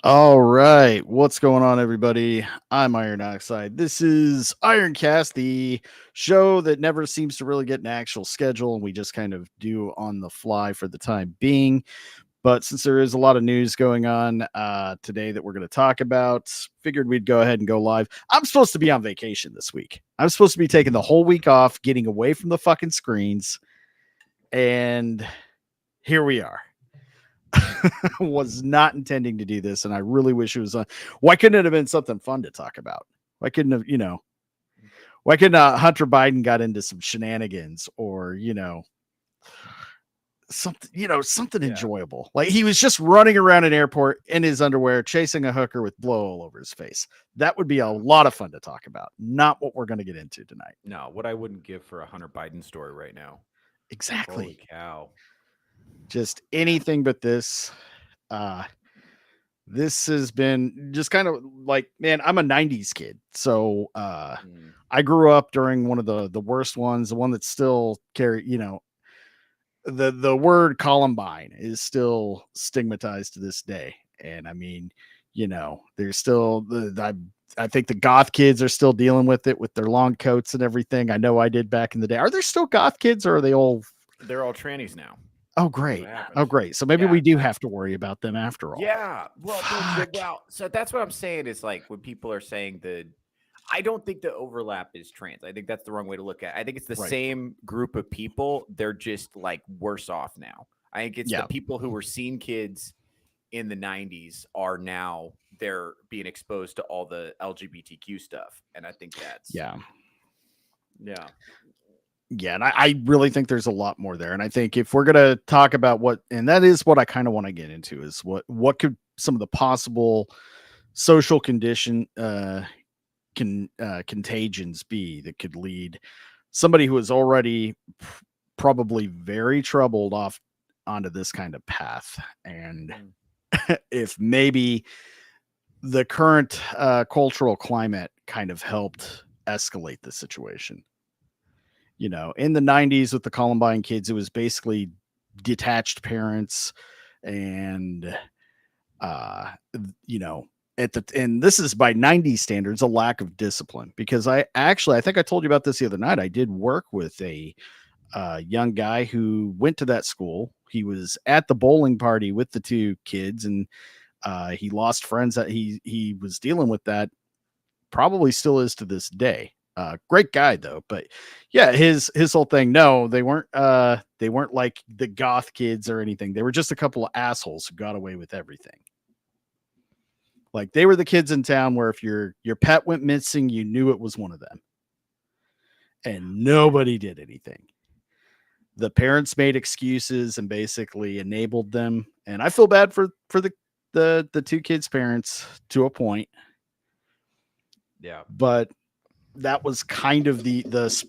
All right. What's going on, everybody? I'm Iron Oxide. This is Ironcast, the show that never seems to really get an actual schedule, and we just kind of do on the fly for the time being. But since there is a lot of news going on today that we're going to talk about, figured we'd go ahead and go live. I'm supposed to be on vacation this week. I'm supposed to be taking the whole week off, getting away from the fucking screens, and here we are. Was not intending to do this, and I really wish it was. Why couldn't it have been something fun to talk about? Why couldn't have, Why couldn't Hunter Biden got into some shenanigans, or something, something Yeah. enjoyable? Like he was just running around an airport in his underwear, chasing a hooker with blow all over his face. That would be a lot of fun to talk about. Not what we're going to get into tonight. No, what I wouldn't give for a Hunter Biden story right now. Exactly. Holy cow. Just anything but this. Uh, this has been just kind of like, man, I'm a 90s kid. So I grew up during one of the worst ones, the one that's still the word Columbine is still stigmatized to this day. And I mean, there's still I think the goth kids are still dealing with it with their long coats and everything. I know I did back in the day. Are there still goth kids, or are they all They're all trannies now. Oh, What great. happened? Oh, great. So maybe Yeah. we do have to worry about them after all. Yeah. Well, Fuck. so that's what I'm saying is like when people are saying I don't think the overlap is trans. I think that's the wrong way to look at it. I think it's the Right. same group of people. They're just like worse off now. I think it's the Yeah. people who were seeing kids in the 90s are now they're being exposed to all the LGBTQ stuff. And I think that's Yeah. yeah. Yeah. And I really think there's a lot more there. And I think if we're going to talk about and that is what I kind of want to get into, is what could some of the possible social contagions be that could lead somebody who is already probably very troubled off onto this kind of path. And if maybe the current cultural climate kind of helped escalate the situation. In the 90s with the Columbine kids, it was basically detached parents and, uh, you know, and this is by 90s standards, a lack of discipline, because I think I told you about this the other night. I did work with a young guy who went to that school. He was at the bowling party with the two kids, and he lost friends that he was dealing with that, probably still is to this day. Great guy though, but yeah, his whole thing. No, they weren't like the goth kids or anything. They were just a couple of assholes who got away with everything. Like they were the kids in town where if your pet went missing, you knew it was one of them, and nobody did anything. The parents made excuses and basically enabled them, and I feel bad for the two kids' parents to a point. Yeah. But that was kind of the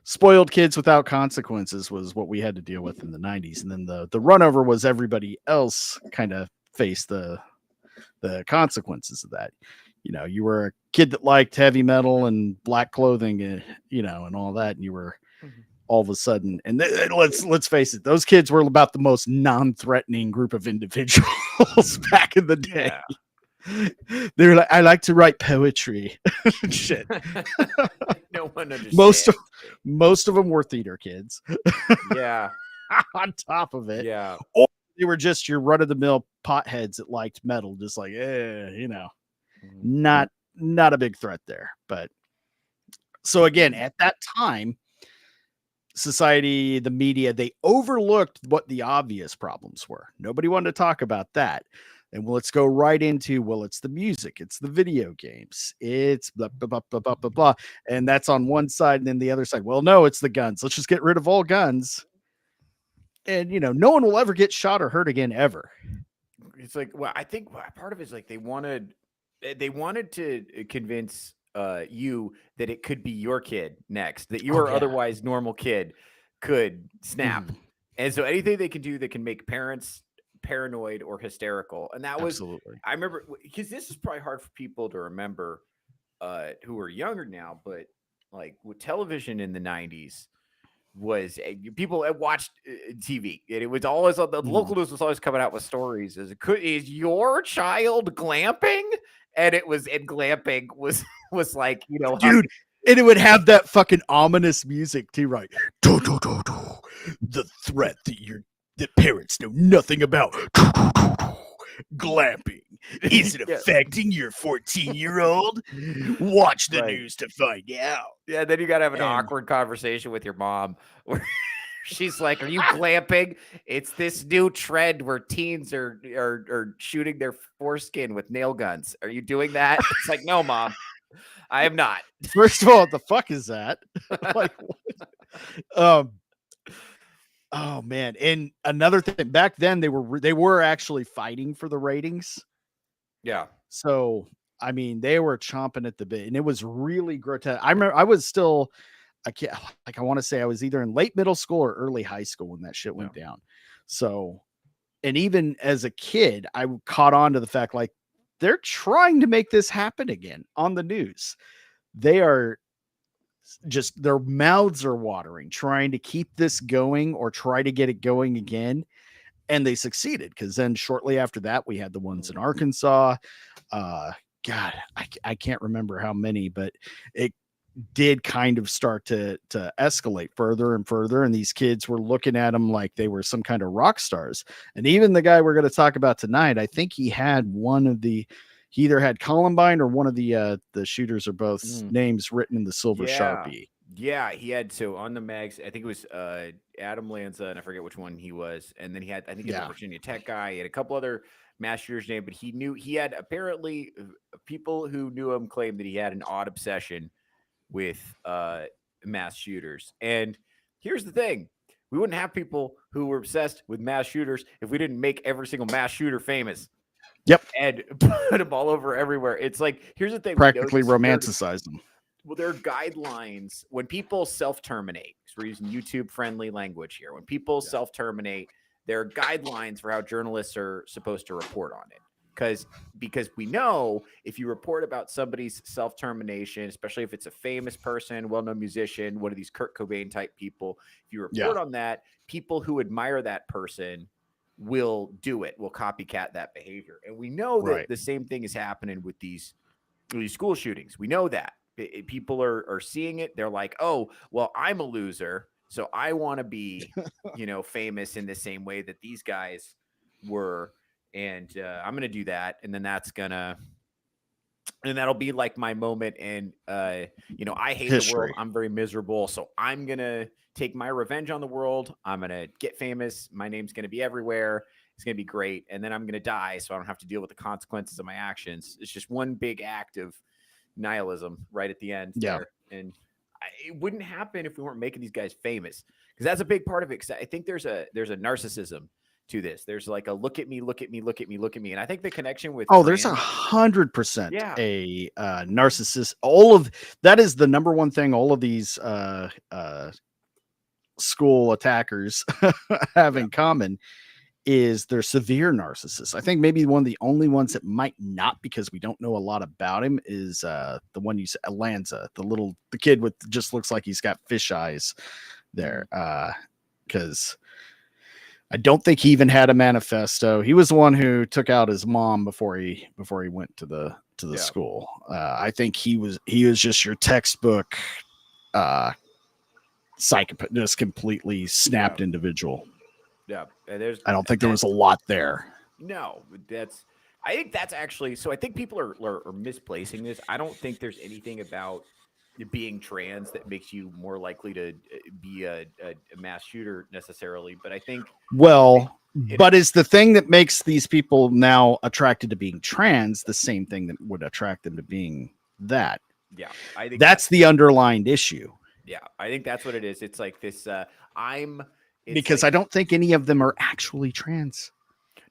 spoiled kids without consequences was what we had to deal with in the 90s. And then the runover was everybody else kind of faced the consequences of that. You were a kid that liked heavy metal and black clothing, and all that, and you were all of a sudden, and let's face it, those kids were about the most non-threatening group of individuals back in the day. Yeah. They were like, I like to write poetry. Shit. No one understands. Most of them were theater kids. Yeah. On top of it. Yeah. Or they were just your run-of-the-mill potheads that liked metal, just like, not a big threat there. But so again, at that time, society, the media, they overlooked what the obvious problems were. Nobody wanted to talk about that. And let's go right into, it's the music, it's the video games, it's blah, blah, blah, blah, blah, blah, blah. And that's on one side. And then the other side, no, it's the guns. Let's just get rid of all guns. And, no one will ever get shot or hurt again, ever. It's like, I think part of it is like they wanted to convince you that it could be your kid next, that your otherwise normal kid could snap. Mm-hmm. And so anything they can do that can make parents paranoid or hysterical. And that was, absolutely. I remember, because this is probably hard for people to remember who are younger now, but like with television in the 90s, people that watched TV, and it was always the local news was always coming out with stories. Is your child glamping? And glamping was like, dude, and it would have that fucking ominous music too, right? Do, do, do, do. The threat that parents know nothing about. Do, do, do, do. Glamping. Is it affecting your 14-year-old? Watch the news to find out. Yeah, then you got to have an awkward conversation with your mom where she's like, "Are you glamping? It's this new trend where teens are shooting their foreskin with nail guns. Are you doing that?" It's like, "No, mom, I am not." First of all, what the fuck is that? Like, oh man. And another thing, back then they were actually fighting for the ratings. Yeah. So I mean, they were chomping at the bit, and it was really grotesque. I remember I was still I want to say I was either in late middle school or early high school when that shit went down. So, and even as a kid, I caught on to the fact, like, they're trying to make this happen again on the news. They are just, their mouths are watering, trying to keep this going or try to get it going again. And they succeeded, because then shortly after that, we had the ones in Arkansas. God, I can't remember how many, but it did kind of start to escalate further and further. And these kids were looking at them like they were some kind of rock stars. And even the guy we're going to talk about tonight, I think he had he either had Columbine or one of the shooters or both names written in the silver Sharpie. Yeah, he had, so on the mags, I think it was Adam Lanza, and I forget which one he was. And then he had, I think, a Virginia Tech guy. He had a couple other mass shooters named, but he had apparently people who knew him claimed that he had an odd obsession with mass shooters. And here's the thing. We wouldn't have people who were obsessed with mass shooters if we didn't make every single mass shooter famous. Yep. And put them all over everywhere. It's like, here's the thing. Practically romanticize them. Well, there are guidelines when people self-terminate. So we're using YouTube-friendly language here. When people self-terminate, there are guidelines for how journalists are supposed to report on it. Because we know if you report about somebody's self-termination, especially if it's a famous person, well-known musician, one of these Kurt Cobain type people, if you report on that, people who admire that person will do it, will copycat that behavior. And we know that the same thing is happening with these school shootings. We know that. People are seeing it. They're like, "Oh, well, I'm a loser, so I want to be, famous in the same way that these guys were, and I'm gonna do that." And then that'll be like my moment. And I hate the world. I'm very miserable, so I'm gonna take my revenge on the world. I'm gonna get famous. My name's gonna be everywhere. It's gonna be great, and then I'm gonna die, so I don't have to deal with the consequences of my actions. It's just one big act of nihilism right at the end there. And it wouldn't happen if we weren't making these guys famous, because that's a big part of it. I think there's a narcissism to this. There's like a look at me, look at me, look at me, look at me. And I think the connection with there's 100% a narcissist. All of that is the number one thing all of these school attackers have in common is they're severe narcissists. I think maybe one of the only ones that might not, because we don't know a lot about him, is the one you said, Lanza, the kid with just looks like he's got fish eyes there. Because I don't think he even had a manifesto. He was the one who took out his mom before he went to the school. I think he was just your textbook psychopath, just completely snapped individual. Yeah, I don't think there was a lot there. No, I think that's actually, so I think people are misplacing this. I don't think there's anything about being trans that makes you more likely to be a mass shooter necessarily. But I think, but is the thing that makes these people now attracted to being trans the same thing that would attract them to being that? Yeah, I think that's the underlying issue. Yeah, I think that's what it is. It's like this. Because I don't think any of them are actually trans.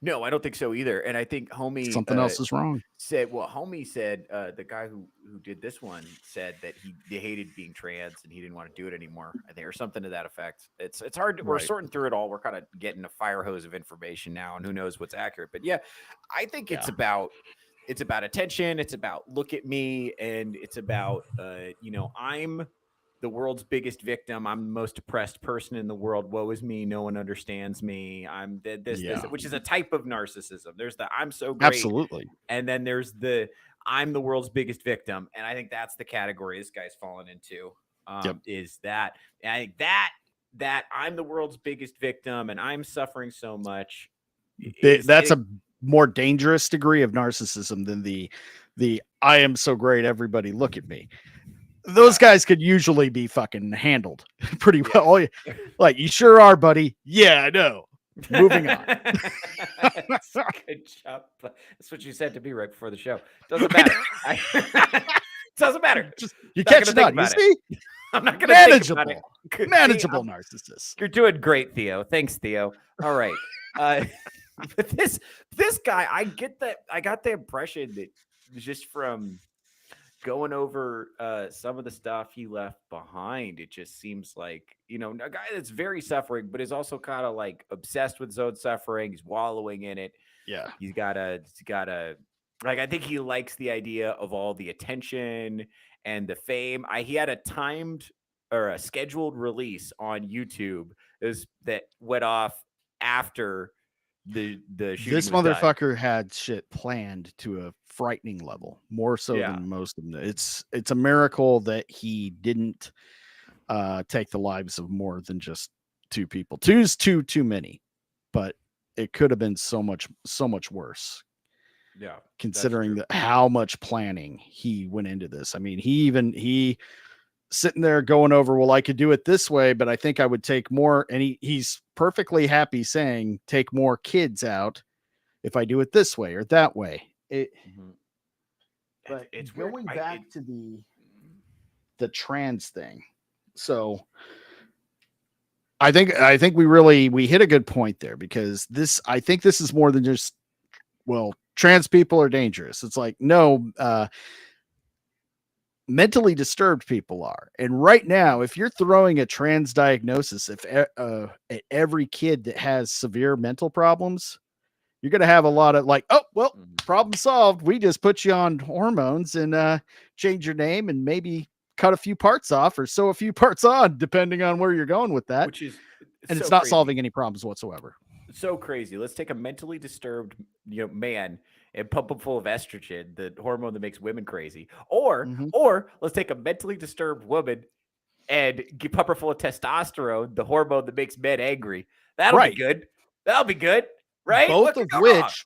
No, I don't think so either. And I think Homie something else is wrong. Homie said the guy who did this one said that he hated being trans and he didn't want to do it anymore, I think, or something to that effect. It's hard. We're sorting through it all. We're kind of getting a fire hose of information now, and who knows what's accurate. But yeah, I think it's about attention. It's about look at me, and it's about I'm the world's biggest victim. I'm the most depressed person in the world. Woe is me. No one understands me. I'm this, which is a type of narcissism. There's the I'm so great. Absolutely. And then there's the I'm the world's biggest victim. And I think that's the category this guy's fallen into. Is that and I think that I'm the world's biggest victim and I'm suffering so much. That's a more dangerous degree of narcissism than the I am so great, everybody look at me. Those guys could usually be fucking handled pretty well. Like, you sure are, buddy. Yeah, I know. Moving on. Good job. That's what you said to me right before the show. Doesn't matter. Doesn't matter. You catch it on. You see? I'm not going to think about it. Manageable narcissist. You're doing great, Theo. Thanks, Theo. All right. But this guy, I get that. I got the impression that just from going over some of the stuff he left behind, it just seems like, a guy that's very suffering, but is also kind of like obsessed with his own suffering. He's wallowing in it. Yeah. He's gotta like, I think he likes the idea of all the attention and the fame. He had a timed or a scheduled release on YouTube that went off after the shooting. This motherfucker had shit planned to a frightening level, more so than most of them. It's a miracle that he didn't take the lives of more than just 2 people. 2's too many, but it could have been so much worse. Yeah, considering how much planning he went into this. I mean, he sitting there going over, well, I could do it this way, but I think I would take more. And he's perfectly happy saying, take more kids out if I do it this way or that way. But it's going back to the trans thing. So I think we hit a good point there, because I think this is more than just, well, trans people are dangerous. It's like, no, mentally disturbed people are. And right now, if you're throwing a trans diagnosis at every kid that has severe mental problems, you're going to have a lot of like, oh, well, problem solved. We just put you on hormones and change your name and maybe cut a few parts off or sew a few parts on, depending on where you're going with that. And it's not solving any problems whatsoever. So crazy. Let's take a mentally disturbed, man and pump him full of estrogen, the hormone that makes women crazy. Or let's take a mentally disturbed woman and pump her full of testosterone, the hormone that makes men angry. That'll be good. That'll be good. Right? Both of which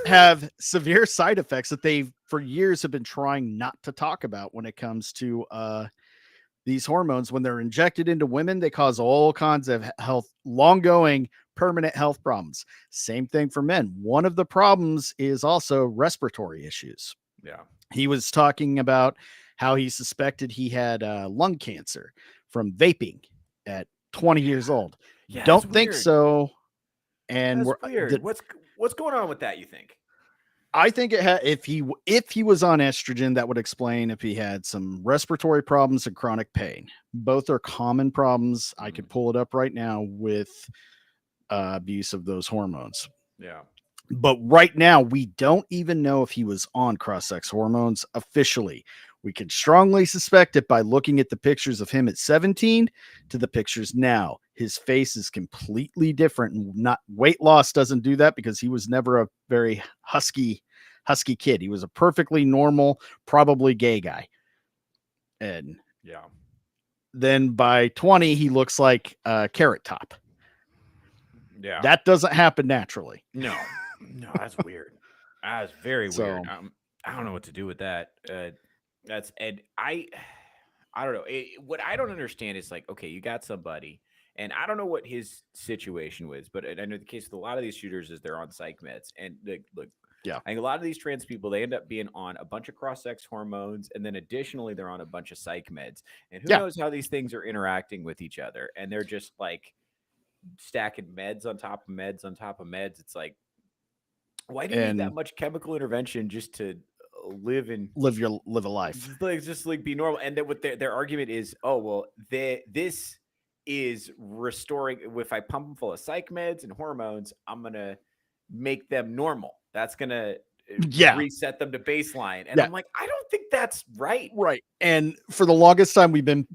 have severe side effects that they for years have been trying not to talk about when it comes to these hormones. When they're injected into women, they cause all kinds of long-going permanent health problems. Same thing for men. One of the problems is also respiratory issues. Yeah. He was talking about how he suspected he had lung cancer from vaping at 20 years old. Yeah, don't think so. And that's weird. What's going on with that, you think? I think it had, if he was on estrogen, that would explain if he had some respiratory problems and chronic pain. Both are common problems. I could pull it up right now with abuse of those hormones. Yeah. But right now, we don't even know if he was on cross-sex hormones officially. We can strongly suspect it by looking at the pictures of him at 17 to the pictures now. His face is completely different. Not weight loss doesn't do that, because he was never a very husky kid. He was a perfectly normal, probably gay guy. And yeah, then by 20, he looks like a Carrot Top. Yeah, that doesn't happen naturally. No, that's weird. That's very weird. I don't know what to do with that. I don't know. What I don't understand is, like, okay, you got somebody, and I don't know what his situation was, but I know the case with a lot of these shooters is they're on psych meds, and look, yeah, I think a lot of these trans people, they end up being on a bunch of cross-sex hormones, and then additionally they're on a bunch of psych meds, and who knows how these things are interacting with each other, and they're just like stacking meds on top of meds on top of meds. It's like, why do you need that much chemical intervention just to live a life, like just like be normal? And then what their argument is, oh well, this is restoring. If I pump them full of psych meds and hormones, I'm gonna make them normal. That's gonna reset them to baseline. And I'm like, I don't think that's right. And for the longest time, we've been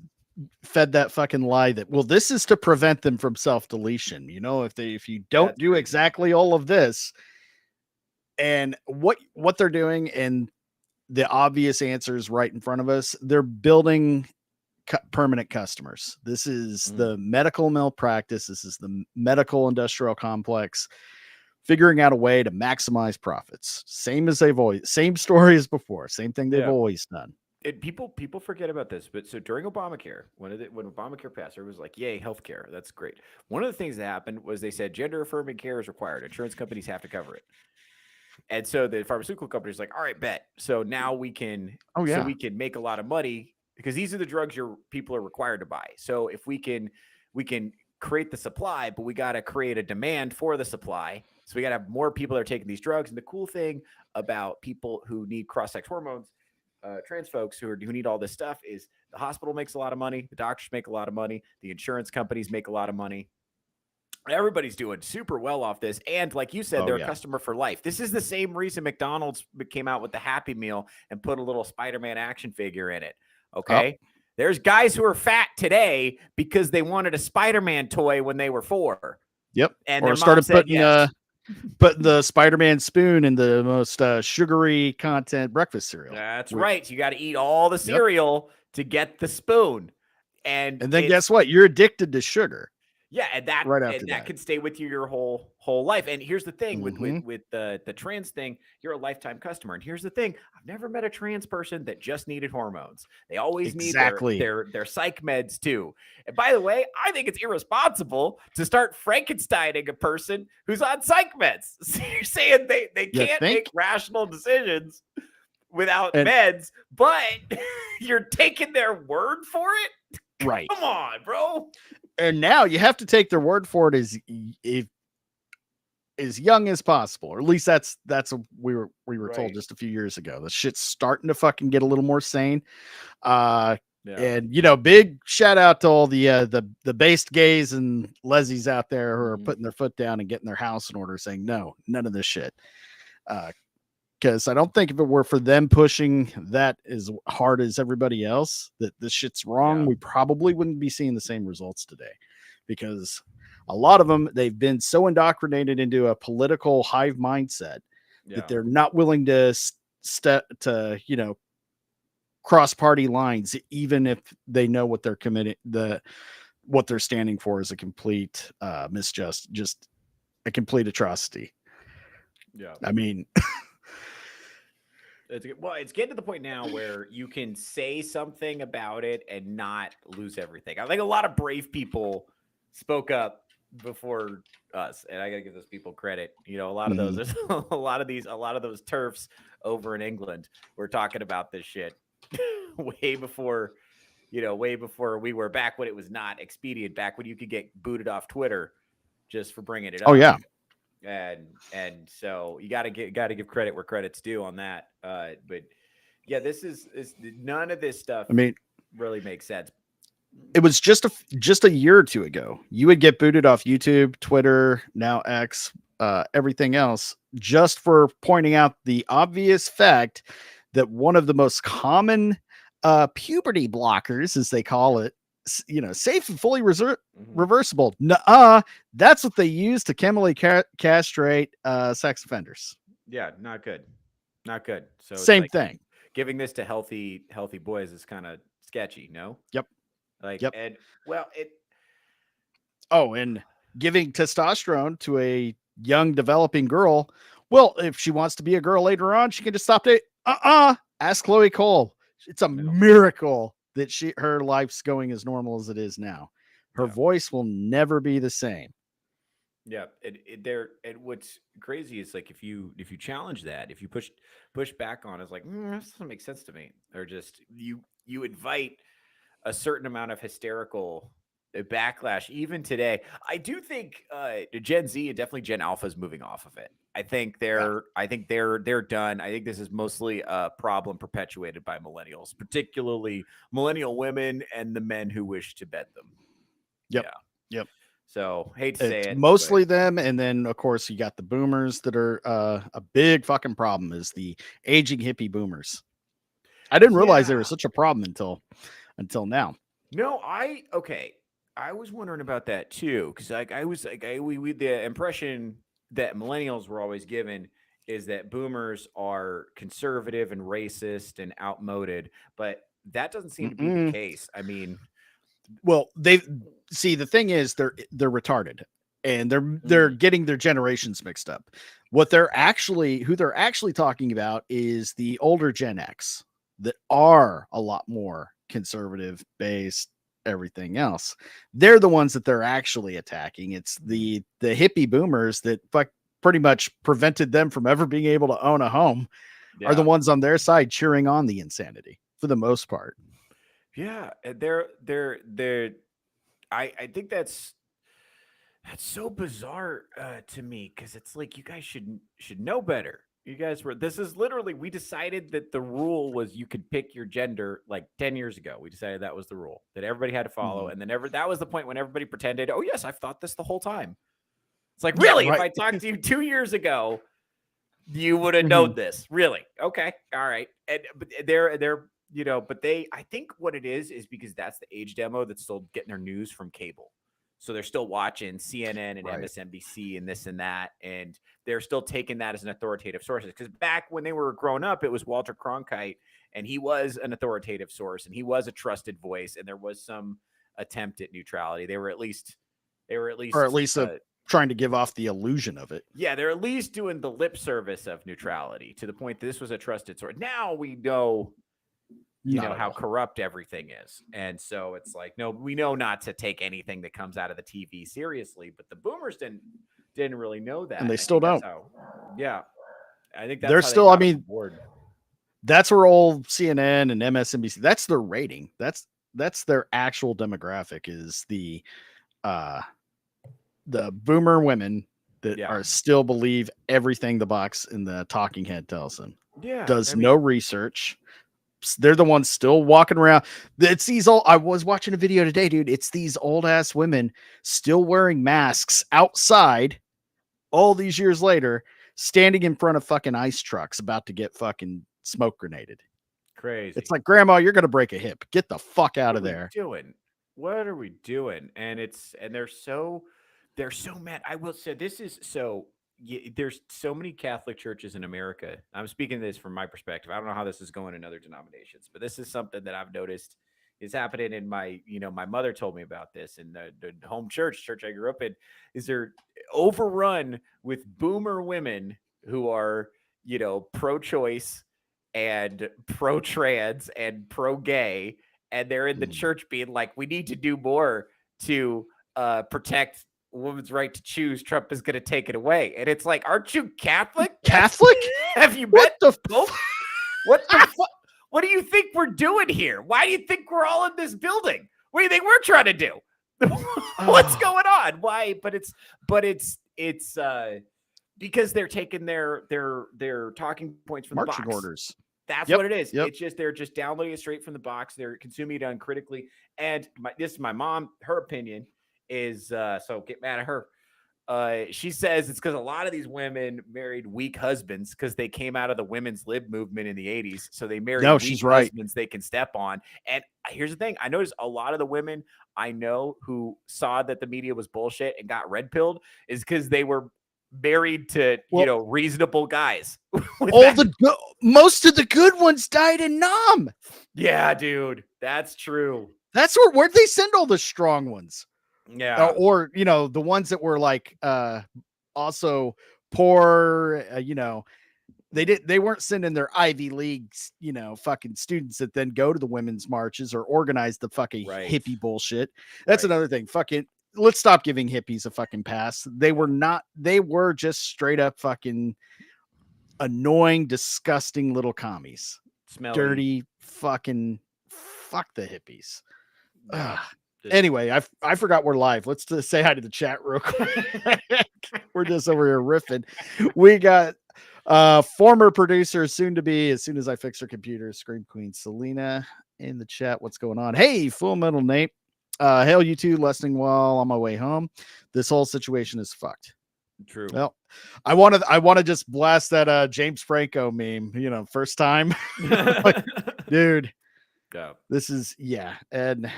fed that fucking lie that, well, this is to prevent them from self-deletion. You know, if you don't do exactly all of this, and what they're doing, and the obvious answer is right in front of us, they're building permanent customers. This is the medical malpractice. This is the medical industrial complex figuring out a way to maximize profits. Same story as before. Same thing they've always done. People forget about this, but so during Obamacare, when Obamacare passed, it was like, yay, healthcare, that's great. One of the things that happened was they said gender affirming care is required. Insurance companies have to cover it. And so the pharmaceutical companies like, all right, bet. So now we can, so we can make a lot of money because these are the drugs your people are required to buy. So if we can create the supply, but we got to create a demand for the supply. So we got to have more people that are taking these drugs. And the cool thing about people who need cross-sex hormones, trans folks who need all this stuff, is the hospital makes a lot of money. The doctors make a lot of money. The insurance companies make a lot of money. Everybody's doing super well off this. And like you said, they're a customer for life. This is the same reason McDonald's came out with the Happy Meal and put a little Spider-Man action figure in it. Okay. Oh. There's guys who are fat today because they wanted a Spider-Man toy when they were 4. Yep. And or started putting putting the Spider-Man spoon in the most sugary content breakfast cereal. That's right. You got to eat all the cereal to get the spoon. And then guess what? You're addicted to sugar. Yeah, and that can stay with you your whole life. And here's the thing with the trans thing, you're a lifetime customer. And here's the thing, I've never met a trans person that just needed hormones. They always need their psych meds too. And by the way, I think it's irresponsible to start Frankensteining a person who's on psych meds. So you're saying they can't make rational decisions without meds, but you're taking their word for it? Right. Come on, bro. And now you have to take their word for it as young as possible, or at least that's what we were told just a few years ago. The shit's starting to fucking get a little more sane. And big shout out to all the based gays and lesbies out there who are putting their foot down and getting their house in order, saying no, none of this shit. Because I don't think if it were for them pushing that as hard as everybody else, that this shit's wrong, we probably wouldn't be seeing the same results today. Because a lot of them, they've been so indoctrinated into a political hive mindset that they're not willing to step to, cross party lines, even if they know what they're committing, what they're standing for is a complete just a complete atrocity. Yeah. I mean, it's getting to the point now where you can say something about it and not lose everything. I think a lot of brave people spoke up before us, and I gotta give those people credit. A lot of those, there's a lot of those TERFs over in England were talking about this shit way before we were, back when it was not expedient, back when you could get booted off Twitter just for bringing it up. Oh yeah. And so you got to give credit where credit's due on that. But yeah, this is none of this stuff. I mean, really makes sense. It was just a year or two ago. You would get booted off YouTube, Twitter, now X, everything else, just for pointing out the obvious fact that one of the most common puberty blockers, as they call it, safe and fully reversible. Nuh-uh, that's what they use to chemically castrate sex offenders. Yeah, not good. So same thing. Giving this to healthy boys is kind of sketchy, no? Yep. And well, and giving testosterone to a young developing girl. Well, if she wants to be a girl later on, she can just stop it. Ask Chloe Cole. It's a miracle that her life's going as normal as it is now. Her voice will never be the same. Yeah, and what's crazy is like if you challenge that, if you push back on it, it's like that doesn't make sense to me, or just you invite a certain amount of hysterical backlash even today. I do think Gen Z and definitely Gen Alpha is moving off of it. I think they're done. I think this is mostly a problem perpetuated by millennials, particularly millennial women and the men who wish to bed them. Yep. So hate to say it, mostly them, and then of course you got the boomers that are a big fucking problem. Is the aging hippie boomers. I didn't realize they were such a problem until now. No, I was wondering about that too, because I was like, we the impression that millennials were always given is that boomers are conservative and racist and outmoded, but that doesn't seem to be the Mm-mm. case. I mean, Well, they see the thing is they're retarded and they're mm, getting their generations mixed up. Who they're actually talking about is the older Gen X that are a lot more conservative based everything else. They're the ones that they're actually attacking. It's the hippie boomers that pretty much prevented them from ever being able to own a home are the yeah, ones on their side cheering on the insanity for the most part. yeah, they're. I think that's so bizarre to me because it's like you guys should know better. You guys were. This is literally we decided that the rule was you could pick your gender like 10 years ago. We decided that was the rule that everybody had to follow, Mhm. and then that was the point when everybody pretended, oh yes, I've thought this the whole time. It's like Yeah, really, if right. I talked to you 2 years ago, you would have known Mhm. this. Really? Okay, all right. And but they're but they I think what it is because that's the age demo that's still getting their news from cable. So they're still watching CNN and Right. MSNBC and this and that, and they're still taking that as an authoritative source. Because back when they were growing up, it was Walter Cronkite, and he was an authoritative source, and he was a trusted voice, and there was some attempt at neutrality. They were at Or at least least trying to give off the illusion of it. yeah, they're at least doing the lip service of neutrality to the point that this was a trusted source. Now we know, Not at how all. corrupt everything is. And so it's like, no, we know not to take anything that comes out of the TV seriously, but the boomers didn't really know And that. they And I still think that's don't. how yeah, I think that's They're how they still, I got them on mean, board. that's where old CNN and MSNBC, that's their rating. That's their actual demographic is uh the boomer women that Yeah. are still believe everything the box in the talking head tells them. Yeah. Does I no mean, research. They're the ones still walking around. It's these old. I was watching a video today, dude. It's these old ass women still wearing masks outside all these years later, standing in front of fucking ice trucks about to get fucking smoke grenaded. It's crazy. like, Grandma, you're gonna break a hip. Get the fuck out What are of we there. doing? What are we doing? And they're so mad. I will say this is so there's so many Catholic churches in America. I'm speaking this from my perspective. I don't know how this is going in other denominations, but this is something that I've noticed is happening in my mother told me about this in the home church I grew up in, is they're overrun with boomer women who are, pro-choice and pro-trans and pro-gay, and they're in the Mm. church being like, we need to do more to protect women's right to choose. Trump is going to take it away. And it's like, aren't you Catholic? Catholic? Have you What met the Pope? What the fuck? What do you think we're doing here? Why do you think we're all in this building? What do you think we're trying to do? What's going on? Why? But it's because they're taking their talking points from the marching box. orders? That's Yep. what it is. Yep. It's just they're just downloading it straight from the box. They're consuming it uncritically. And this is my mom. Her opinion is so get mad at her. She says it's because a lot of these women married weak husbands because they came out of the women's lib movement in the 80s. So they married No, weak she's right. husbands they can step on. And here's the thing, I noticed a lot of the women I know who saw that the media was bullshit and got red pilled is because they were married to Well, reasonable guys. most of the good ones died in Nam. Yeah, dude, that's true. Where'd they send all the strong ones? Yeah, Or the ones that were like also poor, they weren't sending their Ivy Leagues, fucking students that then go to the women's marches or organize the fucking right, hippie bullshit. That's right. another thing. Fucking let's stop giving hippies a fucking pass. They were just straight up fucking annoying, disgusting little commies. Smelly. Dirty fucking fuck the hippies. Yeah. Anyway, I forgot we're live. Let's just say hi to the chat real quick. We're just over here riffing. We got former producer, soon to be, as soon as I fix her computer, Scream Queen Selena in the chat. What's going on? Hey, Full Metal Nate. Hail you two, listening while on my way home. This whole situation is fucked. True. Well, I want to just blast that James Franco meme, first time. Like, dude. Yeah. This is and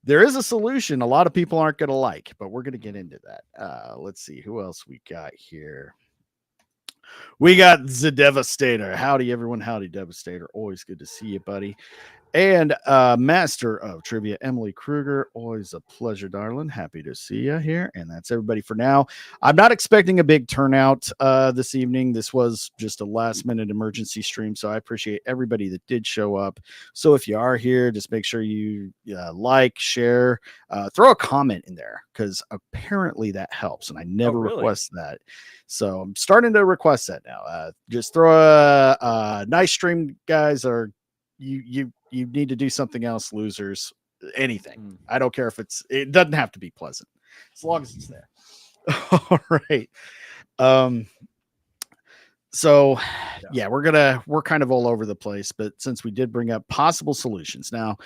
there is a solution a lot of people aren't going to like, but we're going to get into that. Let's see who else we got here. We got the Devastator. Howdy, everyone. Howdy, Devastator. Always good to see you, buddy. And master of trivia, Emily Kruger. Always a pleasure, darling. Happy to see you here. And that's everybody for now. I'm not expecting a big turnout this evening. This was just a last minute emergency stream. So I appreciate everybody that did show up. So if you are here, just make sure you like, share, throw a comment in there because apparently that helps. And I never request that. So I'm starting to request that now. Just throw a nice stream, guys, or you need to do something else, losers. Anything. I don't care if it doesn't have to be pleasant as long as it's there. All right. So yeah, we're kind of all over the place, but since we did bring up possible solutions, now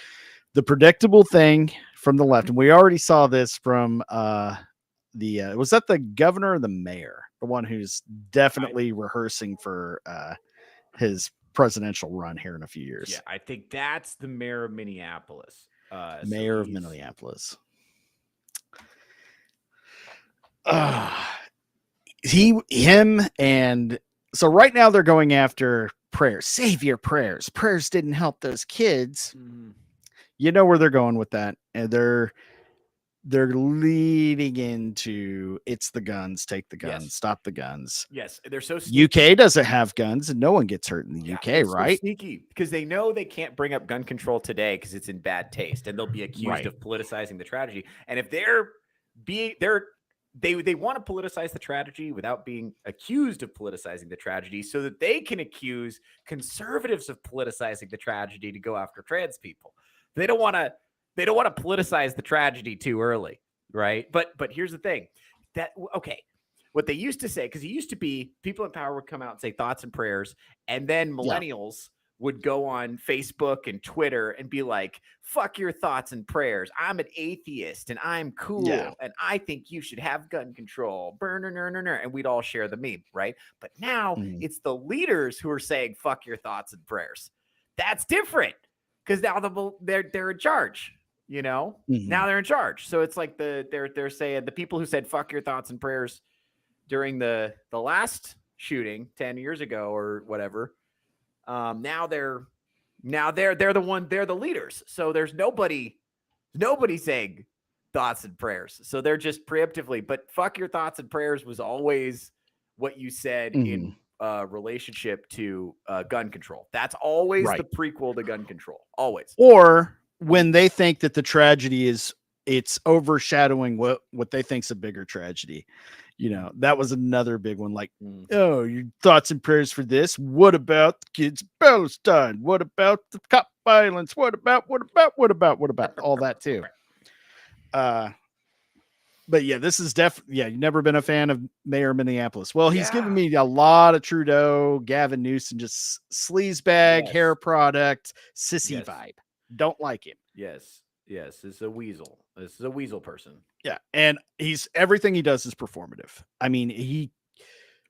the predictable thing from the left, and we already saw this from was that the governor or the mayor, the one who's definitely rehearsing for his presidential run here in a few years. Yeah, I think that's the mayor of Minneapolis. Mayor of Minneapolis. Him, and so right now they're going after prayers. Save your prayers. Prayers didn't help those kids. You know where they're going with that, and they're leading into it's the guns, take the guns, stop the guns. Yes, they're so sneaky. UK doesn't have guns and no one gets hurt in the UK, right? So sneaky because they know they can't bring up gun control today because it's in bad taste and they'll be accused of politicizing the tragedy. And if they want to politicize the tragedy without being accused of politicizing the tragedy so that they can accuse conservatives of politicizing the tragedy to go after trans people. They don't want to politicize the tragedy too early, right? But here's the thing. What they used to say, because it used to be people in power would come out and say thoughts and prayers, and then millennials would go on Facebook and Twitter and be like, fuck your thoughts and prayers. I'm an atheist and I'm cool and I think you should have gun control. And we'd all share the meme, right? But now it's the leaders who are saying fuck your thoughts and prayers. That's different because now they're in charge. Now they're in charge. So it's like they're saying the people who said fuck your thoughts and prayers during the last shooting 10 years ago or whatever. Now they're the leaders. So there's nobody saying thoughts and prayers. So they're just preemptively, but fuck your thoughts and prayers was always what you said in relationship to gun control. That's always the prequel to gun control. Always. Or when they think that the tragedy it's overshadowing what they think's a bigger tragedy. That was another big one. Like, oh, your thoughts and prayers for this. What about the kids in Palestine? What about the cop violence? What about all that too? But yeah, this is definitely, you've never been a fan of Mayor of Minneapolis. Well, he's giving me a lot of Trudeau, Gavin Newsom, just sleazebag, hair product, sissy vibe. Don't like him. Yes. It's a weasel. This is a weasel person. Yeah. And everything he does is performative. I mean,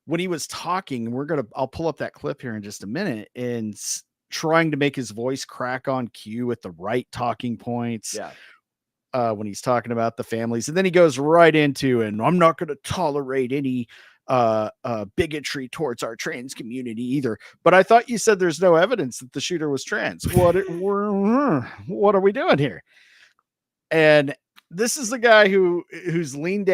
when he was talking, I'll pull up that clip here in just a minute, and trying to make his voice crack on cue at the right talking points. Yeah. When he's talking about the families, and then he goes right into, and I'm not going to tolerate any bigotry towards our trans community either. But I thought you said there's no evidence that the shooter was trans. What are we doing here? And this is the guy who's leaned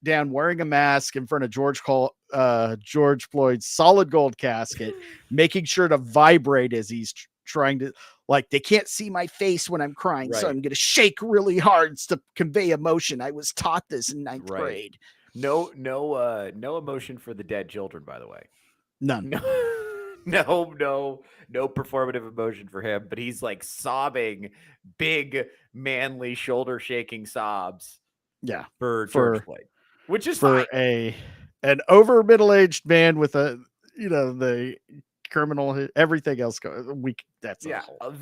down wearing a mask in front of George Floyd's solid gold casket, making sure to vibrate as he's trying to, like, they can't see my face when I'm crying, so I'm going to shake really hard to convey emotion. I was taught this in ninth grade. No emotion for the dead children, by the way. None. No performative emotion for him, but he's like sobbing, big, manly, shoulder shaking sobs. Yeah. For George Floyd, which is for fine. An over middle-aged man with the criminal, everything else that's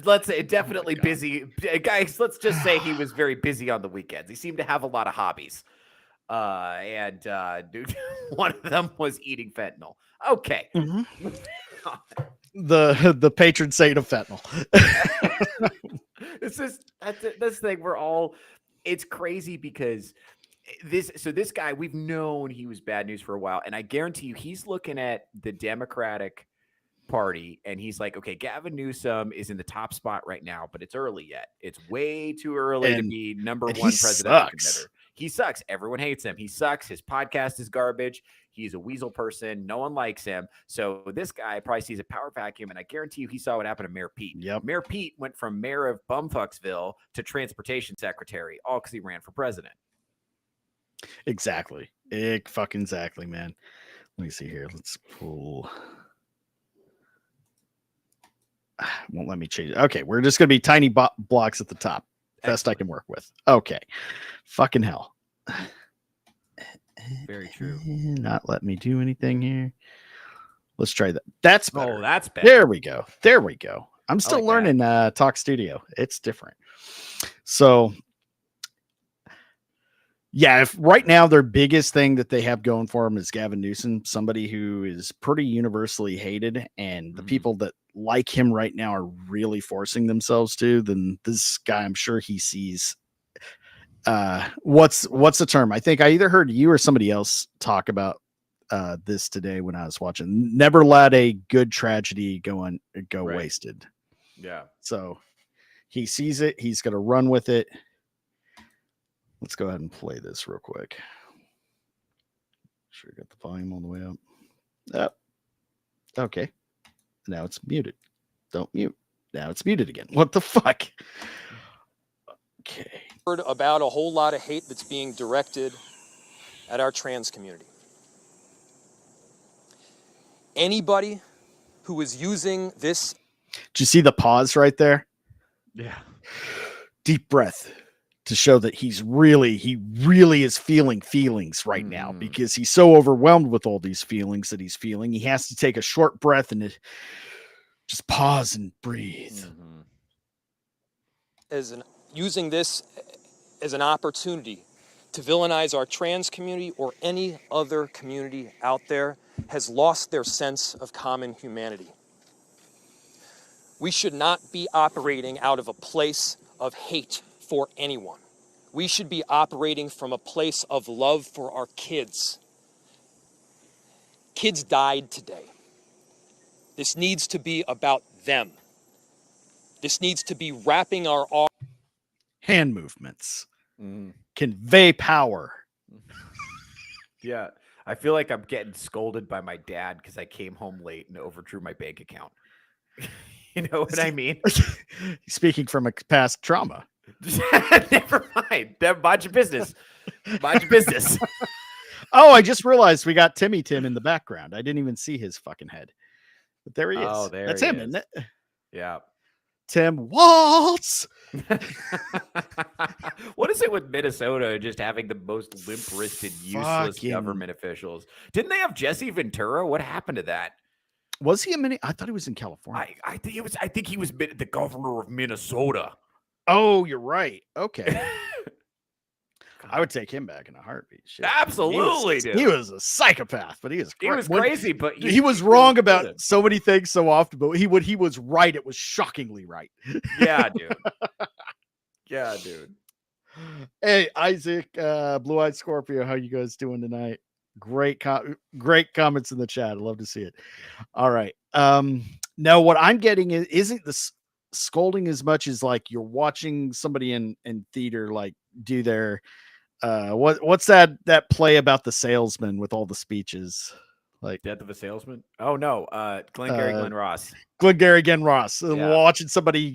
let's say definitely busy guys. Let's just say he was very busy on the weekends. He seemed to have a lot of hobbies, and one of them was eating fentanyl. Okay. The patron saint of fentanyl. This thing we're all it's crazy because this guy, we've known he was bad news for a while, and I guarantee you he's looking at the Democratic Party and he's like, okay, Gavin Newsom is in the top spot right now, but it's early yet. It's way too early to be number he one presidential sucks. contender. He sucks. Everyone hates him. He sucks. His podcast is garbage. He's a weasel person. No one likes him. So this guy probably sees a power vacuum, and I guarantee you he saw what happened to Mayor Pete. Yep. Mayor Pete went from mayor of Bumfucksville to transportation secretary, all because he ran for president. Exactly. Fucking exactly, man. Let me see here. Let's pull. Won't let me change it. Okay, we're just gonna be tiny blocks at the top. Best I can work with. Okay. Fucking hell. Very true. Not let me do anything here. Let's try that. That's better. Oh, that's better. There we go. There we go. I'm still learning Talk Studio. It's different. So yeah, if right now their biggest thing that they have going for them is Gavin Newsom, somebody who is pretty universally hated, and the people that like him right now are really forcing themselves to, then this guy, I'm sure he sees what's the term? I think I either heard you or somebody else talk about this today when I was watching. Never let a good tragedy go wasted. Yeah. So he sees it, he's gonna run with it. Let's go ahead and play this real quick. Sure, got the volume all the way up. Okay. Now it's muted. Don't mute. Now it's muted again. What the fuck? Okay. Heard about a whole lot of hate that's being directed at our trans community. Anybody who is using this. Did you see the pause right there? Yeah. Deep breath. To show that he really is feeling feelings right now, because he's so overwhelmed with all these feelings that he's feeling. He has to take a short breath and just pause and breathe. Using this as an opportunity to villainize our trans community or any other community out there has lost their sense of common humanity. We should not be operating out of a place of hate for anyone. We should be operating from a place of love for our kids. Kids died today. This needs to be about them. This needs to be wrapping our arms. Hand movements. Convey power. Yeah. I feel like I'm getting scolded by my dad because I came home late and overdrew my bank account. You know what I mean? Speaking from a past trauma. Never mind. Mind your business. Mind your business. Oh, I just realized we got Timmy Tim in the background. I didn't even see his fucking head. But there he is. Oh, there That's he him, is. isn't it? Yeah. Tim Waltz. What is it with Minnesota just having the most limp-wristed, useless government officials? Didn't they have Jesse Ventura? What happened to that? Was he in I thought he was in California. I think he was the governor of Minnesota. Oh, you're right. Okay. I would take him back in a heartbeat. Shit. Absolutely, he was a psychopath, but he was crazy, but he was wrong about so many things so often, but he was right. It was shockingly right. Yeah, dude. Yeah, dude. Hey, Isaac, Blue Eyed Scorpio, how you guys doing tonight? Great comments in the chat. I love to see it. All right. No, what I'm getting isn't this scolding as much as like you're watching somebody in theater like do their what's that play about the salesman with all the speeches, like Death of a Salesman? Oh no, Glenn Ross. Glenn Ross. Watching somebody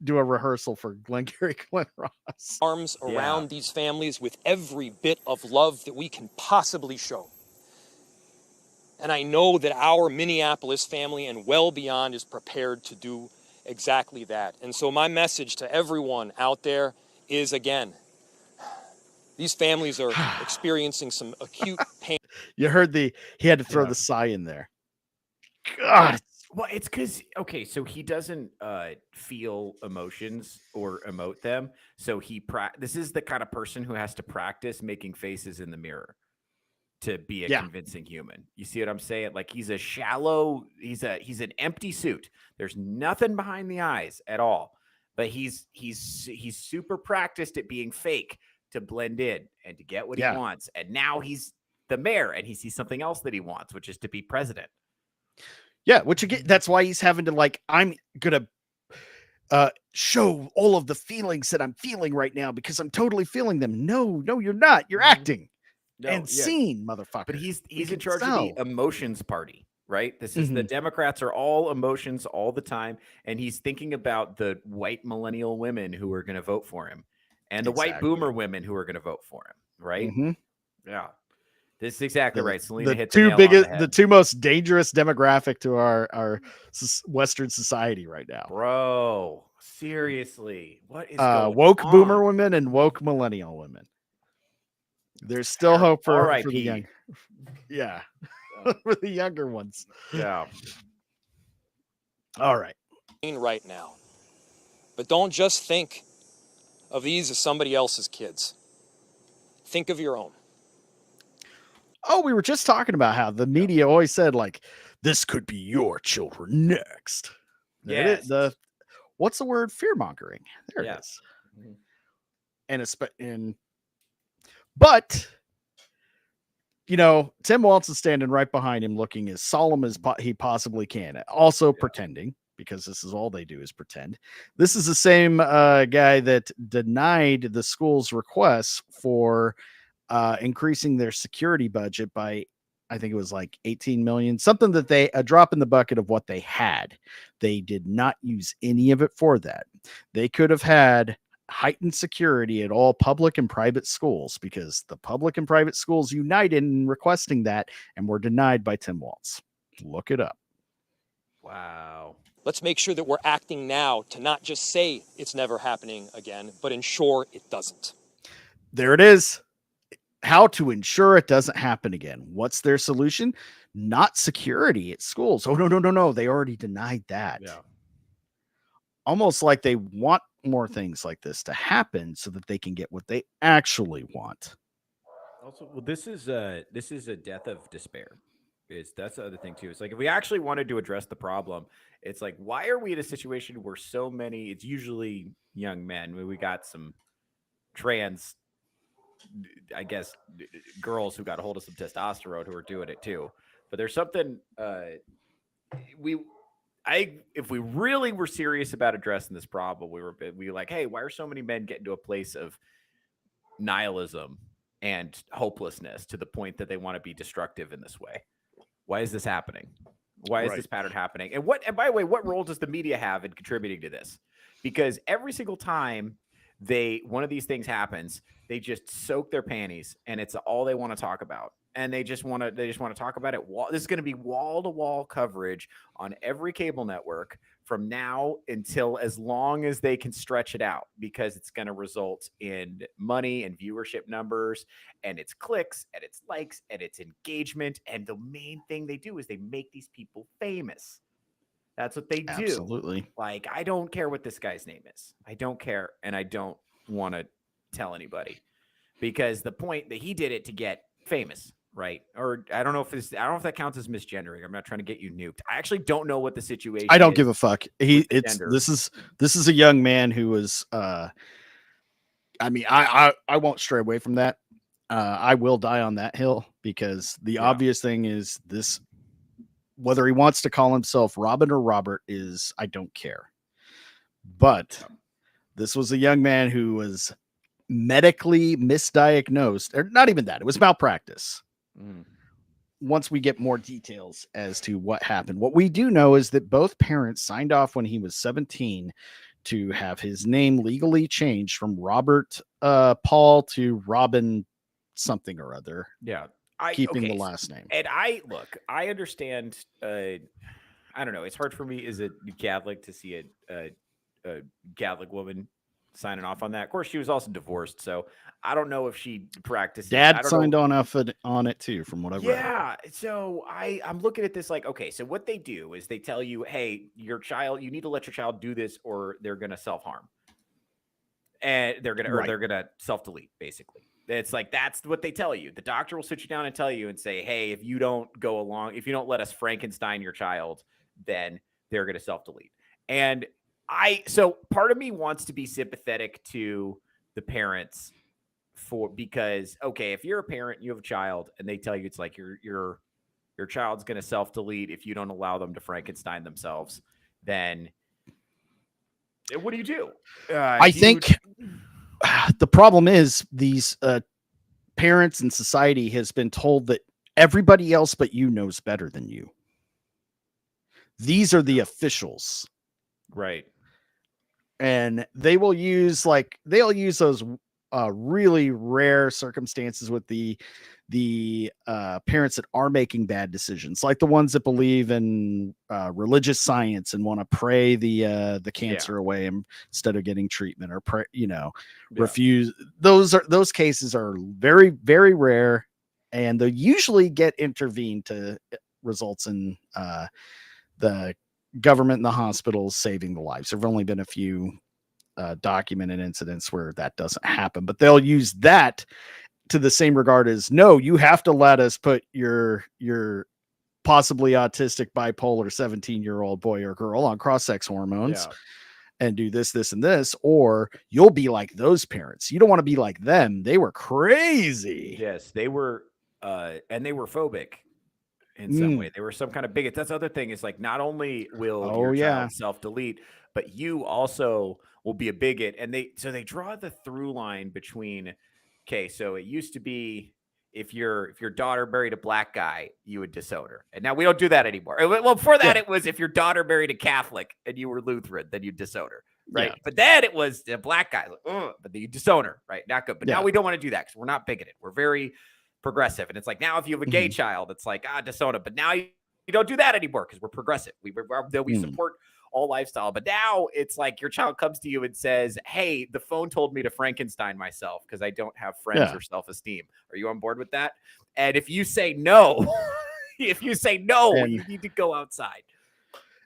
do a rehearsal for Glenn Ross. Arms around these families with every bit of love that we can possibly show. And I know that our Minneapolis family and well beyond is prepared to do exactly that. And so my message to everyone out there is, again, these families are experiencing some acute pain. You heard he had to throw the sigh in there. God. Well, it's because, okay, so he doesn't feel emotions or emote them. So this is the kind of person who has to practice making faces in the mirror to be a convincing human. You see what I'm saying? Like he's an empty suit. There's nothing behind the eyes at all. but he's super practiced at being fake to blend in and to get what he wants. And now he's the mayor and he sees something else that he wants, which is to be president. Yeah, which again, that's why he's having to like, I'm gonna show all of the feelings that I'm feeling right now because I'm totally feeling them. No, you're not. You're acting. And scene, motherfucker. But he's in charge of the emotions party, right? This is the Democrats are all emotions all the time, and he's thinking about the white millennial women who are going to vote for him, and the white boomer women who are going to vote for him, right? Yeah, this is exactly right. Selena hit the nail on the head. The two most dangerous demographic to our Western society right now, bro. Seriously, what is going woke on? Boomer women and woke millennial women. There's still hope for the young, for the younger ones. Yeah. All right. Right now, but don't just think of these as somebody else's kids. Think of your own. Oh, we were just talking about how the media always said like, this could be your children next. Yes. What's the word? Fear mongering. There it is. But you know, Tim Walz is standing right behind him, looking as solemn as he possibly can. Also pretending, because this is all they do is pretend. This is the same guy that denied the school's requests for increasing their security budget by, I think it was like 18 million, something that a drop in the bucket of what they had. They did not use any of it for that. They could have had heightened security at all public and private schools because the public and private schools united in requesting that and were denied by Tim Walz. Look it up. Wow. Let's make sure that we're acting now to not just say it's never happening again, but ensure it doesn't. There it is. How to ensure it doesn't happen again. What's their solution? Not security at schools. Oh, no. They already denied that. Yeah. Almost like they want more things like this to happen so that they can get what they actually want. Also, well, this is a death of despair. That's the other thing too. It's like if we actually wanted to address the problem, it's like why are we in a situation where so many? It's usually young men. We got some trans, I guess, girls who got a hold of some testosterone who are doing it too. But there's something if we really were serious about addressing this problem, we were like, hey, why are so many men getting to a place of nihilism and hopelessness to the point that they want to be destructive in this way? Why is this happening? Why is this pattern happening? And by the way, what role does the media have in contributing to this? Because every single time one of these things happens, they just soak their panties and it's all they want to talk about. And they just want to talk about it. This is going to be wall-to-wall coverage on every cable network from now until as long as they can stretch it out, because it's going to result in money and viewership numbers and its clicks and its likes and its engagement. And the main thing they do is they make these people famous. That's what they do. Absolutely. Like, I don't care what this guy's name is. I don't care. And I don't want to tell anybody, because the point that he did it to get famous. Right. Or I don't know if that counts as misgendering. I'm not trying to get you nuked. I actually don't know what the situation is. I don't give a fuck. This is a young man who was I won't stray away from that. I will die on that hill, because the obvious thing is this, whether he wants to call himself Robin or Robert is, I don't care. But this was a young man who was medically misdiagnosed, or not even that. It was malpractice. Once we get more details as to what happened, what we do know is that both parents signed off when he was 17 to have his name legally changed from Robert Paul to Robin something or other. Yeah. Keeping the last name. And I understand. I don't know. It's hard for me as a Catholic to see a Catholic woman signing off on that. Of course, she was also divorced, so I don't know if she practiced. Dad signed on it too, from what I've read. Yeah, so I'm looking at this like, okay, so what they do is they tell you, hey, you need to let your child do this, or they're going to self-harm, and they're gonna self-delete. Basically, it's like that's what they tell you. The doctor will sit you down and tell you and say, hey, if you don't let us Frankenstein your child, then they're going to self-delete. And So part of me wants to be sympathetic to the parents because okay, if you're a parent, you have a child, and they tell you it's like your child's going to self-delete if you don't allow them to Frankenstein themselves, then what do you do? I think the problem is these parents and society has been told that everybody else but you knows better than you. These are the officials. Right. And they'll use those really rare circumstances with the parents that are making bad decisions, like the ones that believe in religious science and want to pray the cancer away instead of getting treatment, or refuse. Those cases are very, very rare, and they usually get intervened to results in the government and the hospitals saving the lives. There've only been a few documented incidents where that doesn't happen, but they'll use that to the same regard as, no, you have to let us put your possibly autistic bipolar 17-year-old boy or girl on cross-sex hormones and do this, and this, or you'll be like those parents. You don't want to be like them. They were crazy. Yes, they were, and they were phobic in some way. They were some kind of bigot. That's the other thing, is like, not only will your child self-delete, but you also will be a bigot. And they draw the through line between, okay, so it used to be if your daughter married a black guy, you would disown her. And now we don't do that anymore. Well, before that, it was if your daughter married a Catholic and you were Lutheran, then you'd disown her. Right. Yeah. But then it was a black guy, but then you disown her. Right. Not good. But now we don't want to do that because we're not bigoted. We're very progressive. And it's like, now if you have a gay child, it's like, disown it. But now you don't do that anymore because we're progressive. We support all lifestyle. But now it's like your child comes to you and says, hey, the phone told me to Frankenstein myself because I don't have friends or self-esteem. Are you on board with that? And if you say no, you need to go outside.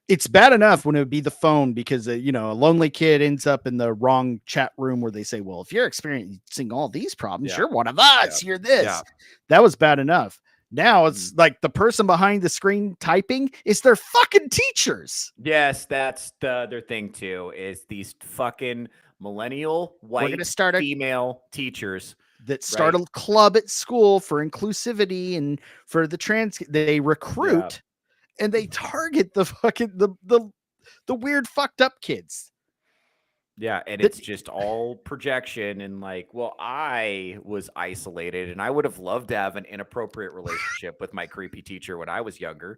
It's bad enough when it would be the phone because, a lonely kid ends up in the wrong chat room where they say, well, if you're experiencing all these problems, you're one of us. You're this. Yeah. That was bad enough. Now it's like the person behind the screen typing is their fucking teachers. Yes, that's the other thing too, is these fucking millennial white female teachers that start a club at school for inclusivity and for the trans. They recruit and they target the fucking the weird fucked up kids. Yeah, and it's just all projection and like, well, I was isolated and I would have loved to have an inappropriate relationship with my creepy teacher when I was younger.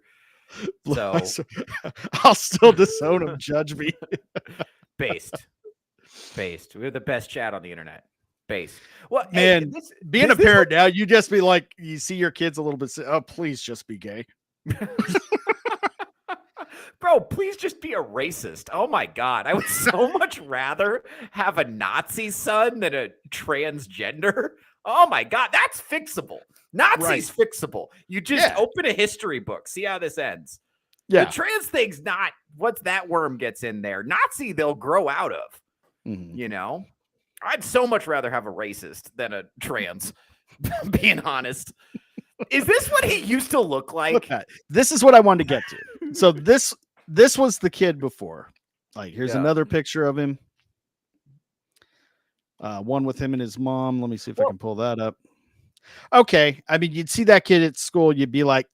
So I'll still disown him, judge me. Based. We're the best chat on the internet. Based. Well, man, being a parent now, you just be like, you see your kids a little bit, oh, please just be gay. Bro, please just be a racist. Oh my God. I would so much rather have a Nazi son than a transgender. Oh my God. That's fixable. Nazi's fixable. You just open a history book. See how this ends. Yeah. The trans thing's not, once that worm gets in there, Nazi they'll grow out of. I'd so much rather have a racist than a trans, being honest. Is this what he used to look like? This is what I wanted to get to. So this was the kid before. Like, here's another picture of him. One with him and his mom. Let me see if I can pull that up. Okay. I mean, you'd see that kid at school. You'd be like,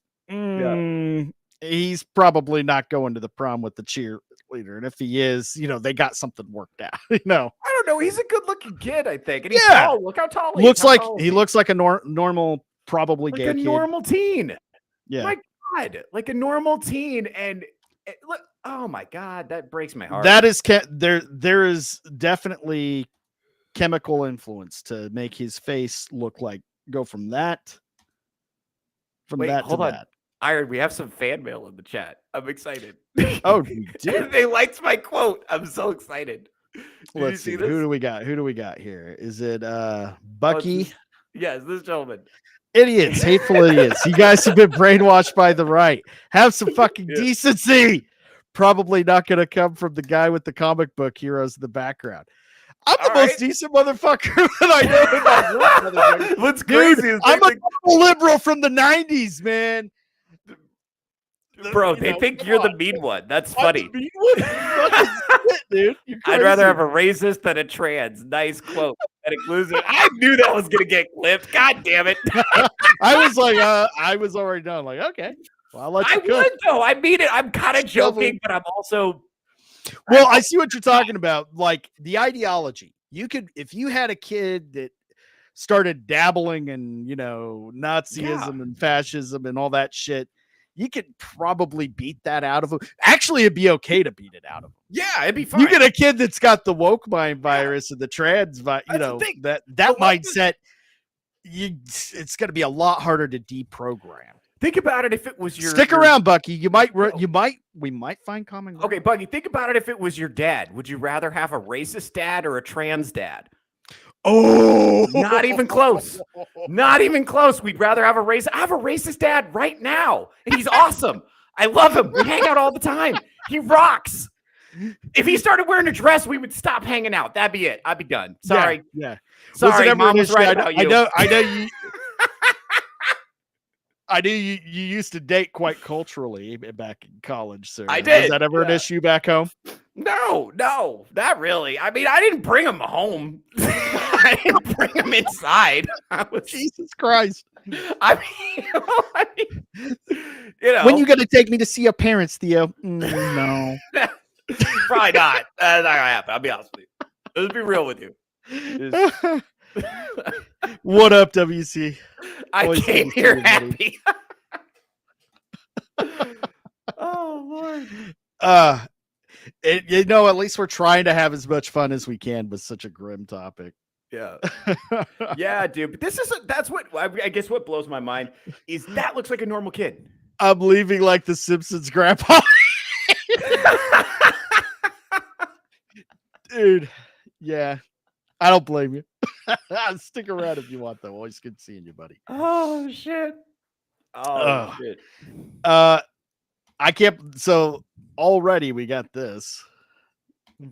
he's probably not going to the prom with the cheerleader. And if he is, they got something worked out. I don't know. He's a good looking kid, I think. And he's tall. Look how tall he is. He looks like a normal, probably like gay kid. Normal teen. Yeah. My God, like a normal teen. And look, oh my God, that breaks my heart. That is there is definitely chemical influence to make his face look like go from that. Hold on. Iron, we have some fan mail in the chat. I'm excited. Oh, you did? They liked my quote. I'm so excited. Let's see. Who do we got? Here? Is it Bucky? Yes, this gentleman. Idiots, hateful idiots. You guys have been brainwashed by the right. Have some fucking decency. Probably not going to come from the guy with the comic book heroes in the background. I'm the most decent motherfucker that I know in my group. What's crazy is I'm a liberal from the 90s, man. Bro, they think you're the mean one. That's funny. The mean one? dude. I'd rather have a racist than a trans. Nice quote. That includes it. I knew that was gonna get clipped. God damn it. I was like, I was already done. Like, okay. Well, I'll let you cook. Would though. I mean it. I'm kind of joking, but I'm also I see what you're talking about. Like the ideology. You could, if you had a kid that started dabbling in, Nazism and fascism and all that shit, you could probably beat that out of him. Actually, it'd be okay to beat it out of him. Yeah, it'd be fine. You get a kid that's got the woke mind virus and the trans, that mindset. It's going to be a lot harder to deprogram. Think about it. If it was your stick around, Bucky. We might find common ground. Okay, Bucky. Think about it. If it was your dad, would you rather have a racist dad or a trans dad? Oh, not even close. Not even close. We'd rather have a racist. I have a racist dad right now, and he's awesome. I love him. We hang out all the time. He rocks. If he started wearing a dress, we would stop hanging out. That'd be it. I'd be done. Sorry. Yeah. Sorry, Mom was right about you. I know you. I knew you used to date quite culturally back in college, sir. I did. Was that ever an issue back home? No, not really. I mean, I didn't bring him home. I didn't bring him inside. Jesus Christ. I mean, when you going to take me to see your parents, Theo? No. Probably not. That's not going to happen. I'll be honest with you. Let's be real with you. What up, WC? I came here happy. Oh, Lord. At least we're trying to have as much fun as we can with such a grim topic. Yeah. Yeah, dude. But that's what I guess what blows my mind is that looks like a normal kid. I'm leaving like the Simpsons grandpa. Dude. Yeah. I don't blame you. Stick around if you want, though. Always good seeing you, buddy. Oh, shit. Oh, shit. I can't. So already we got this. Yeah.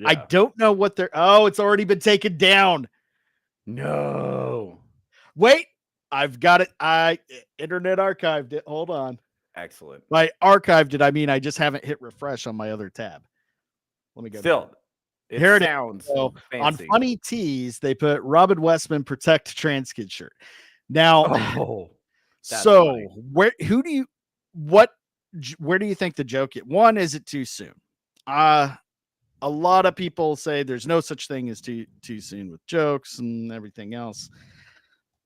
I don't know what they're. Oh, it's already been taken down. No. Wait, I've got it. I internet archived it. Hold on. Excellent. By archived it, I mean I just haven't hit refresh on my other tab. Let me go. Still. Here it sounds so on Funny Tees, they put Robin Westman protect trans kid shirt. Now, so funny. Where do you think the joke is? One, is it too soon? A lot of people say there's no such thing as too soon with jokes and everything else.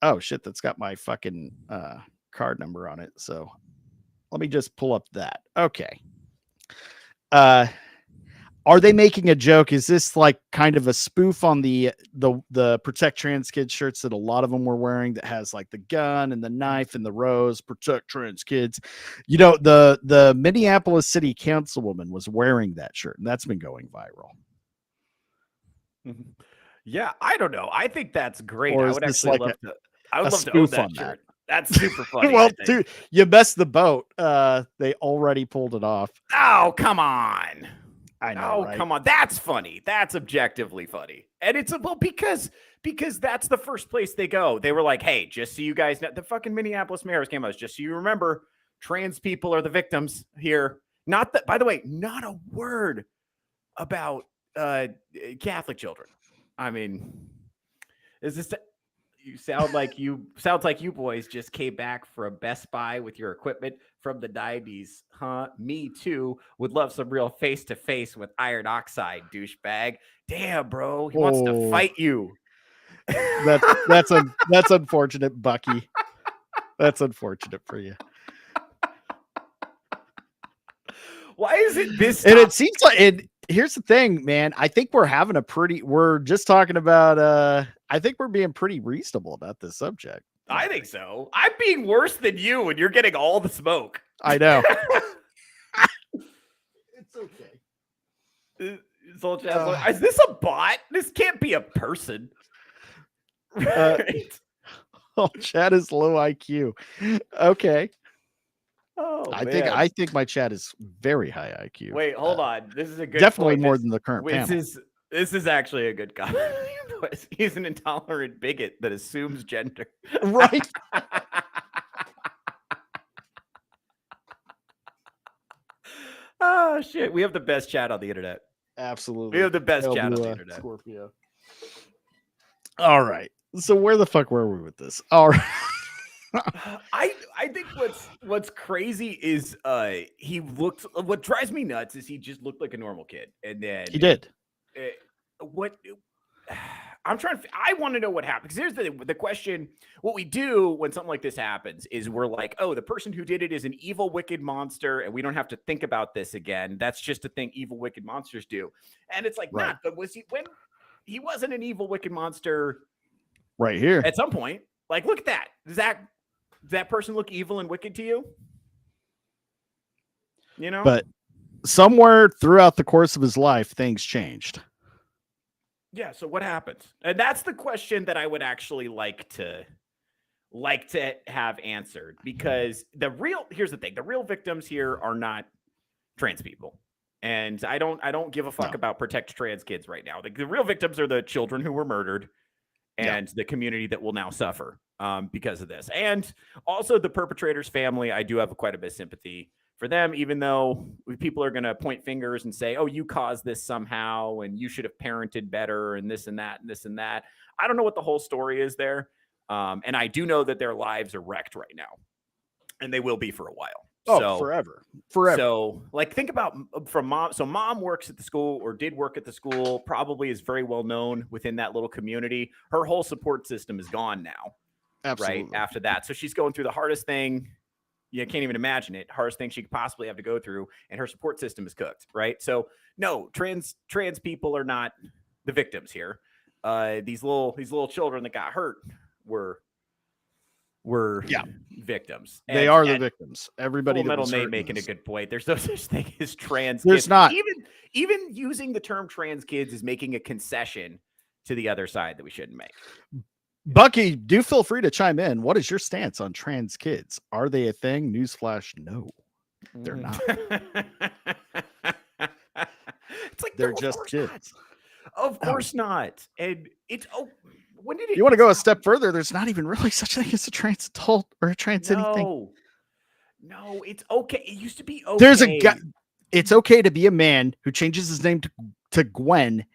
Oh shit, that's got my fucking card number on it. So let me just pull up that. Okay. Are they making a joke? Is this like kind of a spoof on the protect trans kids shirts that a lot of them were wearing that has like the gun and the knife and the rose, protect trans kids? The Minneapolis city councilwoman was wearing that shirt and that's been going viral. Yeah, I don't know. I think that's great. Or I would actually love to own that shirt. That's super funny. Well, dude, you messed the boat. They already pulled it off. Oh, come on. I know. Oh, right? Come on. That's funny. That's objectively funny. And it's because that's the first place they go. They were like, hey, just so you guys know, the fucking Minneapolis mayors came out. Just so you remember, trans people are the victims here. Not that, by the way, not a word about Catholic children. I mean, is this sounds like you boys just came back from Best Buy with your equipment from the 90s, huh? Me too. Would love some real face-to-face with iron oxide, douchebag. Damn, bro. He wants to fight you. That's unfortunate, Bucky. That's unfortunate for you. Why is it this? And it seems like it. Here's the thing, man. I think we're just talking about, I think we're being pretty reasonable about this subject. I think so. I'm being worse than you and you're getting all the smoke. I know. It's okay. Is this a bot? This can't be a person. Right? Chat is low IQ. Okay. Oh, I think my chat is very high IQ. Wait, hold on. This is a good definitely point. More than the current panel. This is actually a good comment. He's an intolerant bigot that assumes gender. Right. Oh shit. We have the best chat on the internet. Absolutely. We have the best Pale chat on blue the eye internet. Scorpio. All right. So where the fuck were we with this? All right. I think what's crazy is he looked. What drives me nuts is he just looked like a normal kid, and then He did. What I'm trying to. I want to know what happened, because here's the question. What we do when something like this happens is we're like, oh, the person who did it is an evil, wicked monster, and we don't have to think about this again. That's just a thing evil, wicked monsters do. And it's like, Right. not. But was he when he wasn't an evil, wicked monster Right here. at some point? Like, look at that. Does that person look evil and wicked to you? You know? But somewhere throughout the course of his life, things changed. Yeah, so what happens? And that's the question that I would actually like to have answered, because here's the thing. The real victims here are not trans people. And I don't give a fuck about protect trans kids right now. The real victims are the children who were murdered and the community that will now suffer because of this. And also the perpetrator's family, I do have quite a bit of sympathy for them, even though people are going to point fingers and say, oh, you caused this somehow and you should have parented better and this and that and this and that. I don't know what the whole story is there. And I do know that their lives are wrecked right now, and they will be for a while. Oh, so, forever. So, like, think about from mom. So mom works at the school, or did work at the school, probably is very well known within that little community. Her whole support system is gone now. Absolutely. Right after that. So she's going through the hardest thing. You can't even imagine it. Hardest thing she could possibly have to go through, and her support system is cooked. Right. So no, trans people are not the victims here. These little children that got hurt were victims. They are the victims. Everybody. Full Metal Nate making a good point. There's no such thing as trans There's kids. not. Even using the term trans kids is making a concession to the other side that we shouldn't make. Bucky, do feel free to chime in. What is your stance on trans kids? Are they a thing? Newsflash, no, they're not. It's like, they're no, just kids. Not. Of course not. And it's when did it? You want to go a step further? There's not even really such a thing as a trans adult or a trans anything. No, it's okay. It used to be okay. There's a guy. It's okay to be a man who changes his name to Gwen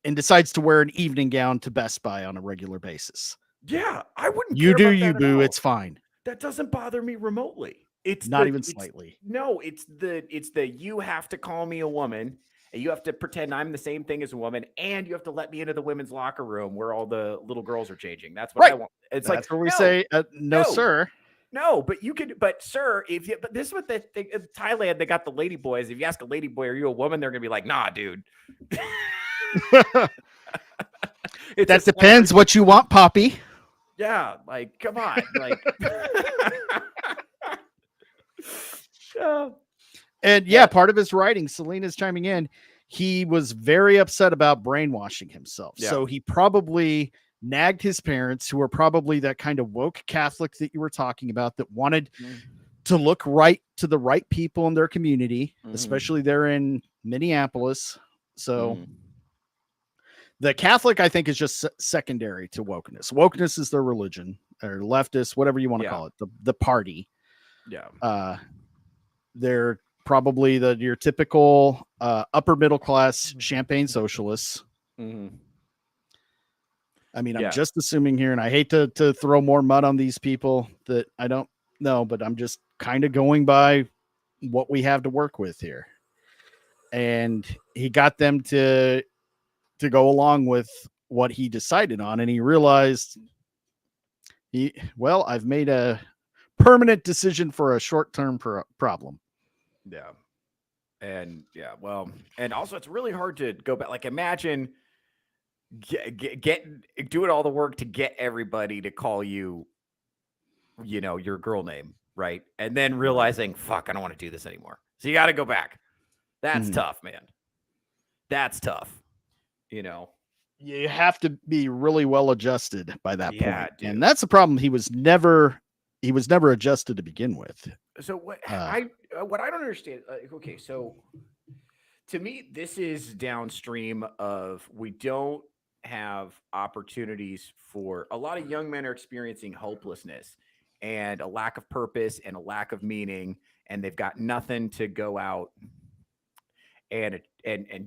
and decides to wear an evening gown to Best Buy on a regular basis. Yeah, I wouldn't. You do you, boo. It's fine. That doesn't bother me remotely. It's not even slightly. No, it's the you have to call me a woman, and you have to pretend I'm the same thing as a woman, and you have to let me into the women's locker room where all the little girls are changing. That's what I want. It's that's where we say no, sir. No, but you could. But sir, but this is what in Thailand, they got the lady boys. If you ask a lady boy, are you a woman? They're gonna be like, nah, dude. That depends what you want, Poppy. Yeah, like, come on, like. And part of his writing, Selena's chiming in, he was very upset about brainwashing himself. Yeah. So he probably nagged his parents, who were probably that kind of woke Catholic that you were talking about, that wanted to look right to the right people in their community, especially there in Minneapolis. So the Catholic, I think, is just secondary to wokeness. Wokeness is their religion, or leftist, whatever you want to call it, the party. Yeah. They're probably your typical upper middle class champagne socialists. I mean, I'm just assuming here, and I hate to throw more mud on these people that I don't know, but I'm just kind of going by what we have to work with here. And he got them to go along with what he decided on, and he realized I've made a permanent decision for a short-term problem. Yeah. And and also it's really hard to go back. Like, imagine doing all the work to get everybody to call you, your girl name, right? And then realizing, fuck, I don't want to do this anymore. So you got to go back. That's tough, man. That's tough. You have to be really well adjusted by that point. Dude. And that's the problem. He was never adjusted to begin with. So what I don't understand. Okay, so to me, this is downstream of, we don't have opportunities for a lot of young men are experiencing hopelessness and a lack of purpose and a lack of meaning, and they've got nothing to go out and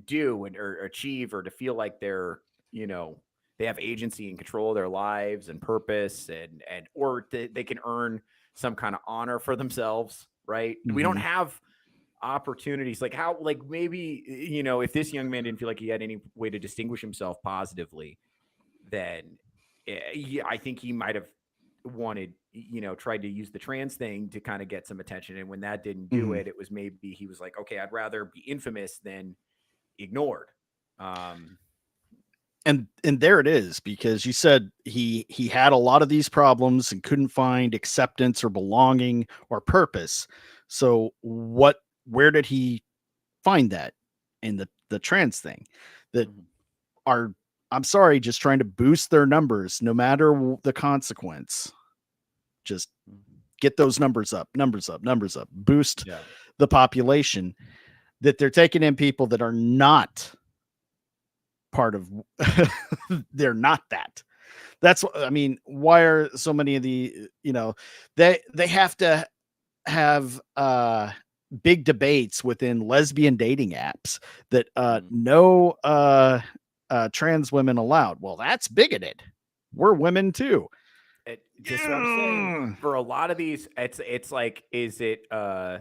do or achieve, or to feel like they're, you know, they have agency and control of their lives and purpose, and or they can earn some kind of honor for themselves, right? We don't have opportunities like how, like, maybe, you know, if this young man didn't feel like he had any way to distinguish himself positively, then I think he might have wanted, you know, tried to use the trans thing to kind of get some attention. And when that didn't do it, it was maybe he was like, okay, I'd rather be infamous than ignored. And there it is, because you said he had a lot of these problems and couldn't find acceptance or belonging or purpose. So where did he find that? In the trans thing, that are, I'm sorry, just trying to boost their numbers no matter the consequence. Just get those numbers up, boost the population, that they're taking in people that are not part of they're not that. That's what I mean. Why are so many of the, you know, they have to have big debates within lesbian dating apps that no trans women allowed? Well, that's bigoted. We're women too. Just what I'm saying. For a lot of these, it's like, is it a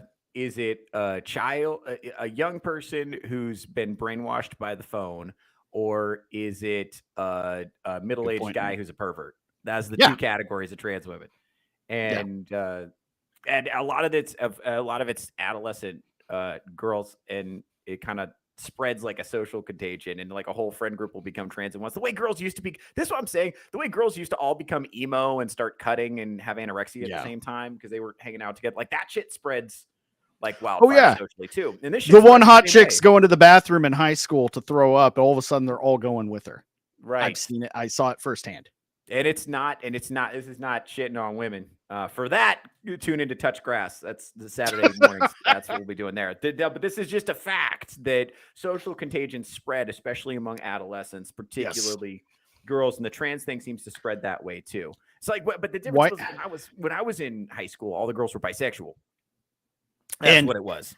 child, a young person who's been brainwashed by the phone, or is it a middle-aged guy who's a pervert? That's the two categories of trans women, and a lot of it's adolescent girls, and it kind of spreads like a social contagion, and like a whole friend group will become trans at once. The way girls used to be, this is what I'm saying, the way girls used to all become emo and start cutting and have anorexia at the same time because they were hanging out together, like that shit spreads like wildfire socially too. And this, the one hot chick's going to the bathroom in high school to throw up, all of a sudden they're all going with her. Right. I've seen it. I saw it firsthand. And this is not shitting on women. For that, you tune into Touch Grass. That's the Saturday mornings. That's what we'll be doing there. But this is just a fact that social contagion spread, especially among adolescents, particularly girls, and the trans thing seems to spread that way too. It's like, but the difference was when I was in high school, all the girls were bisexual. That's what it was.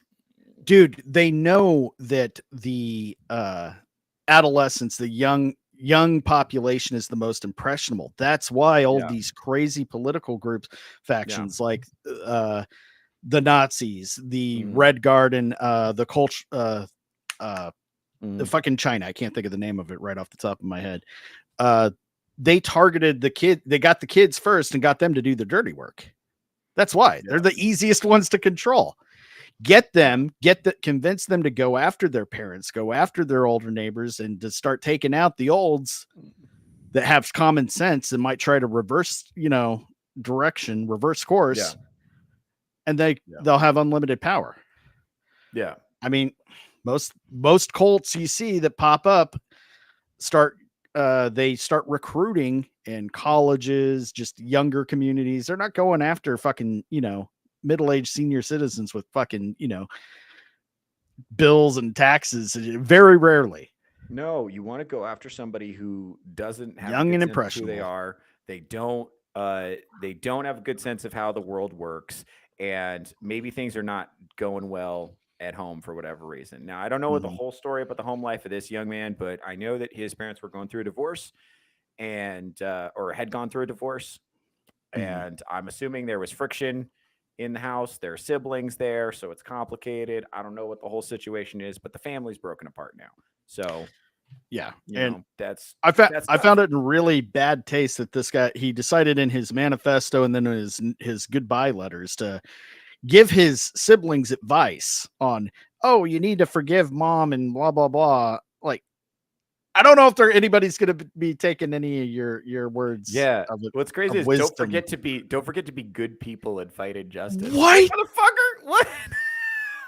Dude, they know that the adolescents, the young population, is the most impressionable. That's why all these crazy political groups, factions like the Nazis, the Red Guard, and the culture, the fucking China. I can't think of the name of it right off the top of my head. They targeted the kid. They got the kids first and got them to do the dirty work. That's why they're the easiest ones to control. Convince them to go after their parents, go after their older neighbors, and to start taking out the olds that have common sense and might try to reverse course. And they'll have unlimited power. Yeah. I mean, most cults you see that pop up they start recruiting in colleges, just younger communities. They're not going after fucking, middle-aged senior citizens with fucking, bills and taxes. Very rarely. No, you want to go after somebody who doesn't have young and impressionable. Who they are. They don't have a good sense of how the world works, and maybe things are not going well at home for whatever reason. Now, I don't know what the whole story about the home life of this young man, but I know that his parents were going through a divorce and or had gone through a divorce. And I'm assuming there was friction in the house. There are siblings there, so it's complicated. I don't know what the whole situation is, but the family's broken apart now. So I found it in really bad taste that this guy, he decided in his manifesto and then his goodbye letters to give his siblings advice on, you need to forgive mom and blah blah blah. Like, I don't know if anybody's going to be taking any of your words. Yeah. What's crazy is don't forget to be good people and fight injustice. What, motherfucker? What?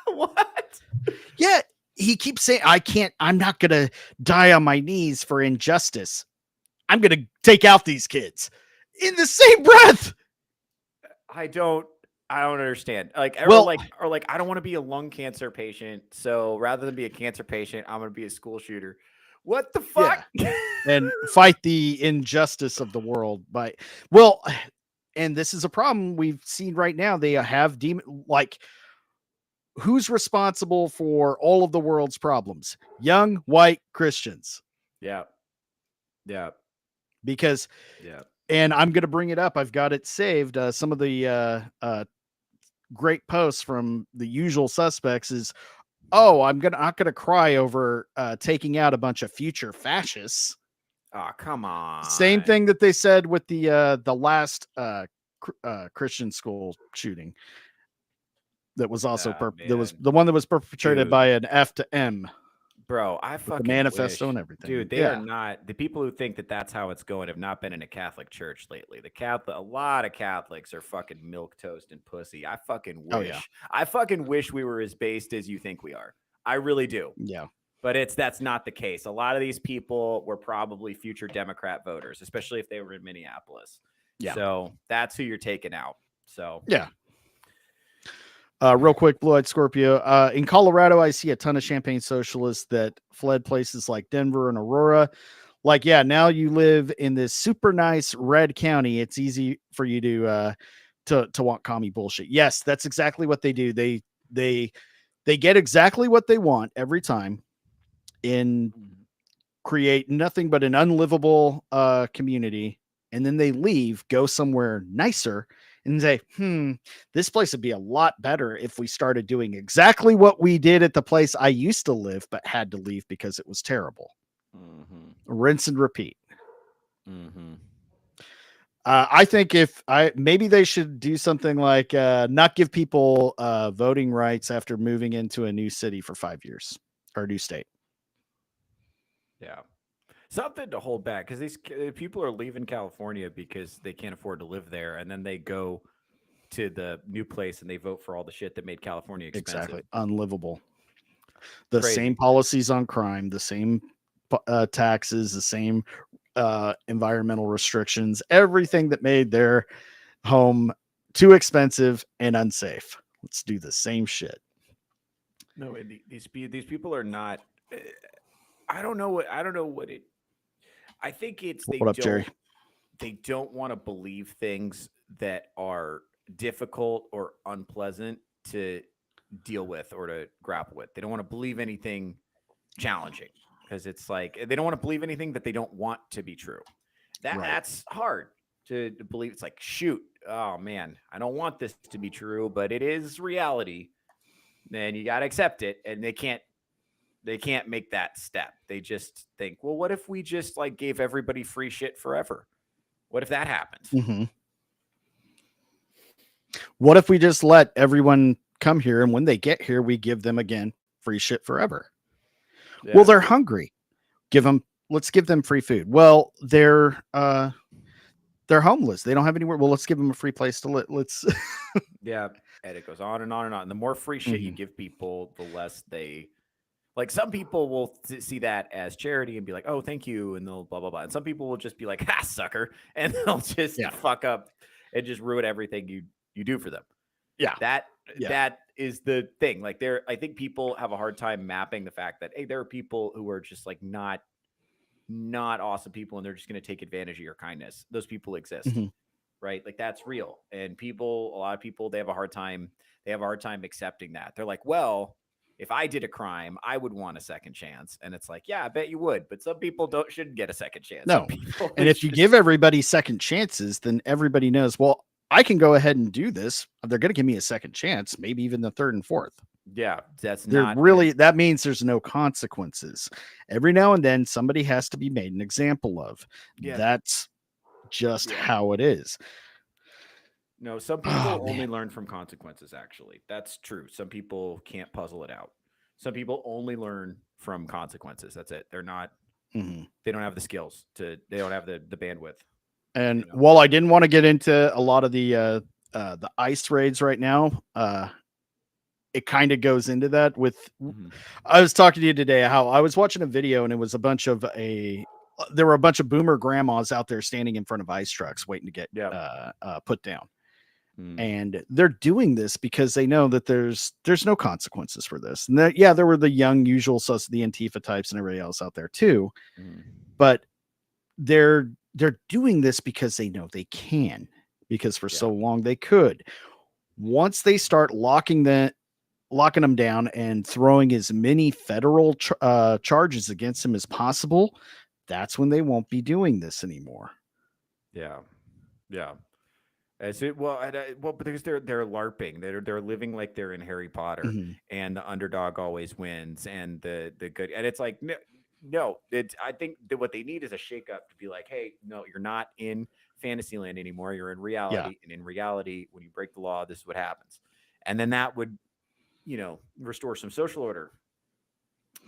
What? Yeah. He keeps saying, I'm not going to die on my knees for injustice. I'm going to take out these kids in the same breath. I don't understand. I don't want to be a lung cancer patient. So rather than be a cancer patient, I'm going to be a school shooter. What the fuck? Yeah. And fight the injustice of the world and this is a problem we've seen right now. They have who's responsible for all of the world's problems? Young white Christians. Yeah. Yeah. Because, Yeah. and I'm going to bring it up. I've got it saved. Some of the great posts from the usual suspects is, oh, not gonna cry over taking out a bunch of future fascists. Oh, come on. Same thing that they said with the last Christian school shooting. That was also that was the one that was perpetrated by an F to M. Bro, I fucking the manifesto wish. and everything. Dude, they are not, the people who think that that's how it's going have not been in a Catholic church lately. A lot of Catholics are fucking milk toast and pussy. I fucking wish. Oh, yeah. I fucking wish we were as based as you think we are. I really do. Yeah. But that's not the case. A lot of these people were probably future Democrat voters, especially if they were in Minneapolis. Yeah. So that's who you're taking out. So yeah. Real quick, Blue Eyed Scorpio. In Colorado, I see a ton of Champagne socialists that fled places like Denver and Aurora. Like, yeah, now you live in this super nice red county. It's easy for you to want commie bullshit. Yes, that's exactly what they do. They get exactly what they want every time and create nothing but an unlivable community. And then they leave, go somewhere nicer, and say, this place would be a lot better if we started doing exactly what we did at the place I used to live, but had to leave because it was terrible. Rinse and repeat. I think maybe they should do something like not give people voting rights after moving into a new city for 5 years or a new state. Yeah. Something to hold back, because these people are leaving California because they can't afford to live there, and then they go to the new place and they vote for all the shit that made California expensive. Exactly. Unlivable. The Crazy. Same policies on crime, the same taxes, the same environmental restrictions, everything that made their home too expensive and unsafe. Let's do the same shit. No, these people are not. I don't know what it. I think it's What up, Jerry? They don't want to believe things that are difficult or unpleasant to deal with or to grapple with. They don't want to believe anything challenging, because it's like they don't want to believe anything that they don't want to be true. That's hard to believe. It's like, shoot, oh man, I don't want this to be true, but it is reality. Then you got to accept it, and they can't make that step. They just think, well, what if we just like gave everybody free shit forever? What if that happens? What if we just let everyone come here, and when they get here, we give them again free shit forever? Yeah. Well, they're hungry. Let's give them free food. Well, they're homeless. They don't have anywhere. Well, let's give them a free place to live. Yeah. And it goes on and on and on. And the more free shit you give people, the less they like. Some people will see that as charity and be like, oh, thank you. And they'll blah, blah, blah. And some people will just be like, ha, sucker. And they'll just fuck up and just ruin everything you do for them. Yeah. That is the thing. Like I think people have a hard time mapping the fact that, hey, there are people who are just like not awesome people, and they're just going to take advantage of your kindness. Those people exist, right? Like that's real. And a lot of people, they have a hard time accepting that. They're like, well, if I did a crime, I would want a second chance. And it's like, yeah, I bet you would. But some people shouldn't get a second chance. No. And if you give everybody second chances, then everybody knows, well, I can go ahead and do this. They're going to give me a second chance, maybe even the third and fourth. Yeah, that means there's no consequences. Every now and then somebody has to be made an example of. Yeah. That's just how it is. No, some people only learn from consequences, actually. That's true. Some people can't puzzle it out. Some people only learn from consequences. That's it. They're not, they don't have the skills they don't have the bandwidth. And while I didn't want to get into a lot of the ICE raids right now, it kind of goes into that with, I was talking to you today, how I was watching a video and it was there were a bunch of boomer grandmas out there standing in front of ICE trucks waiting to get put down. And they're doing this because they know that there's no consequences for this. And there were the young usual sus, the Antifa types and everybody else out there too. But they're doing this because they know they can, because for so long they could. Once they start locking locking him down and throwing as many federal charges against him as possible, that's when they won't be doing this anymore. Yeah. Yeah. As it well, because they're LARPing, they're living like they're in Harry Potter, Mhm. and the underdog always wins, and the good, and it's like no, it's I think that what they need is a shakeup to be like, hey, no, you're not in Fantasyland anymore, you're in Yeah. reality, and in reality, when you break the law, this is what happens, and then that would restore some social order.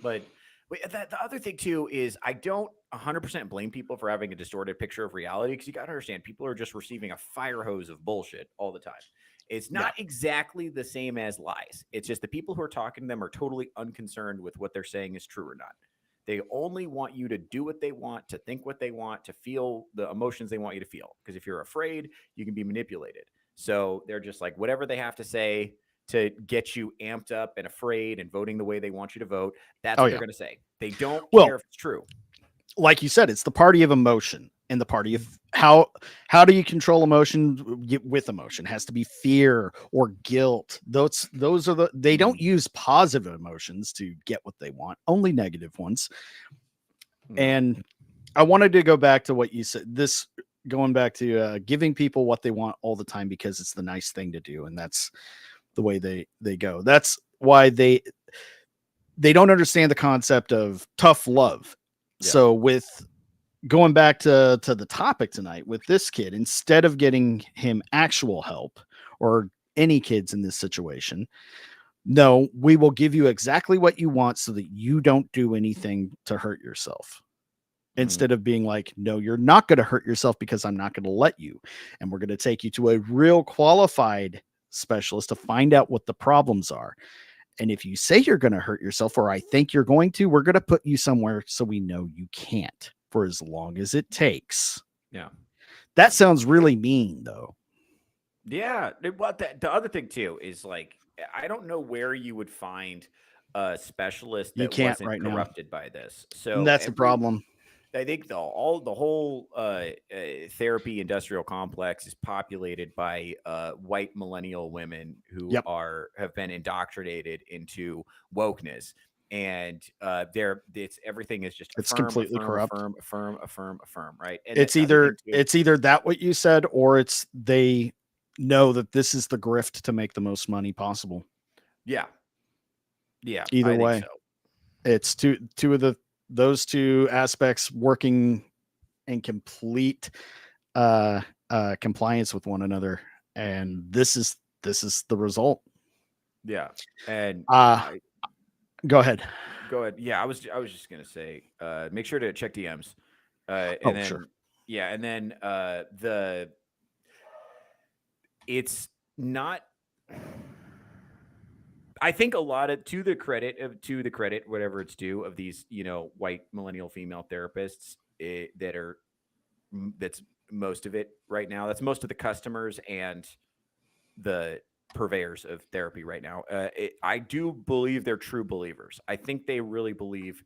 But the other thing too is I don't 100% blame people for having a distorted picture of reality, because you got to understand people are just receiving a fire hose of bullshit all the time. It's Yeah. not exactly the same as lies. It's just the people who are talking to them are totally unconcerned with what they're saying is true or not. They only want you to do what they want, to think what they want, to feel the emotions they want you to feel. Because if you're afraid, you can be manipulated. So they're just like, whatever they have to say to get you amped up and afraid and voting the way they want you to vote, that's Oh, what yeah. they're going to say. They don't care Well, if it's true. like you said, it's the party of emotion, and the party of how do you control emotion with emotion? It has to be fear or guilt. Those are they don't use positive emotions to get what they want, only negative ones. No. And I wanted to go back to what you said. This going back to giving people what they want all the time because it's the nice thing to do, and that's the way they go. That's why they don't understand the concept of tough love. Yeah. So with going back to the topic tonight with this kid, instead of getting him actual help or any kids in this situation, no, we will give you exactly what you want so that you don't do anything to hurt yourself. Instead of being like, no, you're not going to hurt yourself because I'm not going to let you. And we're going to take you to a real qualified specialist to find out what the problems are. And if you say you're going to hurt yourself, or I think you're going to, we're going to put you somewhere so we know you can't for as long as it takes. Yeah. That sounds really mean, though. Yeah. What the other thing too is like, I don't know where you would find a specialist You that can't wasn't right now. corrupted by this. And So that's the problem. I think the whole therapy industrial complex is populated by white millennial women who Yep. have been indoctrinated into wokeness, and it's everything is just It's affirm, completely affirm, corrupt. affirm, right? And It's the other thing either too, that what you said, or it's they know that this is the grift to make the most money possible. yeah, Either I think way, so. it's two of those two aspects working in complete compliance with one another, and this is the result. Yeah, and Go ahead. go ahead. Yeah, I was just gonna say, make sure to check DMs, and Oh, then sure. yeah, and then it's not. I think a lot of to the credit, whatever it's due, of these white millennial female therapists that's most of it right now. That's most of the customers and the purveyors of therapy right now. I do believe they're true believers. I think they really believe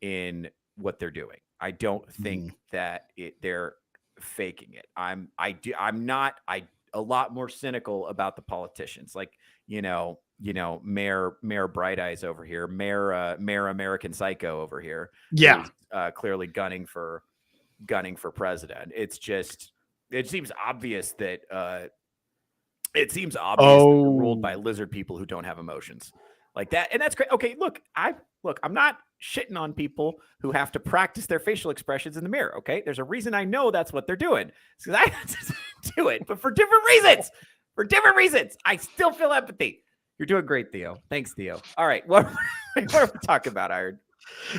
in what they're doing. I don't think that they're faking it. I'm not a lot more cynical about the politicians, like Mayor Bright Eyes over here, Mayor American Psycho over here, Yeah. who's clearly gunning for president. It seems obvious that they're ruled by lizard people who don't have emotions like that, and that's great. Okay, look, I'm not shitting on people who have to practice their facial expressions in the mirror. Okay, there's a reason I know that's what they're doing, because I do it, but for different reasons. For different reasons, I still feel empathy. You're doing great, Theo. Thanks, Theo. All right, what are we talking about, Iron?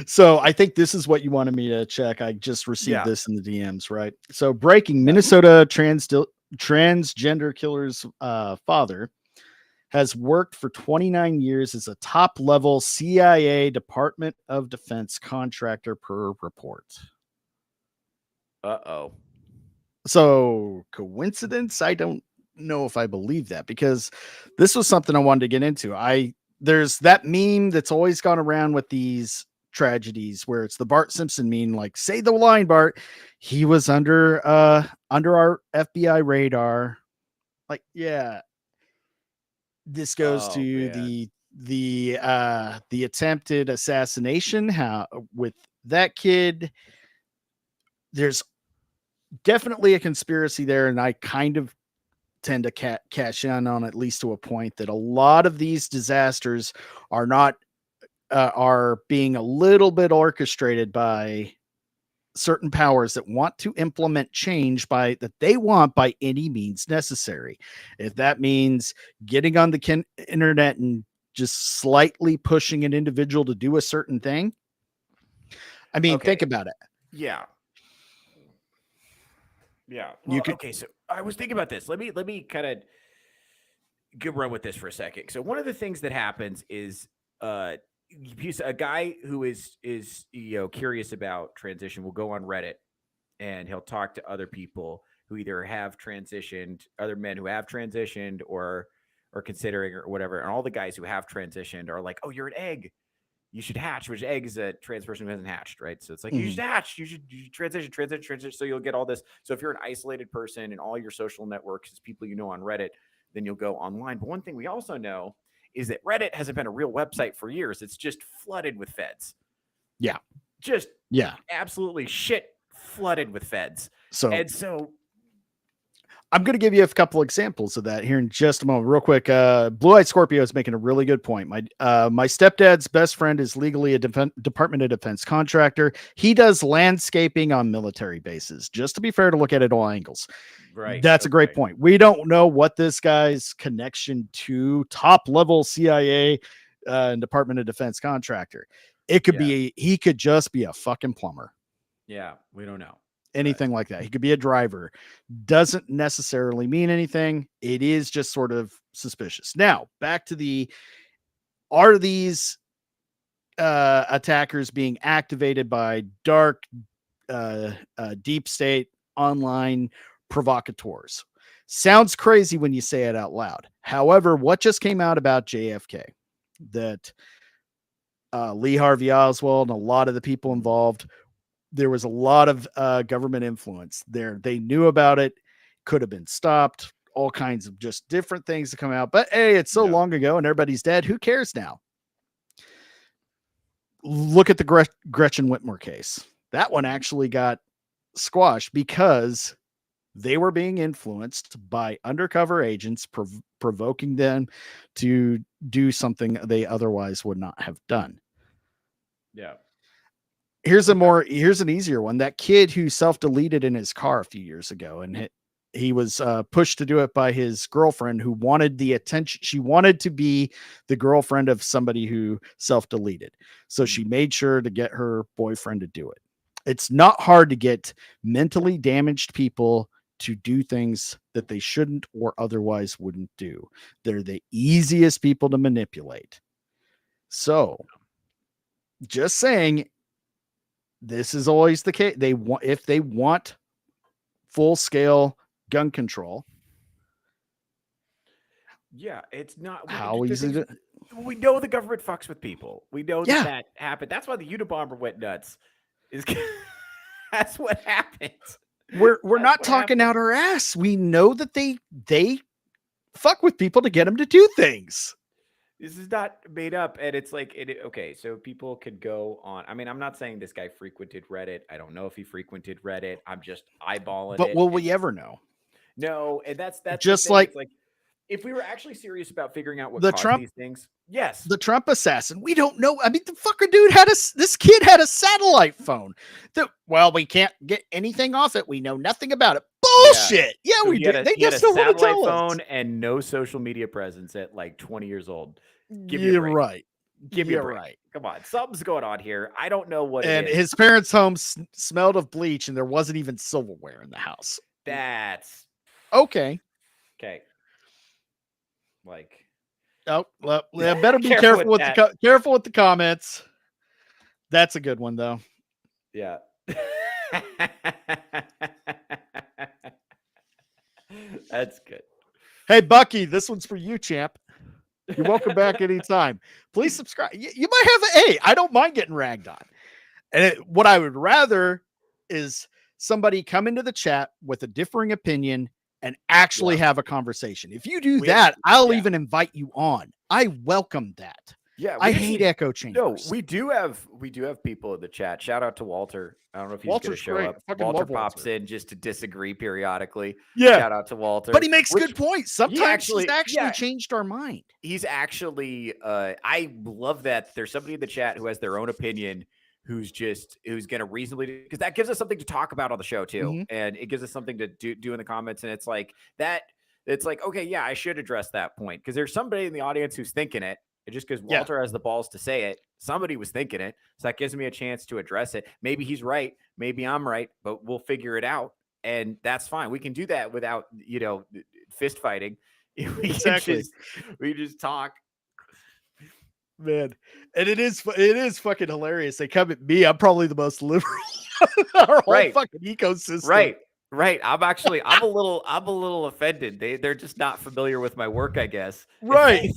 So I think this is what you wanted me to check. I just received this in the DMs, right? So breaking: Minnesota transgender killer's father has worked for 29 years as a top-level CIA Department of Defense contractor per report. Uh-oh. So coincidence? I don't know if I believe that, because this was something I wanted to get into. There's that meme that's always gone around with these tragedies where it's the Bart Simpson meme, like, say the line, Bart. He was under our FBI radar. Like, yeah. This goes to the attempted assassination, how with that kid, there's definitely a conspiracy there, and I kind of tend to cash in on, at least to a point, that a lot of these disasters are not are being a little bit orchestrated by certain powers that want to implement change that they want by any means necessary. If that means getting on the internet and just slightly pushing an individual to do a certain thing. I mean, think about it. Yeah. Yeah. Well, okay. So I was thinking about this. Let me kind of go run with this for a second. So one of the things that happens is a guy who is curious about transition will go on Reddit and he'll talk to other people who either have transitioned, other men who have transitioned or considering or whatever. And all the guys who have transitioned are like, "Oh, you're an egg. You should hatch," which egg is a trans person who hasn't hatched, right? So it's like, you should hatch, you should transition. So you'll get all this. So if you're an isolated person and all your social networks is people you know on Reddit, then you'll go online. But one thing we also know is that Reddit hasn't been a real website for years. It's just flooded with feds. Yeah. Just absolutely shit flooded with feds. So I'm going to give you a couple examples of that here in just a moment. Real quick, Blue-Eyed Scorpio is making a really good point. My stepdad's best friend is legally a Department of Defense contractor. He does landscaping on military bases, just to be fair, to look at it all angles. Right. That's a great point. We don't know what this guy's connection to top-level CIA and Department of Defense contractor. It could be, he could just be a fucking plumber. Yeah, we don't know. Anything like that. He could be a driver. Doesn't necessarily mean anything. It is just sort of suspicious. Now, back to are these attackers being activated by dark, deep state online provocateurs? Sounds crazy when you say it out loud. However, what just came out about JFK, that Lee Harvey Oswald and a lot of the people involved, there was a lot of government influence there. They knew about it, could have been stopped, all kinds of just different things to come out. But hey, it's so long ago and everybody's dead. Who cares now? Look at the Gretchen Whitmer case. That one actually got squashed because they were being influenced by undercover agents, provoking them to do something they otherwise would not have done. Yeah. Here's an easier one. That kid who self-deleted in his car a few years ago, and he was pushed to do it by his girlfriend, who wanted the attention. She wanted to be the girlfriend of somebody who self-deleted. So she made sure to get her boyfriend to do it. It's not hard to get mentally damaged people to do things that they shouldn't or otherwise wouldn't do. They're the easiest people to manipulate. So just saying, this is always the case. If they want full scale gun control. Yeah, it's not how easy. We know the government fucks with people. We know that happened. That's why the Unabomber went nuts. That's what happened. We're not talking out our ass. We know that they fuck with people to get them to do things. This is not made up, and it's like, okay, so people could go on. I mean, I'm not saying this guy frequented Reddit. I don't know if he frequented Reddit. I'm just eyeballing it. But will we ever know? No, and that's just like if we were actually serious about figuring out what caused these things. Yes, the Trump assassin. We don't know. I mean, the fucker dude this kid had a satellite phone. We can't get anything off it. We know nothing about it. Bullshit. Yeah, so we did. They just don't want to tell us. Phone and no social media presence at like 20 years old. Give me a break. Right. Give me a break. Right. Come on, something's going on here. I don't know what. And his parents' home smelled of bleach, and there wasn't even silverware in the house. That's okay. Okay. Like. Oh, well, better be careful with the comments. That's a good one, though. Yeah. That's good. Hey, Bucky, this one's for you, champ. You're welcome back anytime. Please subscribe. You might have I don't mind getting ragged on. And what I would rather is somebody come into the chat with a differing opinion and actually have a conversation. If you do that, I'll even invite you on. I welcome that. Yeah, I hate echo chambers. No, we do have people in the chat. Shout out to Walter. I don't know if he's going to Walter's show great. up. I fucking Walter love pops Walter. in just to disagree periodically. Yeah. Shout out to Walter. But he makes good points. Sometimes he's actually yeah, changed our mind. He's actually I love that there's somebody in the chat who has their own opinion who's going to reasonably, because that gives us something to talk about on the show too. Mm-hmm. And it gives us something to do in the comments. And it's like that. It's like, okay, yeah, I should address that point because there's somebody in the audience who's thinking it. And just because Walter has the balls to say it, somebody was thinking it. So that gives me a chance to address it. Maybe he's right. Maybe I'm right, but we'll figure it out. And that's fine. We can do that without, fist fighting. Exactly. We just talk. Man. And it is fucking hilarious. They come at me. I'm probably the most liberal our whole fucking ecosystem. Right. I'm a little offended. They're just not familiar with my work, I guess. Right.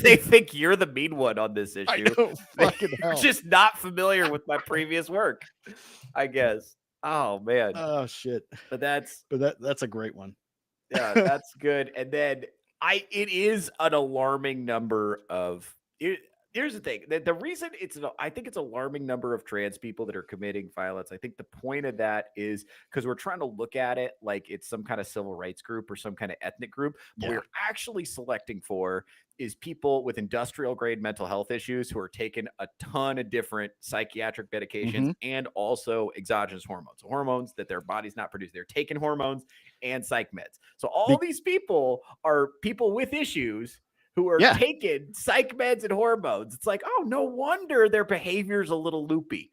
They think you're the mean one on this issue. They're just not familiar with my previous work, I guess. Oh man. Oh shit. But that's a great one. Yeah, that's good. And then it is an alarming number of here's the thing. The reason I think it's an alarming number of trans people that are committing violence. I think the point of that is because we're trying to look at it like it's some kind of civil rights group or some kind of ethnic group. But we're actually selecting for is people with industrial grade mental health issues who are taking a ton of different psychiatric medications and also exogenous hormones that their body's not producing. They're taking hormones and psych meds. So all these people are people with issues who are taking psych meds and hormones. It's like, oh, no wonder their behavior's a little loopy.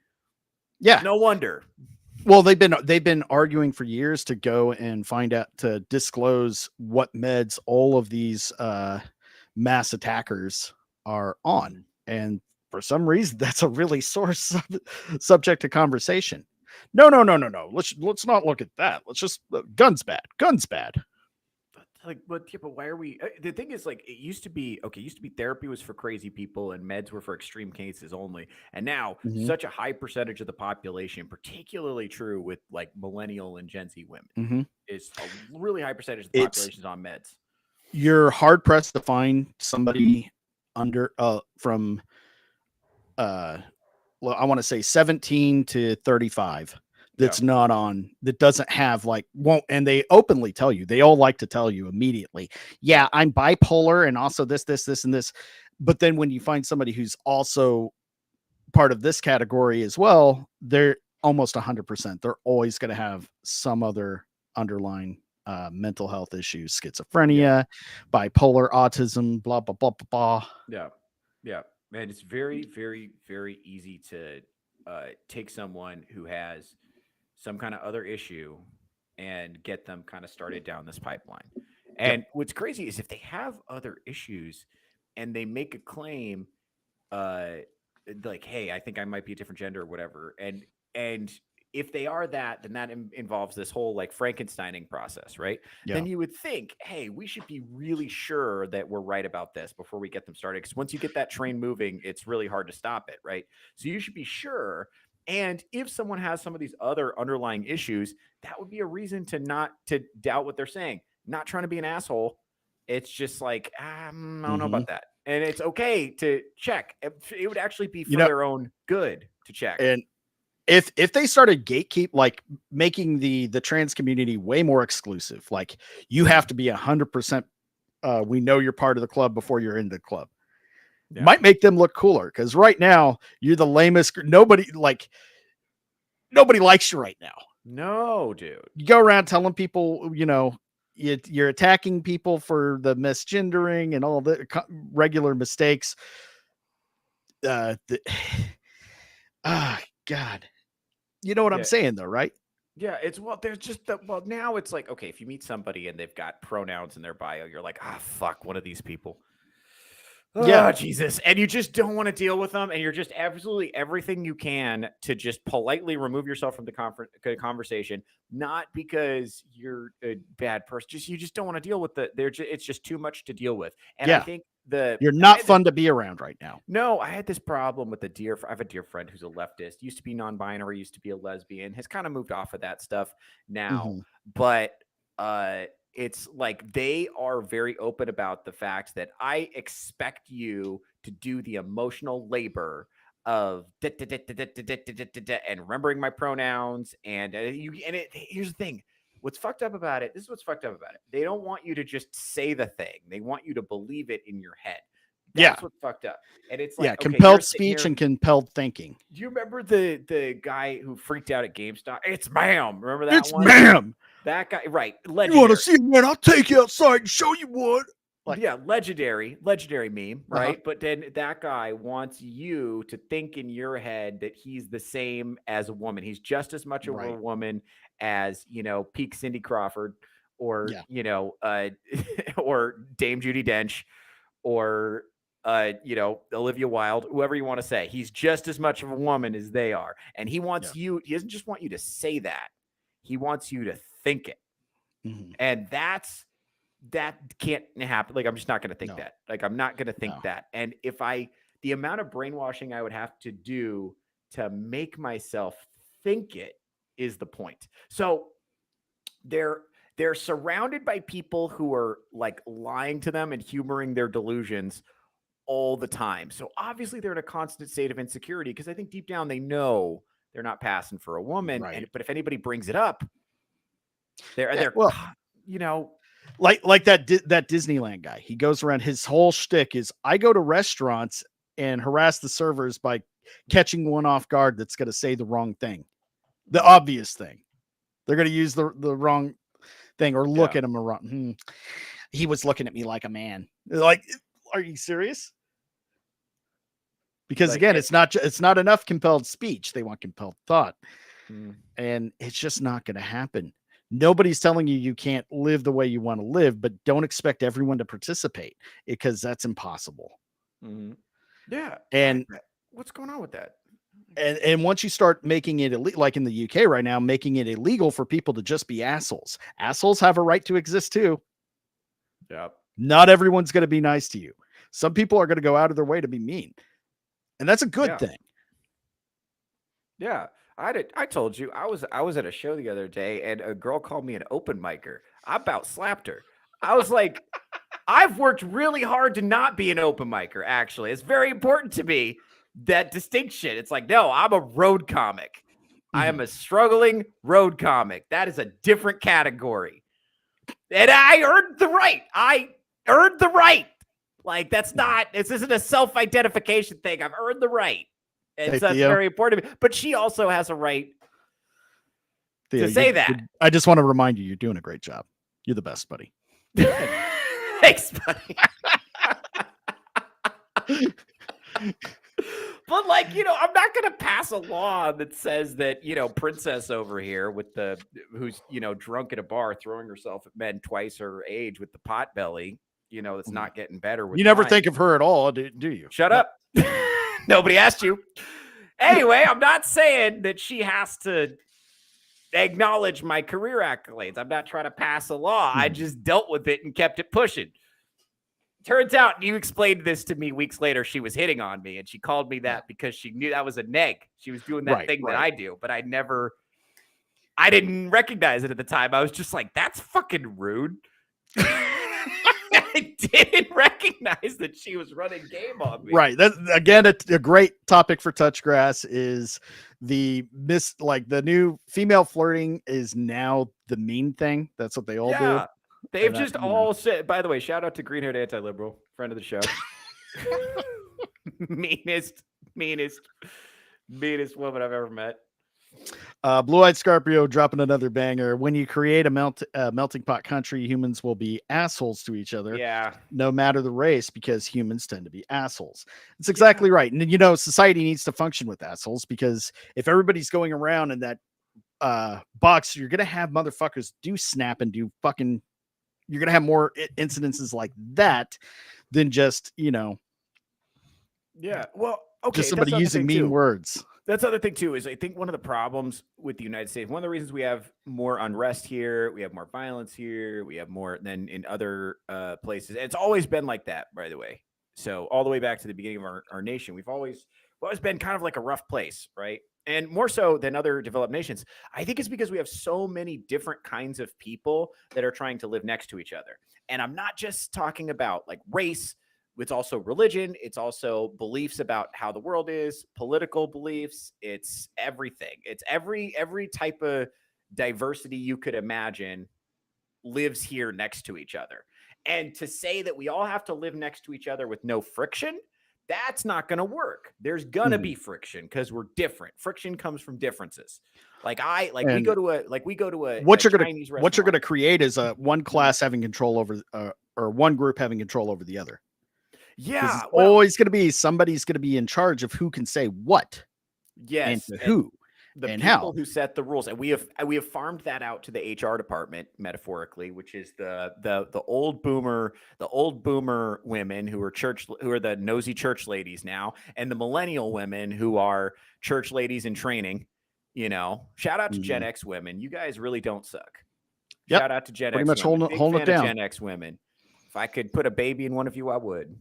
Yeah. No wonder. Well, they've been arguing for years to go and find out, to disclose what meds all of these mass attackers are on. And for some reason, that's a really sore subject to conversation. No. Let's not look at that. Let's just guns bad. Like, but why are we? The thing is, like, it used to be therapy was for crazy people and meds were for extreme cases only. And now, such a high percentage of the population, particularly true with like millennial and Gen Z women, is a really high percentage of the population is on meds. You're hard pressed to find somebody from I want to say 17 to 35. That's not on, that doesn't have and they openly tell you, they all like to tell you immediately, yeah, I'm bipolar and also this, and this. But then when you find somebody who's also part of this category as well, they're almost 100%. They're always going to have some other underlying mental health issues, schizophrenia, bipolar, autism, blah, blah, blah, blah, blah. Yeah. Man, it's very, very, very easy to take someone who has some kind of other issue and get them kind of started down this pipeline. And what's crazy is if they have other issues and they make a claim, like, hey, I think I might be a different gender or whatever. And if they are that, then that involves this whole like Frankensteining process, right? Yeah. Then you would think, hey, we should be really sure that we're right about this before we get them started. Because once you get that train moving, it's really hard to stop it, right? So you should be sure. And if someone has some of these other underlying issues, that would be a reason to not to doubt what they're saying. Not trying to be an asshole. It's just like, I don't know about that. And it's okay to check. It would actually be for their own good to check. And if they started gatekeep, like making the trans community way more exclusive, like you have to be 100%, we know you're part of the club before you're in the club. Yeah. Might make them look cooler, because right now you're the lamest. Nobody likes you right now. No, dude. You go around telling people, you're attacking people for the misgendering and all the regular mistakes. God, you know what I'm saying, though, right? Yeah, there's just now it's like, okay, if you meet somebody and they've got pronouns in their bio, you're like, fuck, one of these people. Oh, Jesus. And you just don't want to deal with them. And you're just absolutely everything you can to just politely remove yourself from the conversation. Not because you're a bad person. You just don't want to deal with it's just too much to deal with. And I think you're not fun to be around right now. No, I had this problem with I have a dear friend who's a leftist, used to be non-binary, used to be a lesbian, has kind of moved off of that stuff now. But it's like they are very open about the fact that I expect you to do the emotional labor of and remembering my pronouns and here's the thing. What's fucked up about it? This is what's fucked up about it. They don't want you to just say the thing. They want you to believe it in your head. That's what's fucked up. And it's like, okay, compelled speech and compelled thinking. Do you remember the guy who freaked out at GameStop? It's ma'am. Remember that it's one? Ma'am. That guy, right? Legendary. You want to see it, man? I'll take you outside and show you what. Like, yeah, legendary meme, right? But then that guy wants you to think in your head that he's the same as a woman. He's just as much of a woman as, peak Cindy Crawford or, or Dame Judi Dench or, Olivia Wilde, whoever you want to say. He's just as much of a woman as they are. And he wants he doesn't just want you to say that. He wants you to think it. Mm-hmm. And that can't happen. Like, I'm just not going to think that. Like, I'm not going to think that. And the amount of brainwashing I would have to do to make myself think it is the point. So they're surrounded by people who are like lying to them and humoring their delusions all the time. So obviously they're in a constant state of insecurity because I think deep down they know they're not passing for a woman. Right. But if anybody brings it up, they're like that Disneyland guy. He goes around, his whole shtick is I go to restaurants and harass the servers by catching one off guard that's going to say the wrong thing, the obvious thing. They're going to use the wrong thing or look at him around. He was looking at me like a man. Like, are you serious? Because again, it's not enough compelled speech. They want compelled thought. And it's just not going to happen. Nobody's telling you can't live the way you want to live, but don't expect everyone to participate because that's impossible. Mm-hmm. Yeah. And what's going on with that? And once you start making it like in the UK right now, making it illegal for people to just be assholes. Assholes have a right to exist too. Yep. Not everyone's going to be nice to you. Some people are going to go out of their way to be mean. And that's a good thing. Yeah. I told you I was at a show the other day and a girl called me an open micer. I about slapped her. I was like, I've worked really hard to not be an open micer. Actually, it's very important to me, that distinction. It's like, no, I'm a road comic. I am a struggling road comic. That is a different category. And I earned the right. Like, this isn't a self-identification thing. I've earned the right. And so that's very important to me. But she also has a right to say that. I just want to remind you, you're doing a great job. You're the best, buddy. Thanks, buddy. But I'm not going to pass a law that says that, Princess over here who's drunk at a bar throwing herself at men twice her age with the pot belly, that's not getting better. You never think of her at all, do you? Shut up. Nobody asked you. Anyway, I'm not saying that she has to acknowledge my career accolades. I'm not trying to pass a law. I just dealt with it and kept it pushing. Turns out, you explained this to me weeks later, she was hitting on me, and she called me that because she knew that was a neg. She was doing that thing that I do, but I didn't recognize it at the time. I was just like, that's fucking rude. I didn't recognize that she was running game on me. Right. That again, a great topic for Touchgrass is the new female flirting is now the mean thing. That's what they all do. They've just all said, by the way, shout out to Green Haired Anti-Liberal, friend of the show. meanest woman I've ever met. Blue-Eyed Scorpio dropping another banger. When you create a melting pot country, humans will be assholes to each other. Yeah. No matter the race, because humans tend to be assholes. It's exactly right. And society needs to function with assholes, because if everybody's going around in that box, you're gonna have motherfuckers do snap and do fucking. You're gonna have more incidences like that than just Yeah. Well, okay. Just somebody using mean words. That's the other thing too, is I think one of the problems with the United States, one of the reasons we have more unrest here, we have more violence here, we have more than in other places. And it's always been like that, by the way. So all the way back to the beginning of our nation, we've always been kind of like a rough place, right? And more so than other developed nations, I think it's because we have so many different kinds of people that are trying to live next to each other. And I'm not just talking about like race, it's also religion, it's also beliefs about how the world is, political beliefs, it's everything. It's every type of diversity you could imagine lives here next to each other. And to say that we all have to live next to each other with no friction, that's not going to work. There's going to be friction because we're different. Friction comes from differences. We go to a what you're Chinese gonna what you're restaurant. gonna create is a one class having control over or one group having control over the other. Yeah, It's always gonna be somebody's gonna be in charge of who can say what yes, and to who. the and people how. who set the rules, and we have farmed that out to the HR department metaphorically, which is the old boomer women who are the nosy church ladies now, and the millennial women who are church ladies in training. Shout out to Gen X women. You guys really don't suck. Yep. Shout out to Gen Pretty X much women. holding it down. Gen X women. If I could put a baby in one of you, I would.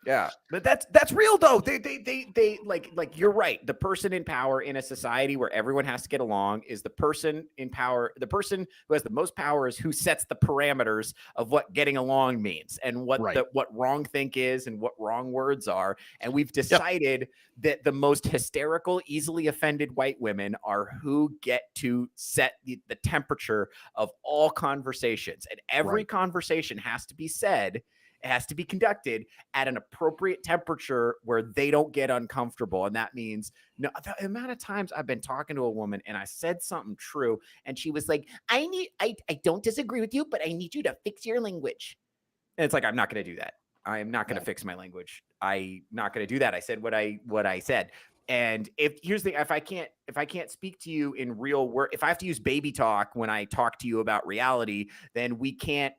Yeah, but that's real though. They like you're right. The person in power in a society where everyone has to get along is the person in power. The person who has the most power is who sets the parameters of what getting along means and what wrong think is and what wrong words are. And we've decided that the most hysterical, easily offended white women are who get to set the temperature of all conversations, and every conversation has to be said. It has to be conducted at an appropriate temperature where they don't get uncomfortable. And that means the amount of times I've been talking to a woman and I said something true and she was like, I don't disagree with you, but I need you to fix your language. And it's like, I'm not going to do that. I am not going to fix my language. I'm not going to do that. I said what I said. And here's the thing, if I can't speak to you in real word, if I have to use baby talk when I talk to you about reality, then we can't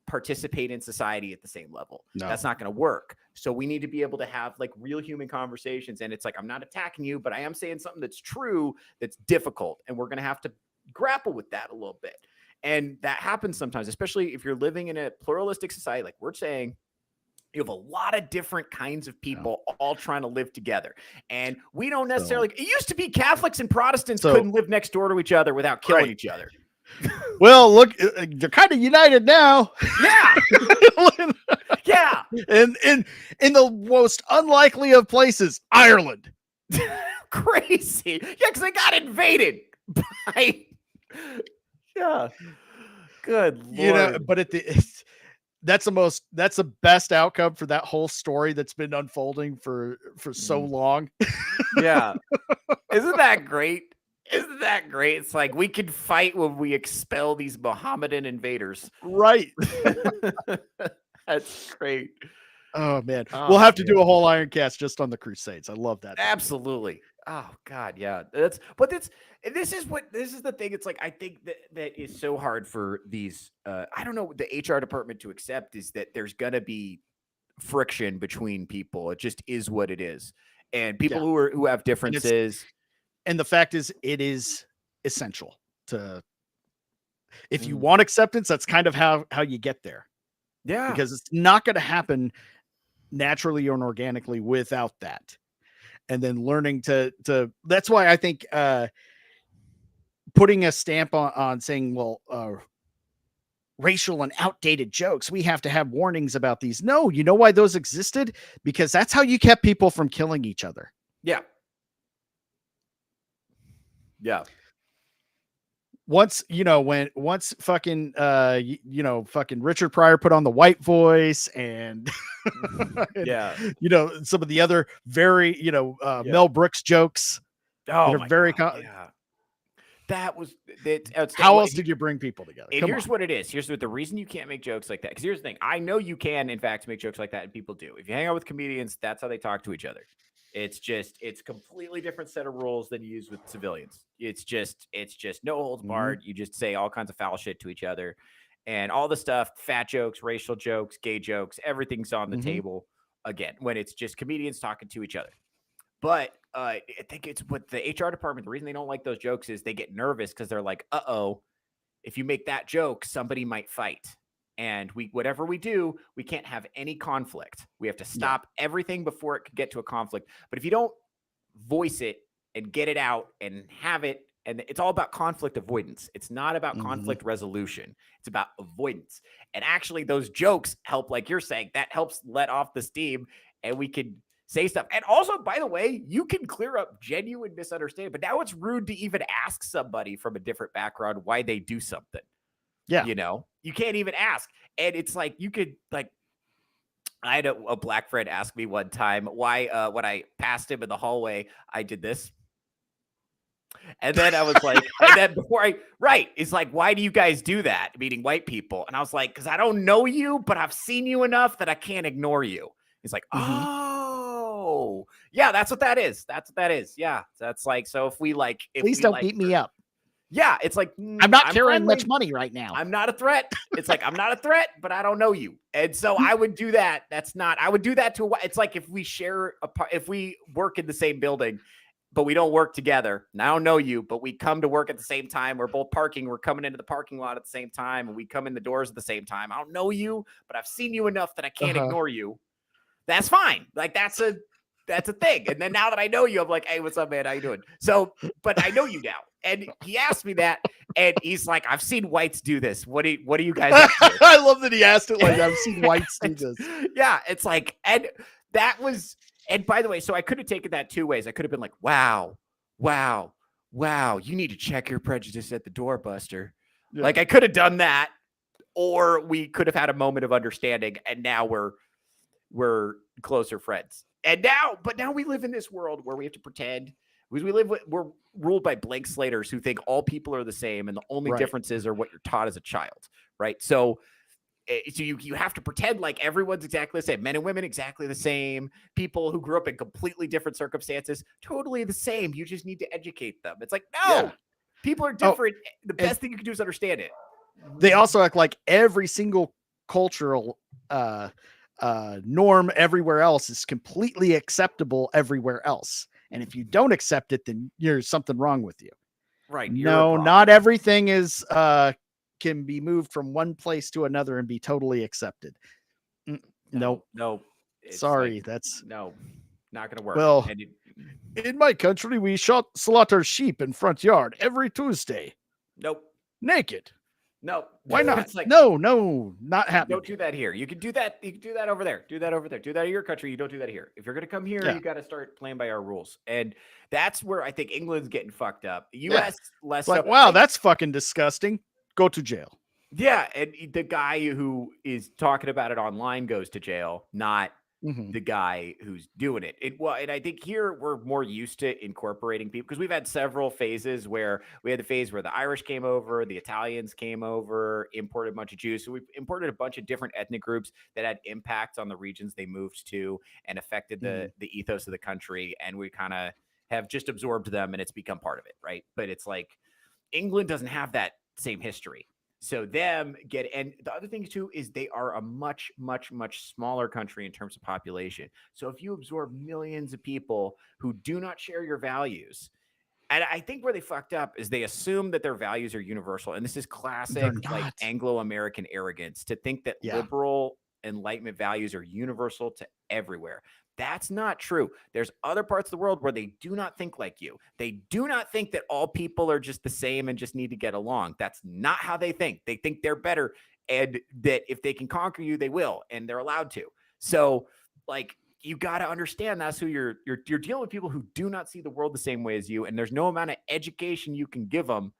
participate in society at the same level. No. That's not going to work. So we need to be able to have like real human conversations. And it's like, I'm not attacking you, but I am saying something that's true, that's difficult. And we're going to have to grapple with that a little bit. And that happens sometimes, especially if you're living in a pluralistic society, like we're saying. You have a lot of different kinds of people all trying to live together. And we don't necessarily, it used to be Catholics and Protestants couldn't live next door to each other without killing each other. Well, look, they're kind of united now. Yeah. Yeah. And in the most unlikely of places, Ireland. Crazy. Yeah, because they got invaded by. Yeah. Good Lord. But that's the best outcome for that whole story that's been unfolding for so long. Yeah. Isn't that great? Isn't that great? It's like we can fight when we expel these Mohammedan invaders. Right. That's great. Oh man. We'll have to do a whole Ironcast just on the Crusades. I love that. Absolutely. Oh God. Yeah. This is the thing. It's like, I think that is so hard for these, I don't know, the HR department to accept is that there's going to be friction between people. It just is what it is. And people who have differences. And the fact is, it is essential to, if you want acceptance, that's kind of how you get there. Yeah. Because it's not going to happen naturally or organically without that. And then learning to that's why I think putting a stamp on saying, well, racial and outdated jokes, we have to have warnings about these. No, you know why those existed? Because that's how you kept people from killing each other. Yeah. Yeah. Once fucking fucking Richard Pryor put on the white voice and some of the other very Mel Brooks jokes that was how else did you bring people together? And here's what it is. Here's what the reason you can't make jokes like that. Because here's the thing. I know you can, in fact, make jokes like that, and people do. If you hang out with comedians, that's how they talk to each other. It's completely different set of rules than you use with civilians. It's just no holds barred. You just say all kinds of foul shit to each other, and all the stuff, fat jokes, racial jokes, gay jokes, everything's on the table again when it's just comedians talking to each other. But I think it's what the HR department, the reason they don't like those jokes is they get nervous because they're like, if you make that joke, somebody might fight. And whatever we do, we can't have any conflict. We have to stop everything before it could get to a conflict. But if you don't voice it and get it out and have it, and it's all about conflict avoidance. It's not about conflict resolution. It's about avoidance. And actually those jokes help, like you're saying, that helps let off the steam, and we can say stuff. And also, by the way, you can clear up genuine misunderstanding, but now it's rude to even ask somebody from a different background why they do something. Yeah. You know, you can't even ask. And it's like, you could, like, I had a black friend ask me one time why, when I passed him in the hallway, I did this. And then I was like, and then it's like, why do you guys do that? Meaning white people. And I was like, because I don't know you, but I've seen you enough that I can't ignore you. He's like, oh, yeah, that's what that is. That's what that is. Yeah. That's like, so if we like, please don't beat me up. Yeah. It's like, I'm not carrying much money right now. I'm not a threat. It's like, I'm not a threat, but I don't know you. And so I would do that. I would do that to, it's like if we if we work in the same building, but we don't work together. And I don't know you, but we come to work at the same time. We're both parking. We're coming into the parking lot at the same time, and we come in the doors at the same time. I don't know you, but I've seen you enough that I can't ignore you. That's fine. Like, that's a thing. And then now that I know you, I'm like, hey, what's up, man? How you doing? So, but I know you now. And he asked me that, and he's like, I've seen whites do this. What do you guys up to? I love that he asked it like, I've seen whites do this. Yeah, it's like, and that was, and by the way, so I could have taken that two ways. I could have been like, wow, you need to check your prejudice at the door, Buster. Yeah. Like, I could have done that, or we could have had a moment of understanding, and now we're closer friends. And now we live in this world where we have to pretend, because we're ruled by blank slaters who think all people are the same, and the only differences are what you're taught as a child, right? So you have to pretend like everyone's exactly the same. Men and women exactly the same. People who grew up in completely different circumstances, totally the same. You just need to educate them. It's like, no, people are different. The best thing you can do is understand it. They also act like every single cultural norm everywhere else is completely acceptable everywhere else. And if you don't accept it, then there's something wrong with you. Right. No, not everything is can be moved from one place to another and be totally accepted. No. Sorry, like, that's not gonna work. Well, in my country, we slaughter sheep in front yard every Tuesday. Nope. Naked. No. Why not? It's like, no, not happening. Don't do that here. You can do that. You can do that over there. Do that over there. Do that in your country. You don't do that here. If you're going to come here, you got to start playing by our rules. And that's where I think England's getting fucked up. The U.S. less. Like, wow, that's fucking disgusting. Go to jail. Yeah. And the guy who is talking about it online goes to jail, not the guy who's doing it. And I think here we're more used to incorporating people, because we've had several phases where we had the phase where the Irish came over, the Italians came over, imported a bunch of Jews. So we've imported a bunch of different ethnic groups that had impacts on the regions they moved to and affected the ethos of the country. And we kind of have just absorbed them, and it's become part of it. Right. But it's like England doesn't have that same history. So and the other thing too is they are a much, much, much smaller country in terms of population. So if you absorb millions of people who do not share your values, and I think where they fucked up is they assume that their values are universal. And this is classic like Anglo-American arrogance, to think that liberal Enlightenment values are universal to everywhere. That's not true. There's other parts of the world where they do not think like you. They do not think that all people are just the same and just need to get along. That's not how they think. They think they're better, and that if they can conquer you, they will, and they're allowed to. So, like, you got to understand that's who you're dealing with, people who do not see the world the same way as you, and there's no amount of education you can give them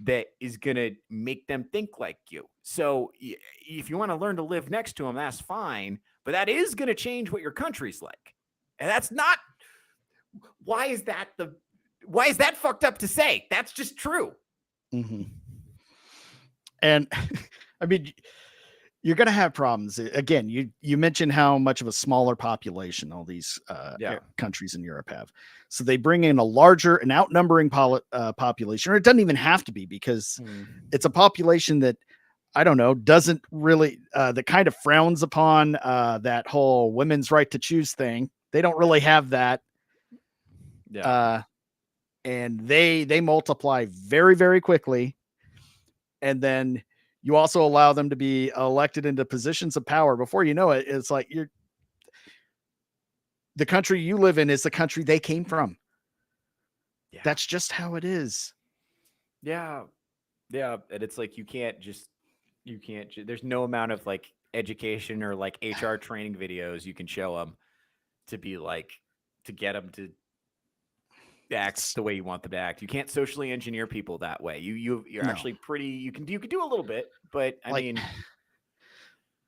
that is going to make them think like you. So if you want to learn to live next to them, that's fine. But that is going to change what your country's like. And that's not, why is that fucked up to say? That's just true. And I mean, you're going to have problems. Again, you mentioned how much of a smaller population all these countries in Europe have. So they bring in a larger and outnumbering population, or it doesn't even have to be, because it's a population that, I don't know, doesn't really, that kind of frowns upon that whole women's right to choose thing. They don't really have that. And they multiply very, very quickly. And then You also allow them to be elected into positions of power. Before you know it, it's like the country you live in is the country they came from. Yeah. That's just how it is. Yeah. Yeah. And it's like, there's no amount of like education or like HR training videos you can show them to be like, to get them to act the way you want them to act. You can't socially engineer people that way. You're No. actually pretty, you can do a little bit, but I mean,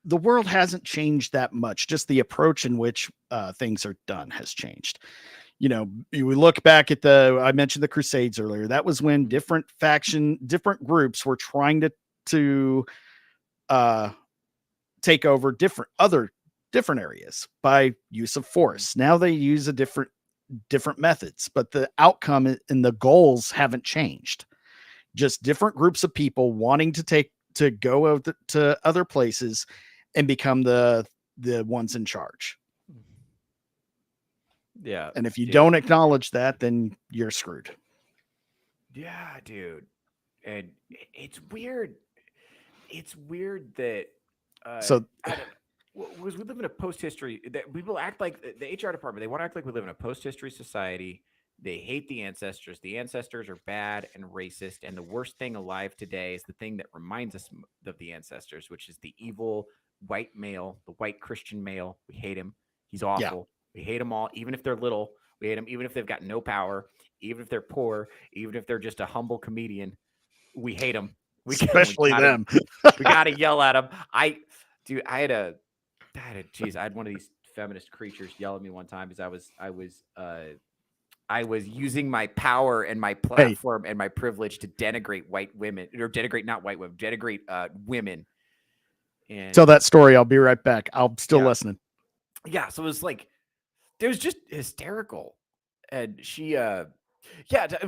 the world hasn't changed that much. Just the approach in which things are done has changed. You know, you look back at I mentioned the Crusades earlier. That was when different groups were trying to take over different areas by use of force. Now they use different methods, but the outcome and the goals haven't changed. Just different groups of people wanting to go to other places and become the ones in charge. yeah. And if you don't acknowledge that, then you're screwed. Yeah, dude. And it's weird. It's weird that So we live in a post-history that people act like the HR department. They want to act like we live in a post-history society. They hate the ancestors. The ancestors are bad and racist. And the worst thing alive today is the thing that reminds us of the ancestors, which is the evil white male, the white Christian male. We hate him. He's awful. We hate them all, even if they're little. We hate them, even if they've got no power, even if they're poor, even if they're just a humble comedian. We hate them. Especially them. We gotta yell at them. I had one of these feminist creatures yell at me one time because I was using my power and my platform and my privilege to denigrate white women, or denigrate women. And tell that story. I'll be right back. I'm still listening. Yeah, so it was like, it was just hysterical. And she it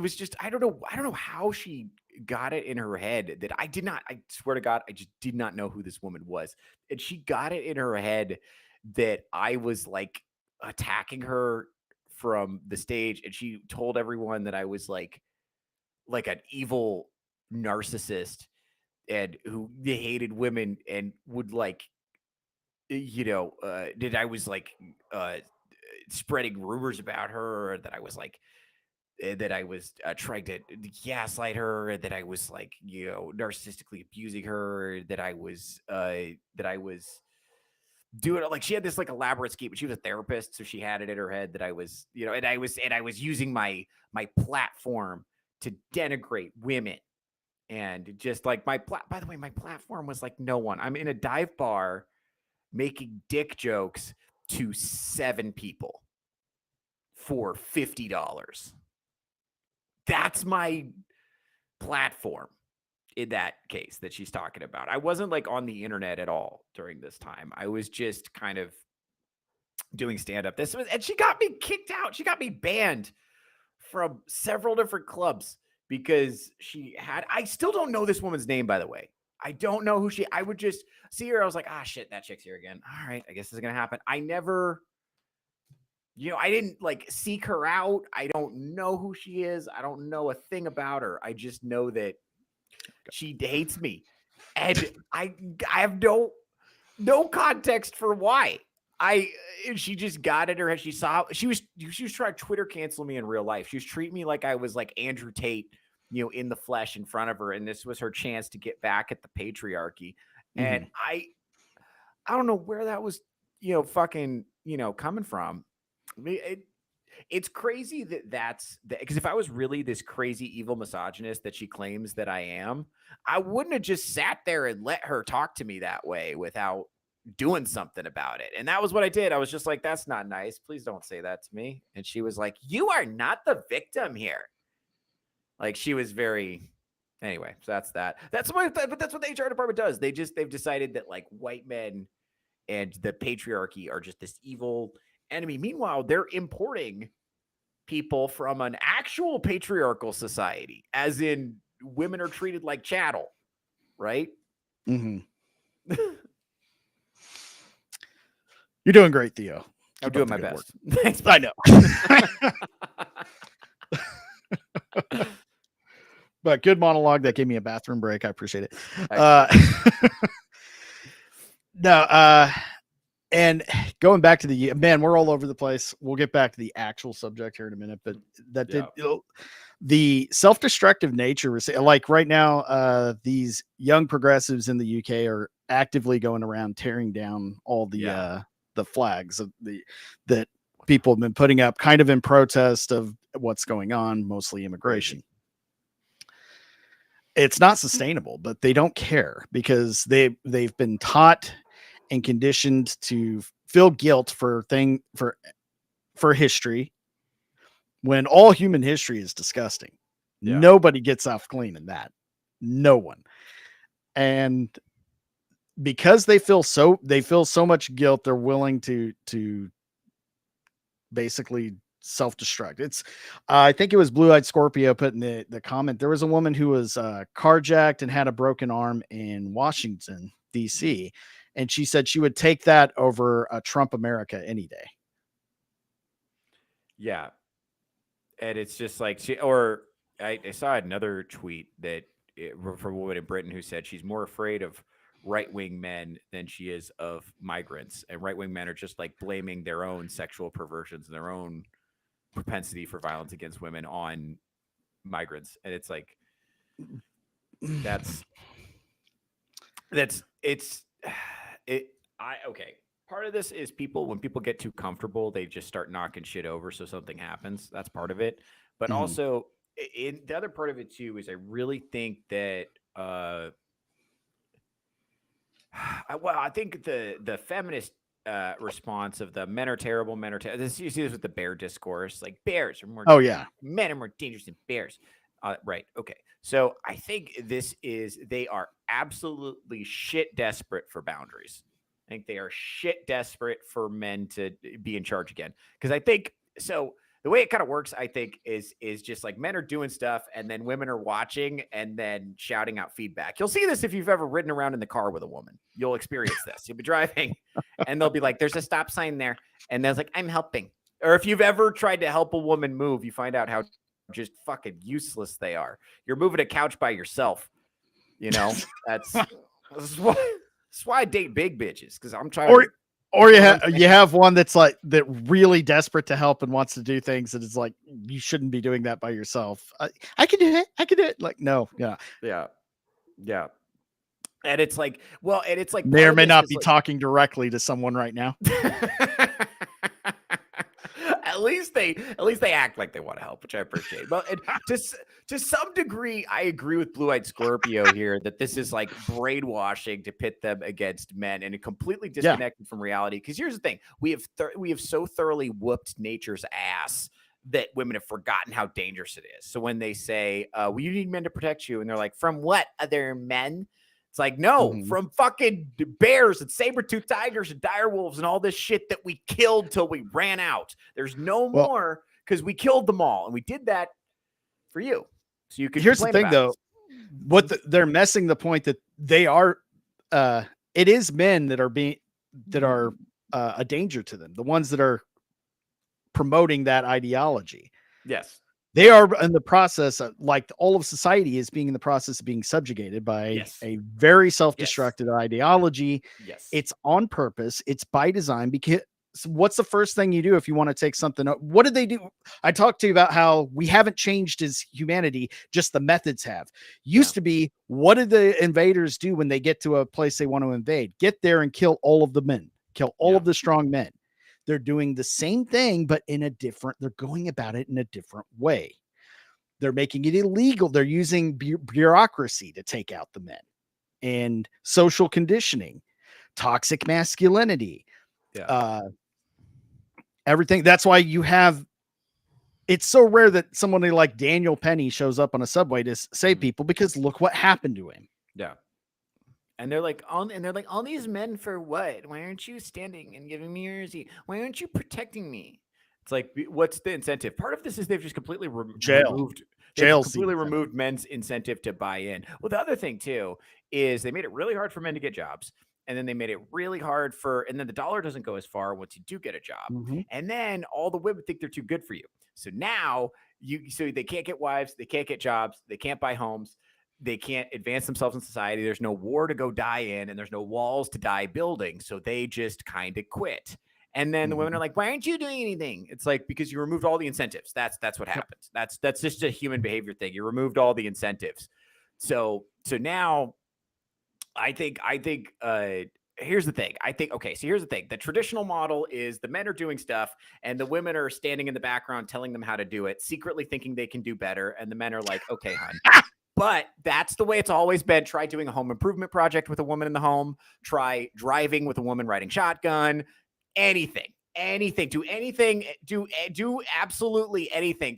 was just, I don't know how she got it in her head that I swear to God, I just did not know who this woman was. And she got it in her head that I was like attacking her from the stage. And she told everyone that I was like an evil narcissist and who hated women and would like, that I was like spreading rumors about her, or that I was like, trying to gaslight her, that I was like, narcissistically abusing her, that I was doing it. Like, she had this like elaborate scheme, but she was a therapist, so she had it in her head that I was, and I was using my platform to denigrate women. And just like by the way, my platform was like no one. I'm in a dive bar making dick jokes to 7 people for $50. That's my platform in that case that she's talking about. I wasn't like on the internet at all during this time. I was just kind of doing stand-up. And she got me kicked out. She got me banned from several different clubs because I still don't know this woman's name, by the way. I don't know who I would just see her. I was like, shit, that chick's here again. All right, I guess this is going to happen. I never, I didn't like seek her out. I don't know who she is. I don't know a thing about her. I just know that she hates me. And I have no context for why. She just got it in her head. She was trying to Twitter cancel me in real life. She was treating me like I was like Andrew Tate, in the flesh in front of her. And this was her chance to get back at the patriarchy. Mm-hmm. And I don't know where that was, fucking, coming from. I mean, it's crazy that's because if I was really this crazy evil misogynist that she claims that I am, I wouldn't have just sat there and let her talk to me that way without doing something about it. And that was what I did. I was just like, that's not nice. Please don't say that to me. And she was like, you are not the victim here. Like, she was very, anyway, so that's that. But that's what the HR department does. They've decided that like white men and the patriarchy are just this evil enemy. Meanwhile, they're importing people from an actual patriarchal society, as in women are treated like chattel, right? Mm-hmm. You're doing great, Theo. I'm doing my best. Thanks. I know. But good monologue. That gave me a bathroom break. I appreciate it. No, and going back to we're all over the place. We'll get back to the actual subject here in a minute, but that did the self-destructive nature. Like right now, these young progressives in the UK are actively going around tearing down all the flags of that people have been putting up, kind of in protest of what's going on, mostly immigration. It's not sustainable, but they don't care because they've been taught and conditioned to feel guilt for history, when all human history is disgusting. Nobody gets off clean in that. No one. And because they feel so much guilt, they're willing to basically self-destruct. It's I think it was Blue-Eyed Scorpio put in the comment. There was a woman who was carjacked and had a broken arm in Washington, DC, and she said she would take that over a Trump America any day. Yeah. And it's just like I saw another tweet that from a woman in Britain who said she's more afraid of right-wing men than she is of migrants, and right-wing men are just like blaming their own sexual perversions and their own propensity for violence against women on migrants. And it's like part of this is when people get too comfortable, they just start knocking shit over so something happens. That's part of it. But also the other part of it too is I really think that I think the feminist response of the men are terrible, you see this with the bear discourse, like bears are more men are more dangerous than bears. Right. Okay. So I think they are absolutely shit desperate for boundaries. I think they are shit desperate for men to be in charge again. Because I think so. The way it kind of works, I think, is just like men are doing stuff and then women are watching and then shouting out feedback. You'll see this if you've ever ridden around in the car with a woman. You'll experience this. You'll be driving and they'll be like, there's a stop sign there. And there's like, I'm helping. Or if you've ever tried to help a woman move, you find out how just fucking useless they are. You're moving a couch by yourself. You know, that's why I date big bitches, because I'm trying or you have one that's like that really desperate to help and wants to do things, and it's like, you shouldn't be doing that by yourself. I can do it. Like, no, yeah. And it's like, may or may not be talking directly to someone right now. At least they act like they want to help, which I appreciate. Well, and to some degree, I agree with Blue-Eyed Scorpio here that this is like brainwashing to pit them against men and completely disconnected from reality. Because here's the thing: we have so thoroughly whooped nature's ass that women have forgotten how dangerous it is. So when they say, "Well, you need men to protect you," and they're like, "From what? Other men?" It's like, no, from fucking bears and saber-toothed tigers and dire wolves and all this shit that we killed till we ran out. There's no more because we killed them all. And we did that for you. So you can. Here's the thing, though. They're messing the point that they are, it is men that are a danger to them. The ones that are promoting that ideology. Yes. They are in the process of, like all of society is being in the process of being subjugated by a very self-destructive ideology. Yes. It's on purpose. It's by design. Because what's the first thing you do if you want to take something? What did they do? I talked to you about how we haven't changed as humanity, just the methods have. Used to be, what did the invaders do when they get to a place they want to invade? Get there and kill all of the men, kill all of the strong men. They're doing the same thing, but they're going about it in a different way. They're making it illegal. They're using bureaucracy to take out the men, and social conditioning, toxic masculinity, everything. That's why it's so rare that somebody like Daniel Penny shows up on a subway to save people, because look what happened to him. Yeah. And they're like, all these men for what? Why aren't you standing and giving me your seat? Why aren't you protecting me? It's like, what's the incentive? Part of this is they've just completely removed men's incentive to buy in. Well, the other thing too is they made it really hard for men to get jobs. And then they made it really hard and then the dollar doesn't go as far once you do get a job. And then all the women think they're too good for you. So now So they can't get wives, they can't get jobs, they can't buy homes, they can't advance themselves in society. There's no war to go die in, and there's no walls to die building. So they just kind of quit. And then the women are like, why aren't you doing anything? It's like, because you removed all the incentives. That's what happens. That's just a human behavior thing. You removed all the incentives. So now I think here's the thing. So here's the thing. The traditional model is the men are doing stuff and the women are standing in the background telling them how to do it, secretly thinking they can do better. And the men are like, okay, hon. But that's the way it's always been. Try doing a home improvement project with a woman in the home. Try driving with a woman riding shotgun. Anything, do anything, do absolutely anything.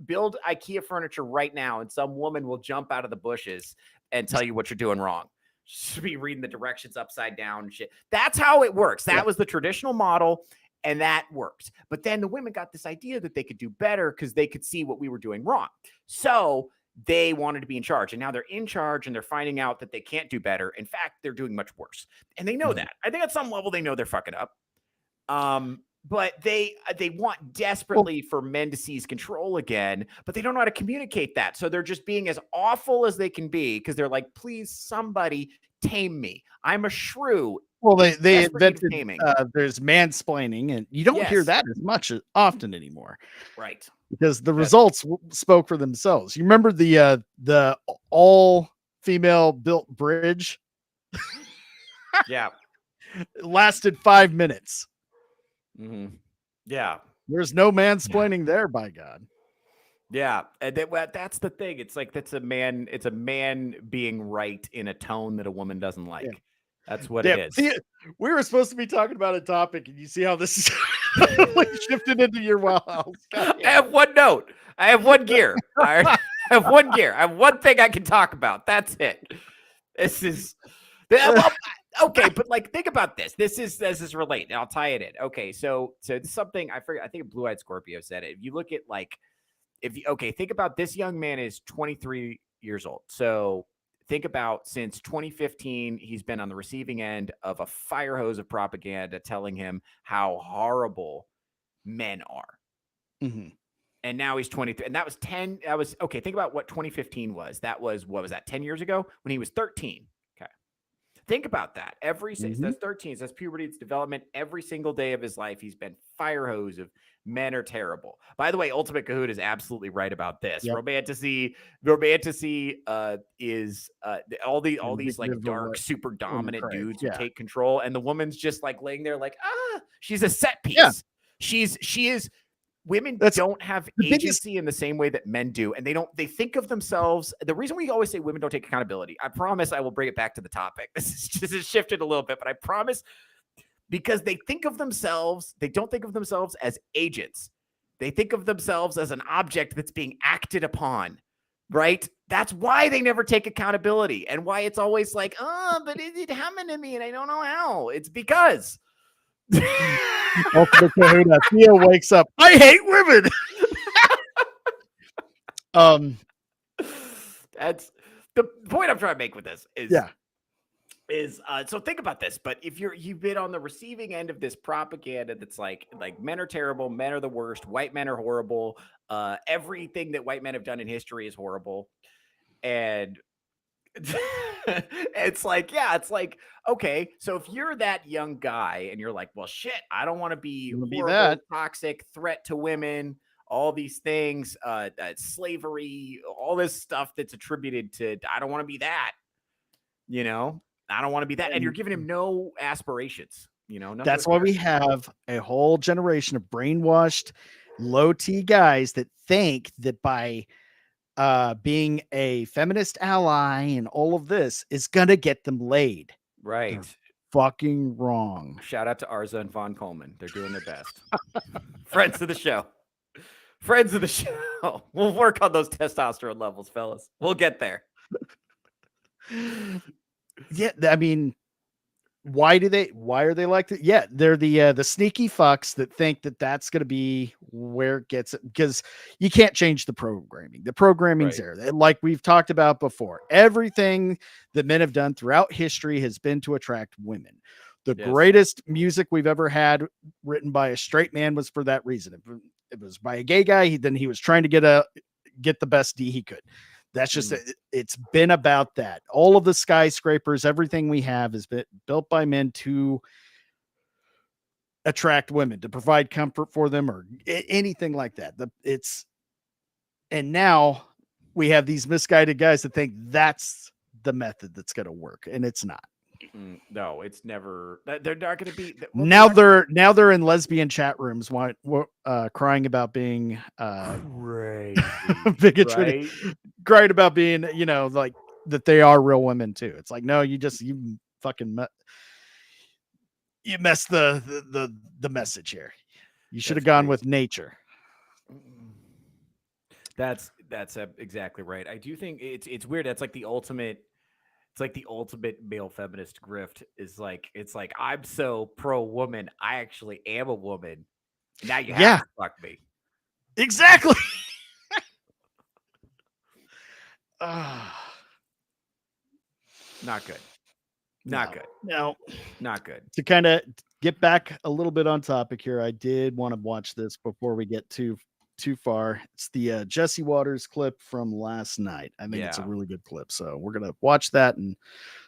Build IKEA furniture right now, and some woman will jump out of the bushes and tell you what you're doing wrong. Should be reading the directions upside down and shit. That's how it works. That was the traditional model, and that worked. But then the women got this idea that they could do better because they could see what we were doing wrong. So they wanted to be in charge, and now they're in charge and they're finding out that they can't do better. In fact, they're doing much worse, and they know that. I think at some level they know they're fucking up. But they want desperately for men to seize control again, but they don't know how to communicate that. So they're just being as awful as they can be because they're like, please, somebody tame me. I'm a shrew. Well, they invented there's mansplaining, and you don't hear that as much often anymore, right? Because the results spoke for themselves. You remember the all female built bridge? Yeah, it lasted 5 minutes. Mm-hmm. Yeah, there's no mansplaining there, by God. Yeah, and that's the thing. It's like it's a man being right in a tone that a woman doesn't like. Yeah. That's what it is. We were supposed to be talking about a topic, and you see how this is shifted into your wellhouse. I have one note. I have one gear. I have one gear. I have one thing I can talk about. That's it. This is okay, but like, think about this. This is related. I'll tie it in. Okay, so it's something I forget. I think Blue Eyed Scorpio said it. If you look at like, think about this young man is 23 years old. So think about since 2015, he's been on the receiving end of a fire hose of propaganda telling him how horrible men are. Mm-hmm. And now he's 23. And that was 10. That was okay. Think about what 2015 was. That was, what was that, 10 years ago when he was 13. Okay. Think about that. That's 13. That's puberty. It's development. Every single day of his life, he's been fire hose of men are terrible. By the way, Ultimate Cahoot is absolutely right about this. Yep. Romanticy is all these like dark, super dominant dudes who take control, and the woman's just like laying there like, she's a set piece. Yeah. She is. Women don't have agency in the same way that men do, and they think of themselves. The reason we always say women don't take accountability, I promise I will bring it back to the topic. This is shifted a little bit, but I promise. Because they think of themselves, they don't think of themselves as agents. They think of themselves as an object that's being acted upon, right? That's why they never take accountability, and why it's always like, but it happened to me and I don't know how. It's because Ultimate Kahuna, Theo wakes up. I hate women. That's the point I'm trying to make with this so think about this. But if you've been on the receiving end of this propaganda that's like men are terrible, men are the worst, white men are horrible, everything that white men have done in history is horrible, and it's like okay, so if you're that young guy and you're like, well, shit, I don't want to be horrible, toxic, threat to women, all these things, slavery, all this stuff that's attributed to, I don't want to be that, I don't want to be that. And you're giving him no aspirations, That's why we have a whole generation of brainwashed, low T guys that think that by being a feminist ally and all of this is going to get them laid. Right. They're fucking wrong. Shout out to Arza and Von Coleman. They're doing their best. Friends of the show. We'll work on those testosterone levels, fellas. We'll get there. Yeah, I mean, why are they like that? Yeah, they're the sneaky fucks that think that that's going to be where it gets it, because you can't change the programming. The programming's there. Like we've talked about before, everything that men have done throughout history has been to attract women. The greatest music we've ever had written by a straight man was for that reason. it was by a gay guy. Then he was trying to get the best D he could. That's just it's been about that. All of the skyscrapers, everything we have has been built by men to attract women, to provide comfort for them, or anything like that. And now we have these misguided guys that think that's the method that's going to work, and it's not. No, it's never. They're not going to be. Now they're in lesbian chat rooms, crying about being bigotry, crying about being, like that they are real women too. It's like, no, you fucking you messed the message here. You should have gone with nature. That's exactly right. I do think it's weird. That's like the ultimate. It's like the ultimate male feminist grift is like, it's like, I'm so pro woman, I actually am a woman. Now you have to fuck me. Exactly. Not good. Not good. No, not good. To kind of get back a little bit on topic here, I did want to watch this before we get too far. It's the Jesse Waters clip from last night. I think it's a really good clip. So we're going to watch that and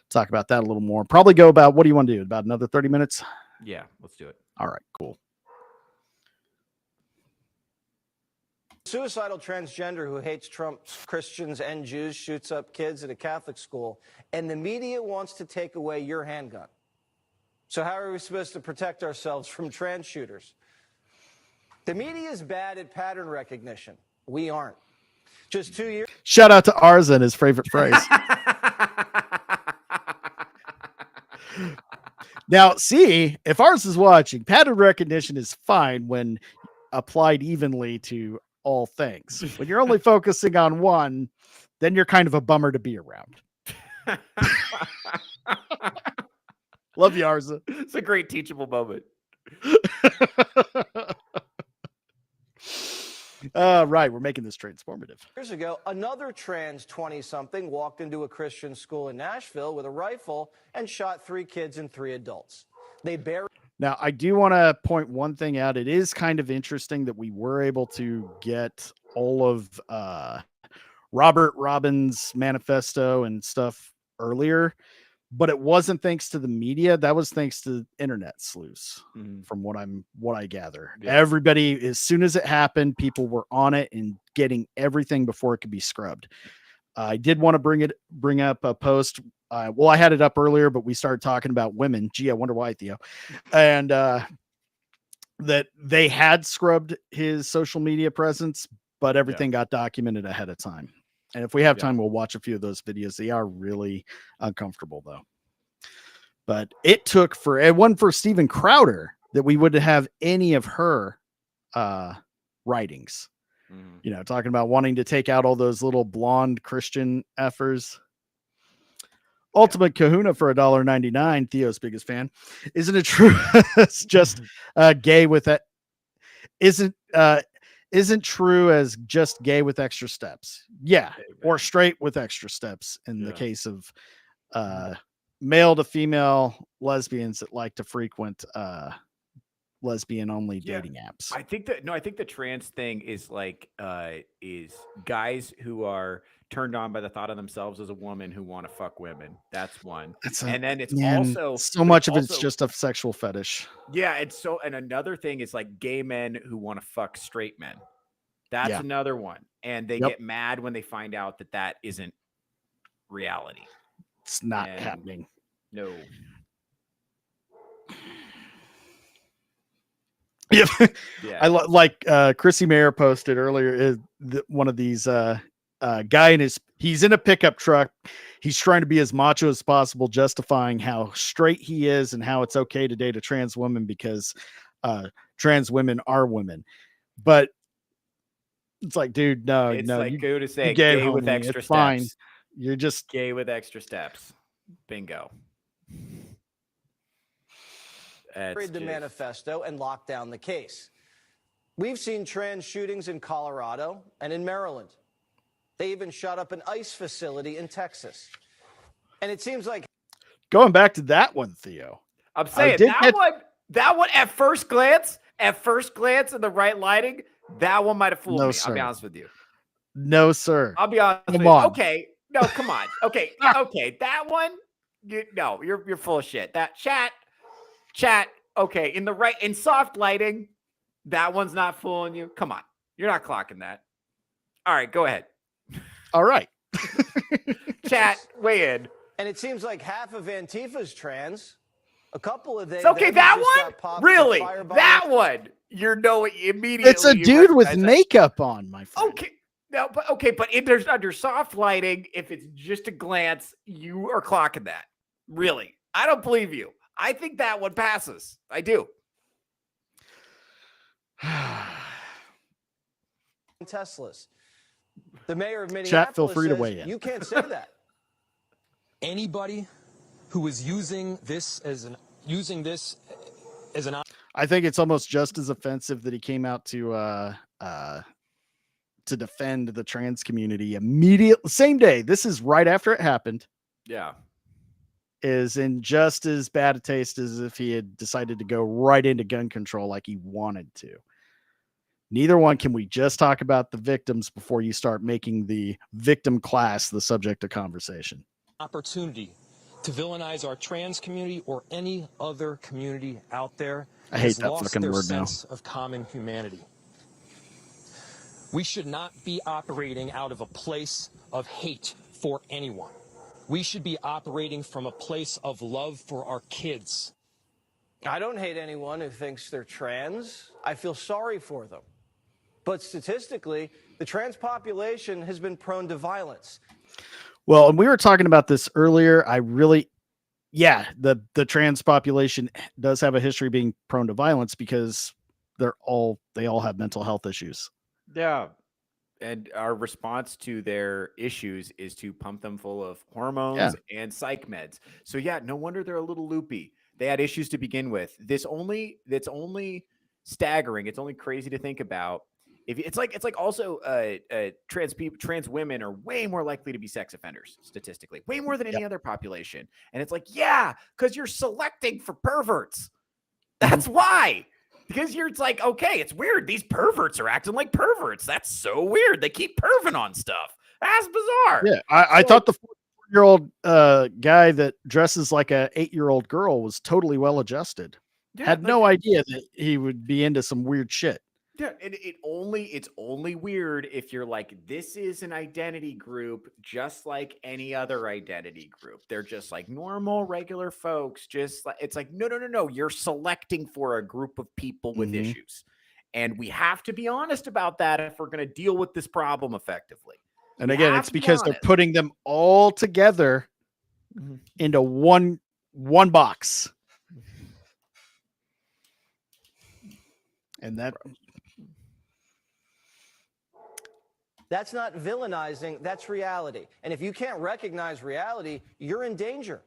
talk about that a little more. Probably go about, what do you want to do? About another 30 minutes? Yeah, let's do it. All right, cool. Suicidal transgender who hates Trump's Christians and Jews shoots up kids at a Catholic school, and the media wants to take away your handgun. So how are we supposed to protect ourselves from trans shooters? The media is bad at pattern recognition. We aren't. Just 2 years. Shout out to Arza and his favorite phrase. Now, see, if Arza is watching, pattern recognition is fine when applied evenly to all things. When you're only focusing on one, then you're kind of a bummer to be around. Love you, Arza. It's a great teachable moment. Right, we're making this transformative. Years ago, another trans 20-something walked into a Christian school in Nashville with a rifle and shot 3 kids and 3 adults. They buried. Now, I do want to point one thing out. It is kind of interesting that we were able to get all of Robert Robbins' manifesto and stuff earlier, but it wasn't thanks to the media. That was thanks to internet sleuths, from what I gather. Yeah. Everybody, as soon as it happened, people were on it and getting everything before it could be scrubbed. I did want to bring up a post. Well, I had it up earlier, but we started talking about women. Gee, I wonder why, Theo. And that they had scrubbed his social media presence, but everything got documented ahead of time. And if we have time, we'll watch a few of those videos. They are really uncomfortable, though. But it took for Steven Crowder that we would have any of her writings. Talking about wanting to take out all those little blonde Christian effers. Ultimate Kahuna for $1.99. Theo's biggest fan. Isn't it true? It's just gay with that. Isn't true as just gay with extra steps. Yeah. Or straight with extra steps in the case of male to female lesbians that like to frequent lesbian only dating apps. I think the trans thing is like is guys who are turned on by the thought of themselves as a woman who want to fuck women. That's one. And then it's also so much of it's just a sexual fetish. Yeah, and another thing is like gay men who want to fuck straight men. That's another one. And they get mad when they find out that isn't reality. It's not happening. No. Yeah. I like Chrissy Mayer posted earlier. One of these guy he's in a pickup truck. He's trying to be as macho as possible, justifying how straight he is and how it's okay to date a trans woman because trans women are women. But it's like, dude, no, it's no. Like go to say gay with extra steps. Fine. You're just gay with extra steps. Bingo. Read the manifesto and lock down the case. We've seen trans shootings in Colorado and in Maryland. They even shot up an ICE facility in Texas. And it seems like going back to that one, Theo. I'm saying that one at first glance in the right lighting, That one might have fooled No, me. sir. I'll be honest with you. No, sir. I'll be honest with Come you. on. Okay. No, come on. Okay. Okay. That one, you're full of shit. That chat. Okay. In soft lighting, that one's not fooling you. Come on. You're not clocking that. All right. Go ahead. All right. Chat, weigh in. And it seems like half of Antifa's trans. A couple of days. Okay, that one? Really? That one. You're knowing immediately. It's a dude with makeup on, my friend. Okay. No, but there's under soft lighting, if it's just a glance, you are clocking that. Really. I don't believe you. I think that one passes. I do. Teslas. The mayor of Minneapolis Chat, feel free to says, weigh in. you can't say that. Anybody who is using this as an I think it's almost just as offensive that he came out to defend the trans community immediately, same day. This is right after it happened. Yeah. Is in just as bad a taste as if he had decided to go right into gun control like he wanted to. Neither one can we just talk about the victims before you start making the victim class the subject of conversation. opportunity to villainize our trans community or any other community out there I hate has that lost fucking their word now. sense of common humanity. We should not be operating out of a place of hate for anyone. We should be operating from a place of love for our kids. I don't hate anyone who thinks they're trans. I feel sorry for them. But statistically, the trans population has been prone to violence. Well, and we were talking about this earlier. The trans population does have a history of being prone to violence because they all have mental health issues. Yeah. And our response to their issues is to pump them full of hormones and psych meds. So yeah, no wonder they're a little loopy. They had issues to begin with. That's only staggering. It's only crazy to think about. If it's like also trans women are way more likely to be sex offenders statistically, way more than any other population. And it's like, yeah, because you're selecting for perverts. That's why. Because it's like, okay, it's weird. These perverts are acting like perverts. That's so weird. They keep perving on stuff. That's bizarre. Yeah, I thought the 4-year-old guy that dresses like a 8-year-old girl was totally well adjusted. Yeah, Had no idea that he would be into some weird shit. Yeah, and it's only weird if you're like, this is an identity group just like any other identity group. They're just like normal, regular folks. Just like it's like, no. You're selecting for a group of people with issues. And we have to be honest about that if we're going to deal with this problem effectively. And again, it's because they're putting them all together into one box. And that's not villainizing, that's reality. And if you can't recognize reality, you're in danger.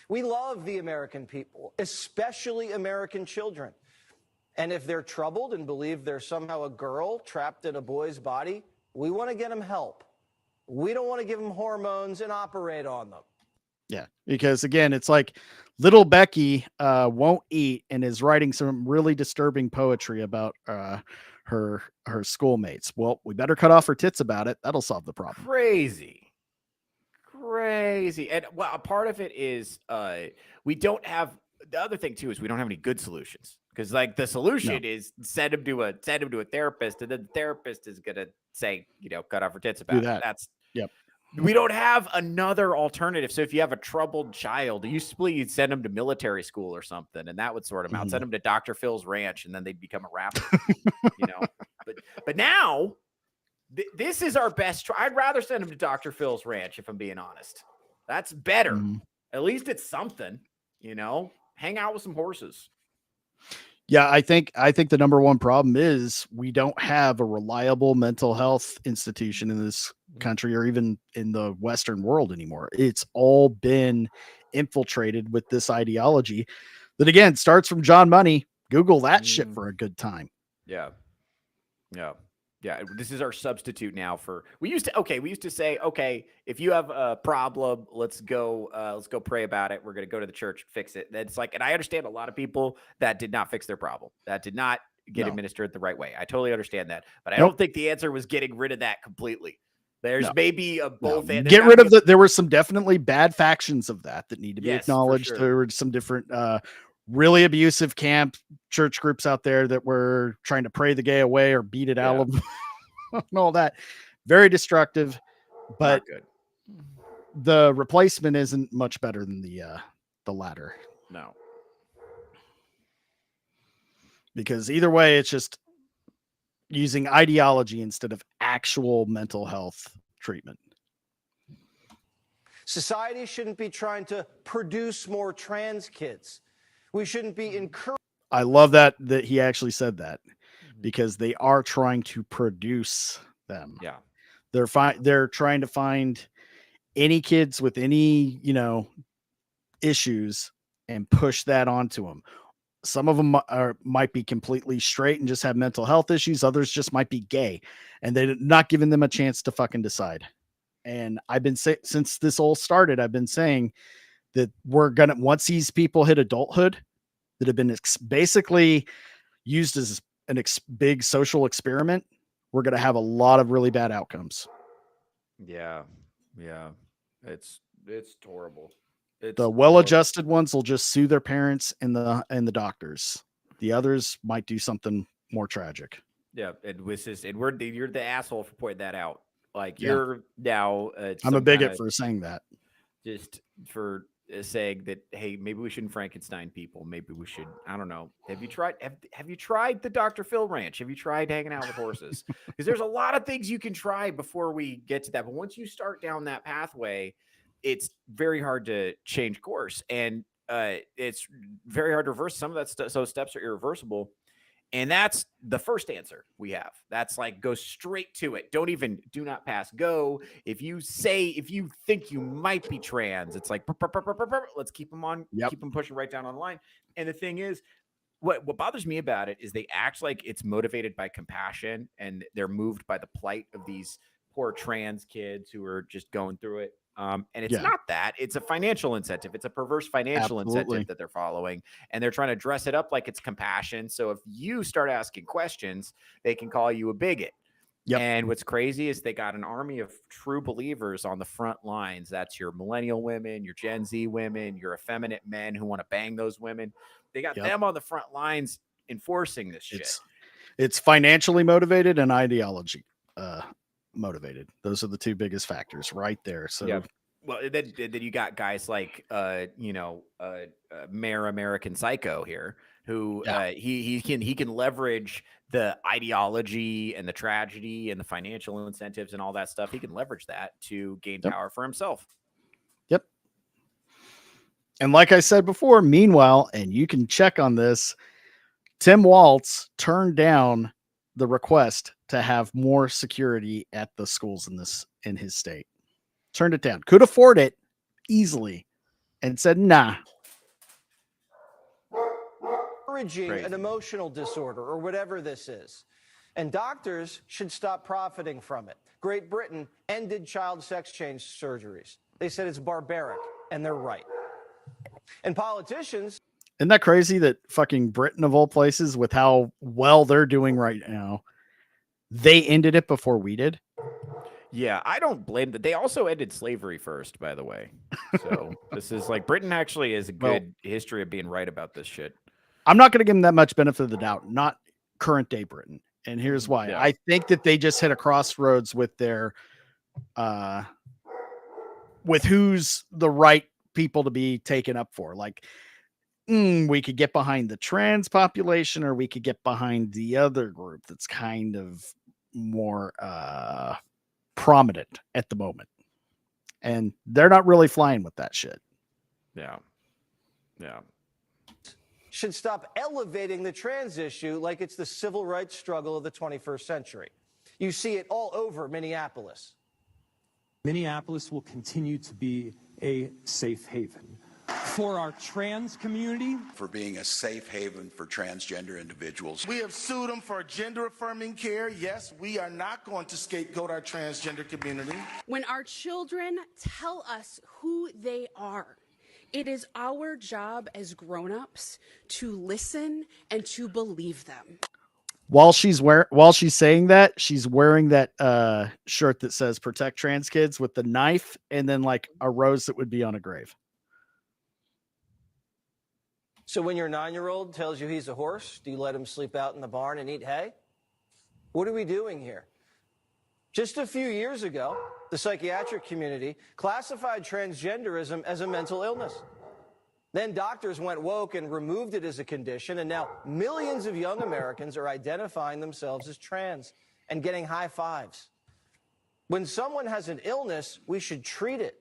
We love the American people, especially American children. And if they're troubled and believe they're somehow a girl trapped in a boy's body, we want to get them help. We don't want to give them hormones and operate on them. Yeah, because again, it's like little Becky won't eat and is writing some really disturbing poetry about her schoolmates. Well, we better cut off her tits about it. That'll solve the problem. Crazy. And well, a part of it is we don't have, the other thing too is we don't have any good solutions. Because like the solution is send him to a therapist, and then the therapist is gonna say, cut off her tits about it. That's we don't have another alternative. So if you have a troubled child, usually you'd send them to military school or something, and that would sort them out. Send them to Dr. Phil's ranch, and then they'd become a rapper. But now this is our best try. I'd rather send them to Dr. Phil's ranch, if I'm being honest. That's better. At least it's something, hang out with some horses. Yeah, I think the number one problem is we don't have a reliable mental health institution in this country or even in the Western world anymore. It's all been infiltrated with this ideology that, again, starts from John Money. Google that shit for a good time. Yeah. This is our substitute now for, we used to say, okay, if you have a problem, let's go pray about it. We're going to go to the church, fix it. And it's like, and I understand a lot of people that did not fix their problem. That did not get No. administered the right way. I totally understand that, but I Nope. don't think the answer was getting rid of that completely. There's No. maybe a both. No. And Get rid of there were some definitely bad factions of that need to be Yes, for acknowledged. sure. There were some different really abusive camp church groups out there that were trying to pray the gay away or beat it out of them and all that. Very destructive, but Not good. the replacement isn't much better than the latter. No. Because either way, it's just using ideology instead of actual mental health treatment. Society shouldn't be trying to produce more trans kids. We shouldn't be encouraging. I love that he actually said that, because they are trying to produce them. Yeah. They're trying to find any kids with any, issues and push that onto them. Some of them might be completely straight and just have mental health issues. Others just might be gay, and they're not giving them a chance to fucking decide. And I've been since this all started, I've been saying that once these people hit adulthood that have been basically used as an big social experiment, we're going to have a lot of really bad outcomes. Yeah. Yeah. It's horrible. The well-adjusted ones will just sue their parents and the doctors. The others might do something more tragic. Yeah. And you're the asshole for pointing that out. Like, Yeah. you're now, I'm a bigot for saying that. Just for saying that, hey, maybe we shouldn't Frankenstein people. Maybe we should, I don't know. Have you tried the Dr. Phil ranch? Have you tried hanging out with horses? Because there's a lot of things you can try before we get to that. But once you start down that pathway, it's very hard to change course. And it's very hard to reverse some of that. So steps are irreversible. And that's the first answer we have. That's like, go straight to it. Do not pass go. If you think you might be trans, it's like, let's keep them on, keep them pushing right down on the line. And the thing is, what bothers me about it is they act like it's motivated by compassion and they're moved by the plight of these poor trans kids who are just going through it. And it's not that. It's a financial incentive. It's a perverse financial incentive that they're following, and they're trying to dress it up like it's compassion. So if you start asking questions, they can call you a bigot. Yep. And what's crazy is they got an army of true believers on the front lines. That's your millennial women, your Gen Z women, your effeminate men who want to bang those women. They got them on the front lines enforcing this shit. It's financially motivated and ideology motivated. Those are the two biggest factors right there. So yeah. Well, then you got guys like Mayor American Psycho here, who he can leverage the ideology and the tragedy and the financial incentives and all that stuff. He can leverage that to gain power for himself. Yep. And like I said before, meanwhile, and you can check on this, Tim Walz turned down the request to have more security at the schools in his state. Turned it down. Could afford it easily and said, nah. Encouraging an emotional disorder or whatever this is. And doctors should stop profiting from it. Great Britain ended child sex change surgeries. They said it's barbaric, and they're right. And politicians... Isn't that crazy that fucking Britain, of all places, with how well they're doing right now, they ended it before we did? Yeah, I don't blame them. They also ended slavery first, by the way. So this is like, Britain actually has a good history of being right about this shit. I'm not going to give them that much benefit of the doubt. Not current day Britain. And here's why. Yeah. I think that they just hit a crossroads with their, with who's the right people to be taken up for. Like, we could get behind the trans population, or we could get behind the other group that's kind of more prominent at the moment. And they're not really flying with that shit. Yeah. Yeah. Should stop elevating the trans issue like it's the civil rights struggle of the 21st century. You see it all over Minneapolis. Minneapolis will continue to be a safe haven for our trans community. For being a safe haven for transgender individuals. We have sued them for gender-affirming care. Yes, we are not going to scapegoat our transgender community. When our children tell us who they are, it is our job as grown-ups to listen and to believe them. while she's saying that, she's wearing that shirt that says "Protect Trans Kids" with the knife and then like a rose that would be on a grave. So when your 9-year-old tells you he's a horse, do you let him sleep out in the barn and eat hay? What are we doing here? Just a few years ago, the psychiatric community classified transgenderism as a mental illness. Then doctors went woke and removed it as a condition, and now millions of young Americans are identifying themselves as trans and getting high fives. When someone has an illness, we should treat it.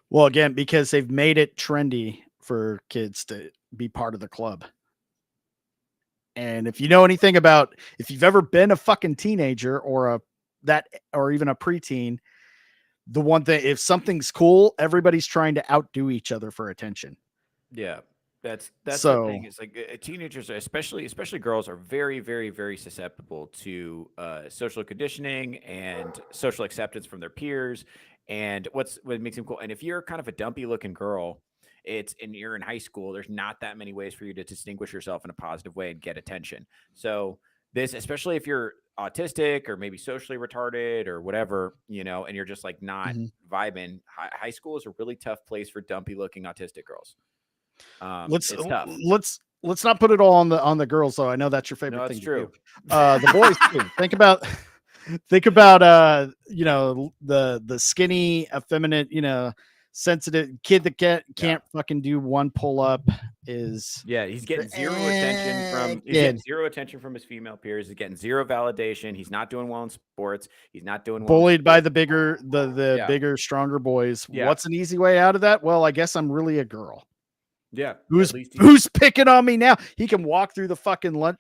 Well, again, because they've made it trendy for kids to be part of the club. And if you know anything about, if you've ever been a fucking teenager or even a preteen, the one thing, if something's cool, everybody's trying to outdo each other for attention. Yeah. That's So- the thing. It's like teenagers, especially girls, are very, very, very susceptible to social conditioning and social acceptance from their peers. And what makes them cool. And if you're kind of a dumpy looking girl, and you're in high school, there's not that many ways for you to distinguish yourself in a positive way and get attention. So this, especially if you're autistic or maybe socially retarded or whatever, and you're just like not vibing, high school is a really tough place for dumpy looking autistic girls. It's tough. Let's not put it all on the girls though. I know that's your favorite No, thing that's true. to do. The boys too. Think about the skinny, effeminate, sensitive kid that can't fucking do one pull up is he's getting zero attention from his female peers. He's getting zero validation. He's not doing well in sports. He's not doing well. Bullied by the bigger, bigger, stronger boys. Yeah. What's an easy way out of that? Well, I guess I'm really a girl. Yeah. Who's picking on me now? He can walk through the fucking lunch,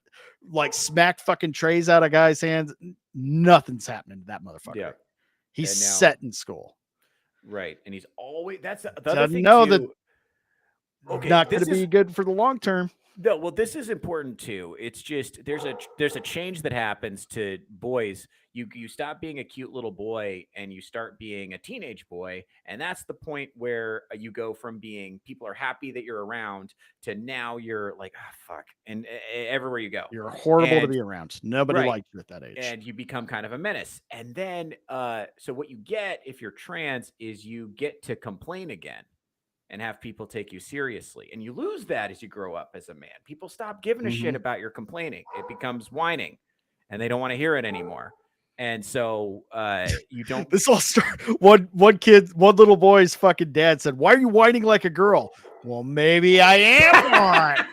like smack fucking trays out of guys' hands. Nothing's happening to that motherfucker. Yeah. He's set in school. Right. And he's always, that's the other thing that okay, not going to be good for the long term. No, well, this is important too. It's just there's a change that happens to boys. You stop being a cute little boy and you start being a teenage boy, and that's the point where you go from being people are happy that you're around to now you're like, fuck, and everywhere you go, you're horrible to be around. Nobody likes you at that age, and you become kind of a menace. And then, so what you get if you're trans is you get to complain again and have people take you seriously. And you lose that as you grow up as a man. People stop giving a shit about your complaining. It becomes whining and they don't want to hear it anymore. And so you don't. This all started. One little boy's fucking dad said, "Why are you whining like a girl?" Well, maybe I am one.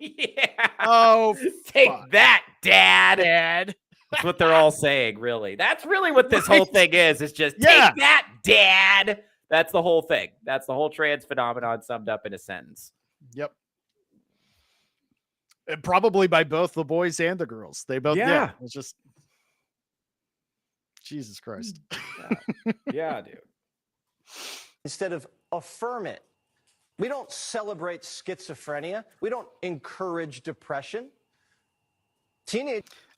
Yeah. Oh, take that, Dad. That's what they're all saying, really. That's really what this whole thing is. It's just take that, Dad. That's the whole thing. That's the whole trans phenomenon summed up in a sentence. Yep. And probably by both the boys and the girls. They both did. It's just Jesus Christ. Yeah, dude. Instead of affirm it. We don't celebrate schizophrenia. We don't encourage depression.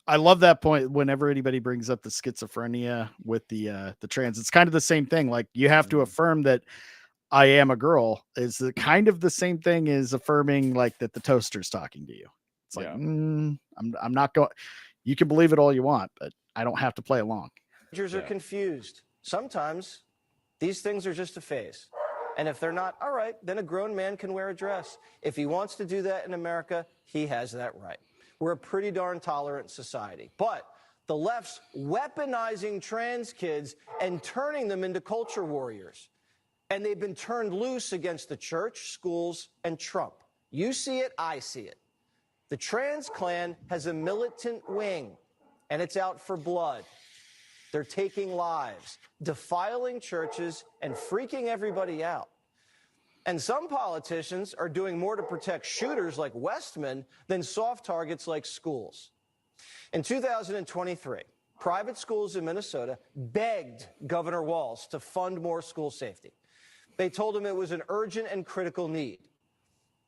I love that point whenever anybody brings up the schizophrenia with the trans. It's kind of the same thing. Like you have to affirm that I am a girl is kind of the same thing as affirming like that the toaster's talking to you. It's like, I'm not going, you can believe it all you want, but I don't have to play along. Teenagers are confused. Sometimes these things are just a phase. And if they're not, all right, then a grown man can wear a dress. If he wants to do that in America, he has that right. We're a pretty darn tolerant society. But the left's weaponizing trans kids and turning them into culture warriors. And they've been turned loose against the church, schools, and Trump. You see it, I see it. The trans clan has a militant wing, and it's out for blood. They're taking lives, defiling churches, and freaking everybody out. And some politicians are doing more to protect shooters like Westman than soft targets like schools. In 2023, private schools in Minnesota begged Governor Walz to fund more school safety. They told him it was an urgent and critical need.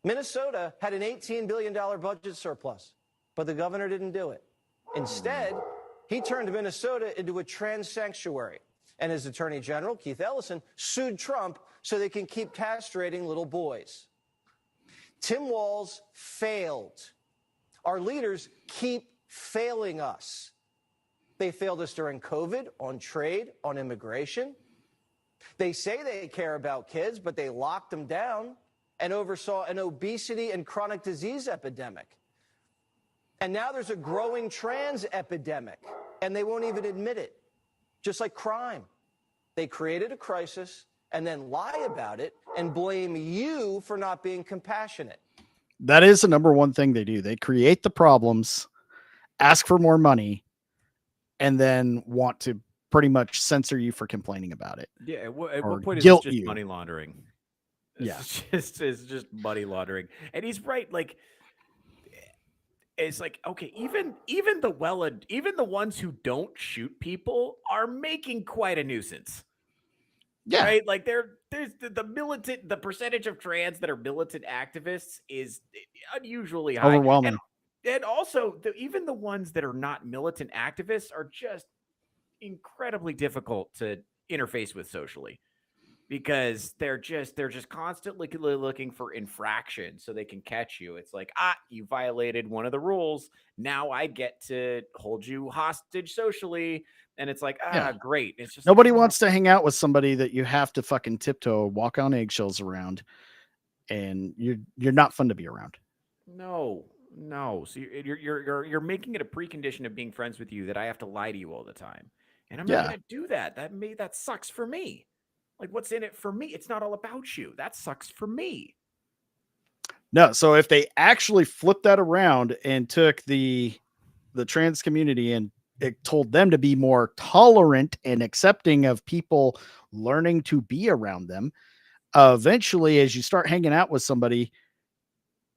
Minnesota had an $18 billion budget surplus, but the governor didn't do it. Instead, he turned Minnesota into a trans sanctuary. And his attorney general, Keith Ellison, sued Trump so they can keep castrating little boys. Tim Walz failed. Our leaders keep failing us. They failed us during COVID, on trade, on immigration. They say they care about kids, but they locked them down and oversaw an obesity and chronic disease epidemic. And now there's a growing trans epidemic, and they won't even admit it. Just like crime. They created a crisis and then lie about it and blame you for not being compassionate. That is the number one thing they do. They create the problems, ask for more money, and then want to pretty much censor you for complaining about it. Yeah. At or what point is guilt this just you. money laundering? Yeah. It's just money laundering. And he's right. Like, it's like, okay, even the ones who don't shoot people are making quite a nuisance. Yeah. Right? Like there's the percentage of trans that are militant activists is unusually high. Overwhelming. And also even the ones that are not militant activists are just incredibly difficult to interface with socially. Because they're just constantly looking for infractions so they can catch you. It's like, you violated one of the rules. Now I get to hold you hostage socially. And it's like, great. It's just nobody wants to hang out with somebody that you have to fucking tiptoe, walk on eggshells around, and you're not fun to be around. No. So you're making it a precondition of being friends with you that I have to lie to you all the time. And I'm not going to do that. That sucks for me. Like, what's in it for me? It's not all about you. That sucks for me. No, so if they actually flipped that around and took the trans community and it told them to be more tolerant and accepting of people learning to be around them, eventually, as you start hanging out with somebody,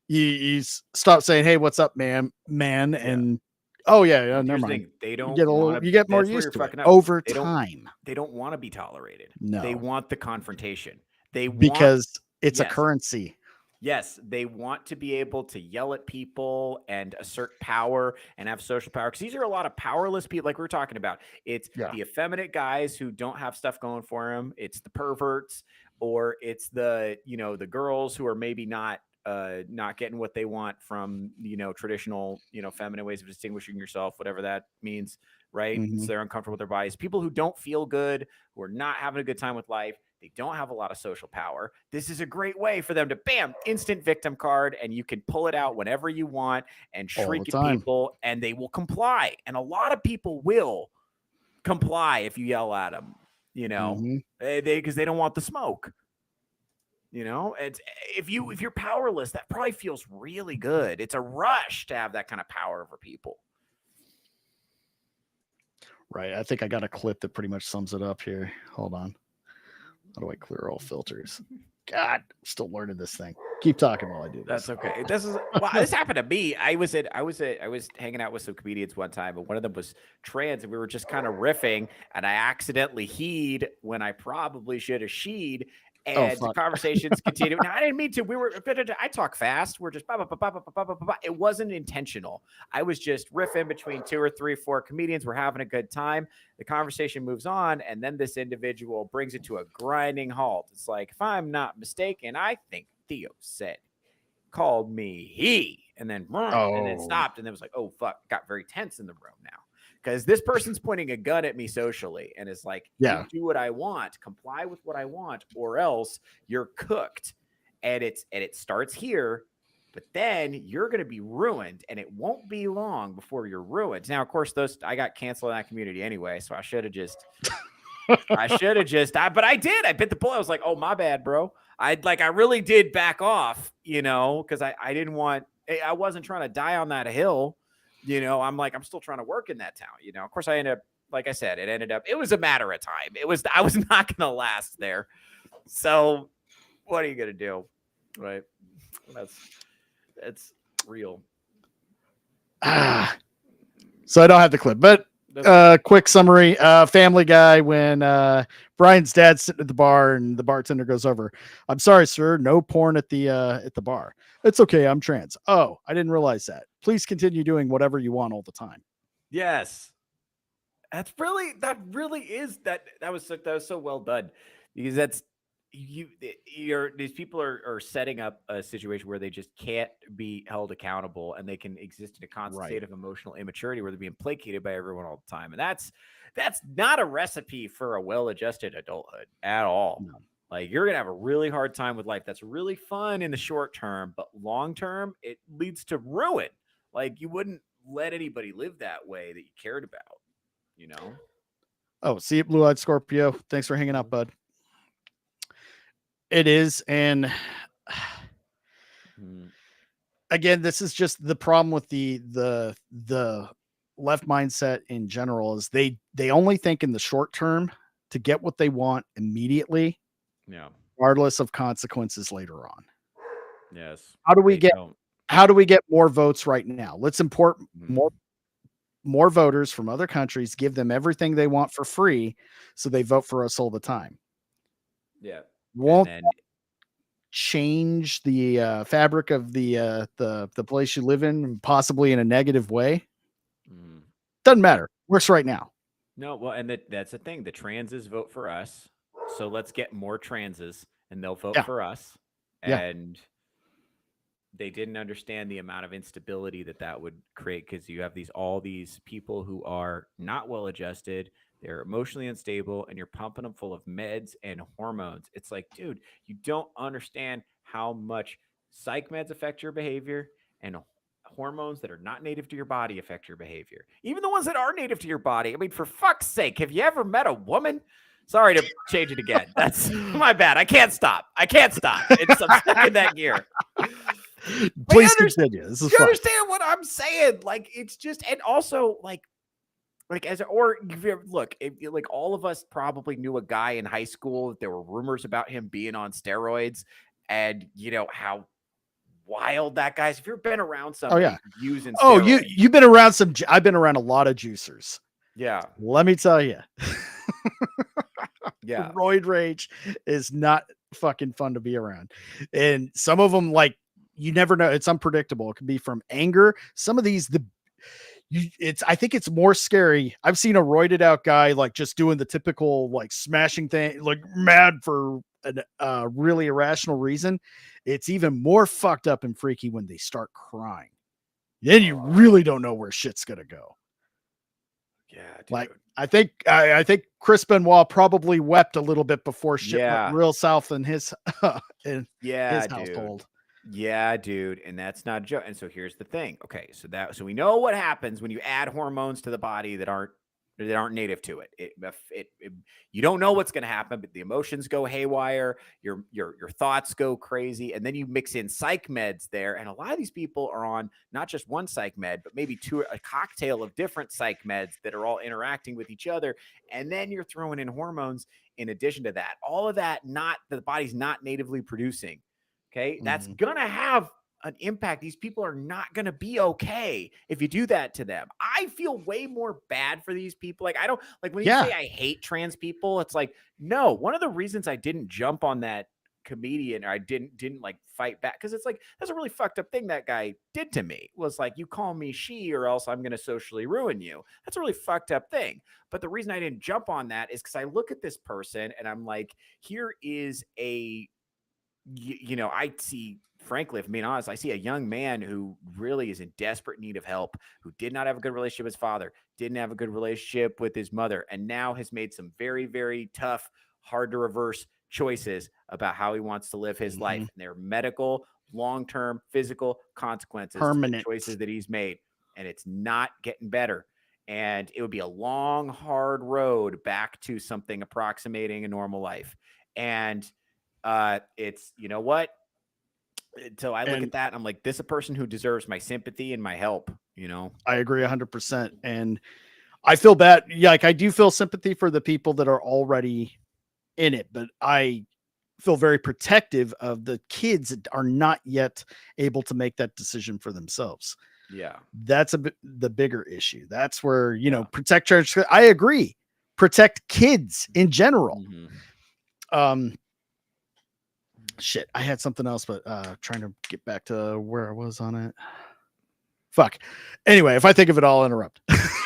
you stop saying, "Hey, what's up, man?" And oh yeah, never mind. They don't you get more used to it over time. They don't want to be tolerated. No, they want the confrontation. Because it's a currency. Yes, they want to be able to yell at people and assert power and have social power. Because these are a lot of powerless people, like we were talking about. It's the effeminate guys who don't have stuff going for them. It's the perverts, or it's the girls who are maybe not getting what they want from traditional feminine ways of distinguishing yourself, whatever that means, right? So they're uncomfortable with their bodies. People who don't feel good, who are not having a good time with life. They don't have a lot of social power. This is a great way for them to, bam, instant victim card, and you can pull it out whenever you want and shriek at people, and they will comply. And a lot of people will comply if you yell at them, because they don't want the smoke. It's if you're powerless, that probably feels really good. It's a rush to have that kind of power over people. Right. I think I got a clip that pretty much sums it up here. Hold on. How do I clear all filters? God, I'm still learning this thing. Keep talking while I do this. That's okay. This happened to me. I was hanging out with some comedians one time, and one of them was trans, and we were just kind of riffing, and I accidentally heed when I probably should have sheed. And the conversations continued. Now, I didn't mean to. I talk fast. We're just It wasn't intentional. I was just riffing between 2 or 3 or 4 comedians. We're having a good time. The conversation moves on, and then this individual brings it to a grinding halt. It's like, if I'm not mistaken, I think Theo called me he, and then stopped, and it was like, oh fuck, got very tense in the room now. Because this person's pointing a gun at me socially and is like, you do what I want, comply with what I want, or else you're cooked. And it starts here, but then you're going to be ruined, and it won't be long before you're ruined. Now, of course, I got canceled in that community anyway, so I should have just, but I did. I bit the bullet. I was like, oh, my bad, bro. I really did back off, because I didn't want, I wasn't trying to die on that hill. I'm still trying to work in that town, Of course, I ended up, like I said, it was a matter of time. I was not going to last there. So what are you going to do? Right. That's real. So I don't have the clip, but quick summary. Family Guy, when Brian's dad's sitting at the bar and the bartender goes over, "I'm sorry, sir, no porn at the bar." "It's okay, I'm trans." "Oh, I didn't realize that. Please continue doing whatever you want all the time." Yes. That was so well done, because these people are setting up a situation where they just can't be held accountable, and they can exist in a constant state of emotional immaturity where they're being placated by everyone all the time. And that's not a recipe for a well-adjusted adulthood at all. No. Like, you're gonna have a really hard time with life. That's really fun in the short term, but long term, it leads to ruin. Like, you wouldn't let anybody live that way that you cared about, you know? Oh, see you, Blue-Eyed Scorpio. Thanks for hanging out, bud. It is, and again, this is just the problem with the left mindset in general, is they only think in the short term to get what they want immediately, regardless of consequences later on. Yes. How do we get more votes right now? Let's import more voters from other countries, give them everything they want for free, so they vote for us all the time. Yeah. Won't change the fabric of the place you live in, possibly in a negative way? Doesn't matter. Works right now. No, well, and that's the thing. The transes vote for us, so let's get more transes, and they'll vote for us. And they didn't understand the amount of instability that would create, because you have all these people who are not well adjusted. They're emotionally unstable, and you're pumping them full of meds and hormones. It's like, dude, you don't understand how much psych meds affect your behavior, and hormones that are not native to your body affect your behavior. Even the ones that are native to your body. I mean, for fuck's sake, have you ever met a woman? Sorry to change it again. That's my bad. I can't stop. I'm stuck in that gear. Please continue. This is you fun. Understand what I'm saying? Like, it's just, and also like all of us probably knew a guy in high school that there were rumors about him being on steroids, and you know how wild that guy's. If you've been around somebody using steroids, you've been around some. I've been around a lot of juicers. Yeah, let me tell you. Yeah, roid rage is not fucking fun to be around, and some of them, like, you never know. It's unpredictable. It can be from anger. Some of these, I think it's more scary. I've seen a roided out guy like just doing the typical like smashing thing, like mad for a really irrational reason. It's even more fucked up and freaky when they start crying. Then you really don't know where shit's gonna go. Yeah, dude. Like I think Chris Benoit probably wept a little bit before shit went real south in his his household. Yeah, dude, and that's not a joke. And so here's the thing. Okay, so we know what happens when you add hormones to the body that aren't native to it. You don't know what's going to happen, but the emotions go haywire, your thoughts go crazy, and then you mix in psych meds there. And a lot of these people are on not just one psych med, but maybe a cocktail of different psych meds that are all interacting with each other. And then you're throwing in hormones in addition to that. All of that the body's not natively producing. Okay, that's gonna have an impact. These people are not gonna be okay if you do that to them. I feel way more bad for these people. Like, I don't like when you say I hate trans people. It's like, no. One of the reasons I didn't jump on that comedian, or I didn't like fight back, because it's like, that's a really fucked up thing that guy did to me. Was like, you call me she, or else I'm gonna socially ruin you. That's a really fucked up thing. But the reason I didn't jump on that is because I look at this person and I'm like, here is I see, frankly, if I'm being honest, I see a young man who really is in desperate need of help, who did not have a good relationship with his father, didn't have a good relationship with his mother, and now has made some very, very tough, hard to reverse choices about how he wants to live his life. And they're medical, long-term, physical consequences to the choices that he's made. And it's not getting better. And it would be a long, hard road back to something approximating a normal life. And it's, you know what? So I look at that and I'm like, this is a person who deserves my sympathy and my help, I agree 100%. And I feel bad. Yeah, like I do feel sympathy for the people that are already in it, but I feel very protective of the kids that are not yet able to make that decision for themselves. Yeah. That's the bigger issue. That's where, protect church. I agree. Protect kids in general. Shit, I had something else, but trying to get back to where I was on it. Fuck. Anyway, if I think of it, I'll interrupt.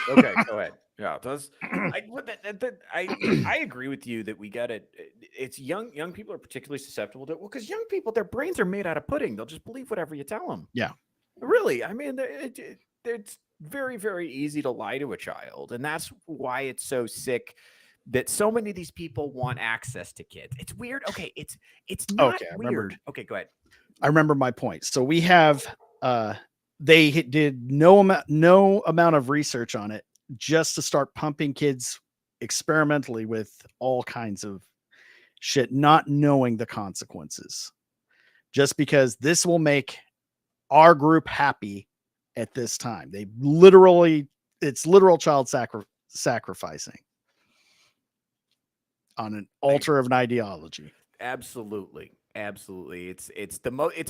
Okay, go ahead. Yeah, it does. I agree with you that we got it. It's young people are particularly susceptible to it. Well, because young people, their brains are made out of pudding. They'll just believe whatever you tell them. Yeah. Really. I mean, it's very, very easy to lie to a child. And that's why it's so sick that so many of these people want access to kids. It's weird. Okay. It's not Okay, I weird. remembered. Okay, go ahead. I remember my point. So we have they did no amount of research on it just to start pumping kids experimentally with all kinds of shit, not knowing the consequences. Just because this will make our group happy at this time. It's literal child sacrificing on an altar of an ideology. Absolutely. It's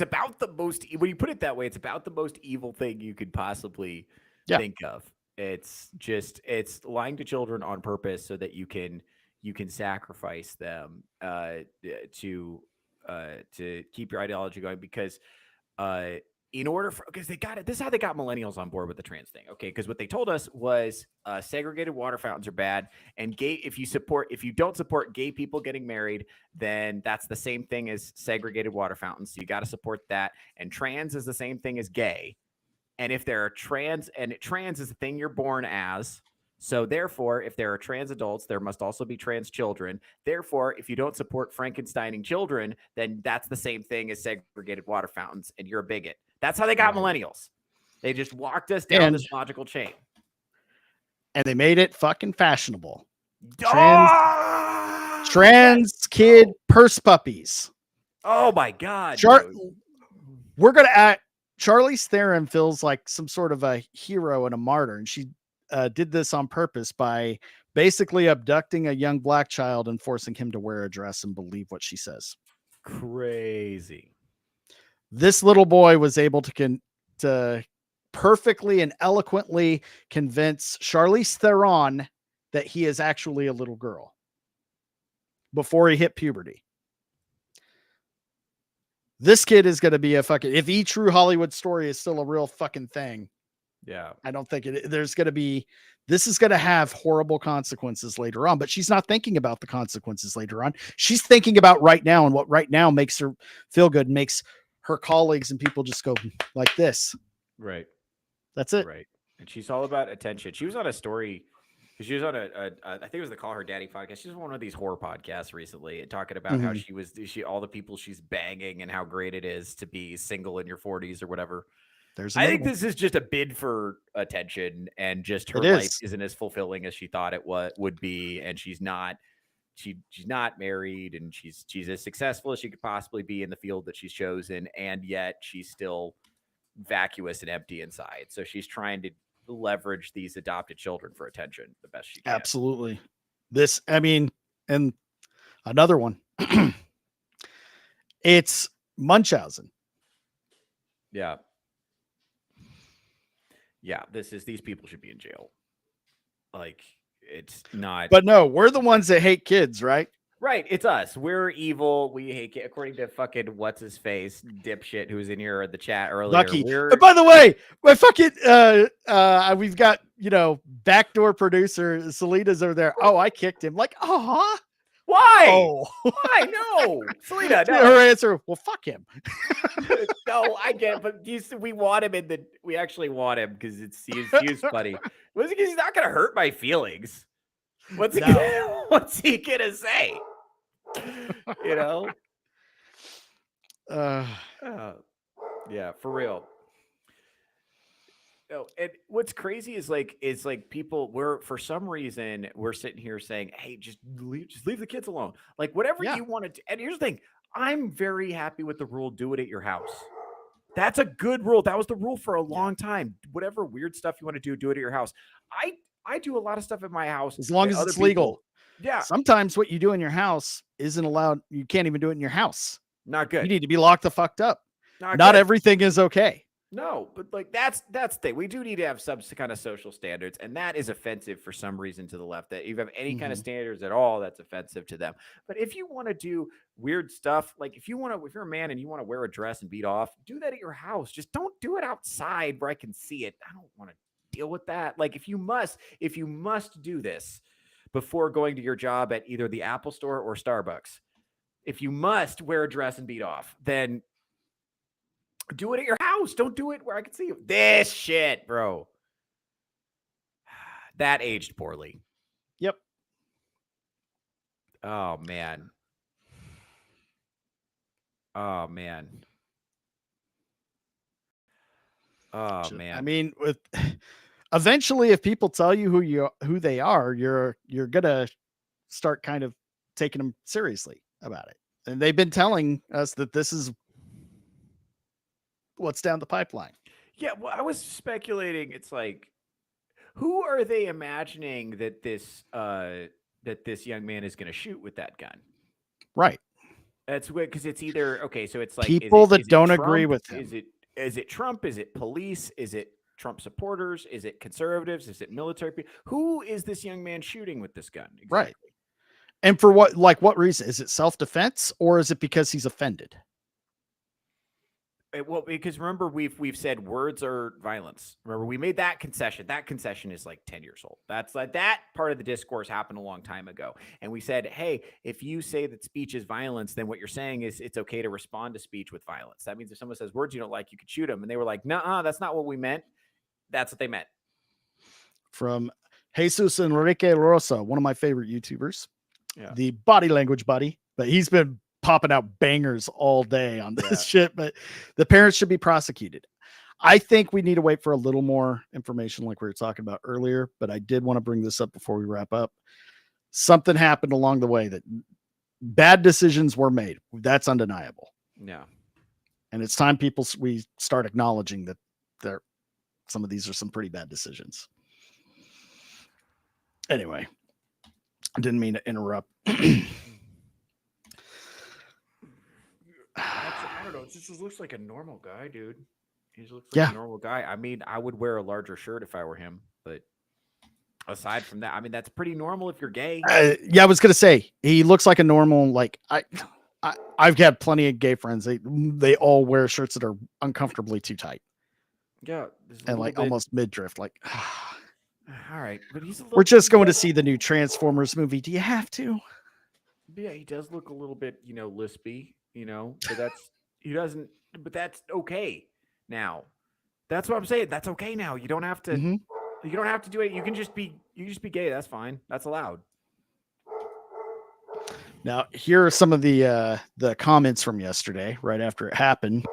about the most, when you put it that way, it's about the most evil thing you could possibly think of. It's lying to children on purpose so that you can sacrifice them to keep your ideology going, because in order for, because they got it. This is how they got millennials on board with the trans thing. Okay. Because what they told us was segregated water fountains are bad. And if you don't support gay people getting married, then that's the same thing as segregated water fountains. So you got to support that. And trans is the same thing as gay. And if there are trans is the thing you're born as. So therefore, if there are trans adults, there must also be trans children. Therefore, if you don't support Frankensteining children, then that's the same thing as segregated water fountains, and you're a bigot. That's how they got millennials. They just walked us down this logical chain. And they made it fucking fashionable. Trans kid purse puppies. Oh my God. We're going to act. Charlize Theron feels like some sort of a hero and a martyr. And she did this on purpose by basically abducting a young black child and forcing him to wear a dress and believe what she says. Crazy. This little boy was able to perfectly and eloquently convince Charlize Theron that he is actually a little girl before he hit puberty. This kid is going to be a fucking, if E! True Hollywood Story is still a real fucking thing. Yeah. I don't think this is going to have horrible consequences later on, but she's not thinking about the consequences later on. She's thinking about right now, and what right now makes her feel good, makes her colleagues and people just go like this. Right. That's it. Right. And she's all about attention. She was on a story, because she was on I think it was the Call Her Daddy podcast. She was on one of these horror podcasts recently, and talking about how all the people she's banging and how great it is to be single in your 40s or whatever. I think this is just a bid for attention, and just her life isn't as fulfilling as she thought it would be, and she's not married, and she's as successful as she could possibly be in the field that she's chosen, and yet she's still vacuous and empty inside. So she's trying to leverage these adopted children for attention the best she can. Absolutely. And another one. It's Munchausen. Yeah. Yeah, these people should be in jail. Like, it's not. But no, we're the ones that hate kids, right? Right, it's us. We're evil. We hate kids. According to fucking what's his face dipshit who was in here in the chat earlier. Lucky. By the way, my fucking we've got backdoor producer Selena's over there. Oh, I kicked him. Like, why? Oh, why? No, Selena. No. Her answer. Well, fuck him. No, I get it, but we want him we actually want him because he's funny. Was it because he's not gonna hurt my feelings? What's he gonna say? Yeah, for real. No, and what's crazy is like people for some reason we're sitting here saying, hey, just leave the kids alone. Like, whatever you want to do. And here's the thing, I'm very happy with the rule, do it at your house. That's a good rule. That was the rule for a long time. Whatever weird stuff you want to do it at your house. I do a lot of stuff at my house as long as it's legal. Yeah. Sometimes what you do in your house isn't allowed. You can't even do it in your house. Not good. You need to be locked the fuck up. Not everything is okay. No, but like that's the thing. We do need to have some kind of social standards, and that is offensive for some reason to the left. That you have any kind of standards at all, that's offensive to them. But if you want to do weird stuff, like if you're a man and you want to wear a dress and beat off, do that at your house. Just don't do it outside where I can see it. I don't want to deal with that. Like if you must do this before going to your job at either the Apple Store or Starbucks, if you must wear a dress and beat off, then do it at your house. Don't do it where I can see you. This shit, bro. That aged poorly. Yep. Oh, man. Oh, man. Oh, man. I mean, with eventually, if people tell you who they are, you're gonna start kind of taking them seriously about it. And they've been telling us that this is what's down the pipeline. Yeah, well, I was speculating. It's like, who are they imagining that this young man is going to shoot with that gun? Right. That's weird because it's either okay. So it's like people that is it don't Trump? agree with him. Is it Trump? Is it police? Is it Trump supporters? Is it conservatives? Is it military people? Who is this young man shooting with this gun? Exactly. Right. And for what reason? Is it self-defense or is it because he's offended? Well, because remember, we've said words are violence. Remember, we made that concession. That concession is like 10 years old. That's like that part of the discourse happened a long time ago. And we said, hey, if you say that speech is violence, then what you're saying is it's okay to respond to speech with violence. That means if someone says words you don't like, you could shoot them. And they were like, nuh-uh, that's not what we meant. That's what they meant. From Jesus Enrique Rosa, one of my favorite YouTubers, the body language buddy, but he's been popping out bangers all day on this shit, but the parents should be prosecuted. I think we need to wait for a little more information like we were talking about earlier, but I did want to bring this up before we wrap up. Something happened along the way that bad decisions were made. That's undeniable. Yeah. And it's time we start acknowledging that some of these are some pretty bad decisions. Anyway, I didn't mean to interrupt. I don't know. It just looks like a normal guy, dude. He just looks like a normal guy. I mean, I would wear a larger shirt if I were him, but aside from that, I mean, that's pretty normal if you're gay. I was gonna say he looks like a normal. Like I've had plenty of gay friends. They all wear shirts that are uncomfortably too tight. Yeah, and like almost midriff. Like, all right, but we're just going to see the new Transformers movie. Do you have to? Yeah, he does look a little bit, lispy. But but that's okay now. That's what I'm saying. That's okay now. You don't have to, you don't have to do it. You can just be gay. That's fine. That's allowed. Now, here are some of the comments from yesterday, right after it happened.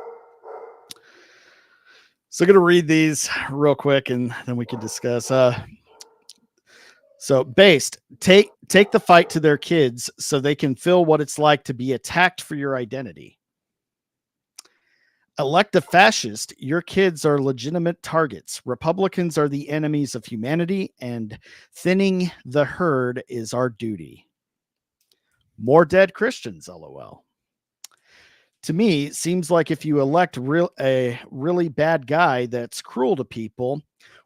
So I'm going to read these real quick and then we can discuss. So based, take the fight to their kids so they can feel what it's like to be attacked for your identity. Elect a fascist. Your kids are legitimate targets. Republicans are the enemies of humanity, and thinning the herd is our duty. More dead Christians, LOL. To me, it seems like if you elect a really bad guy that's cruel to people,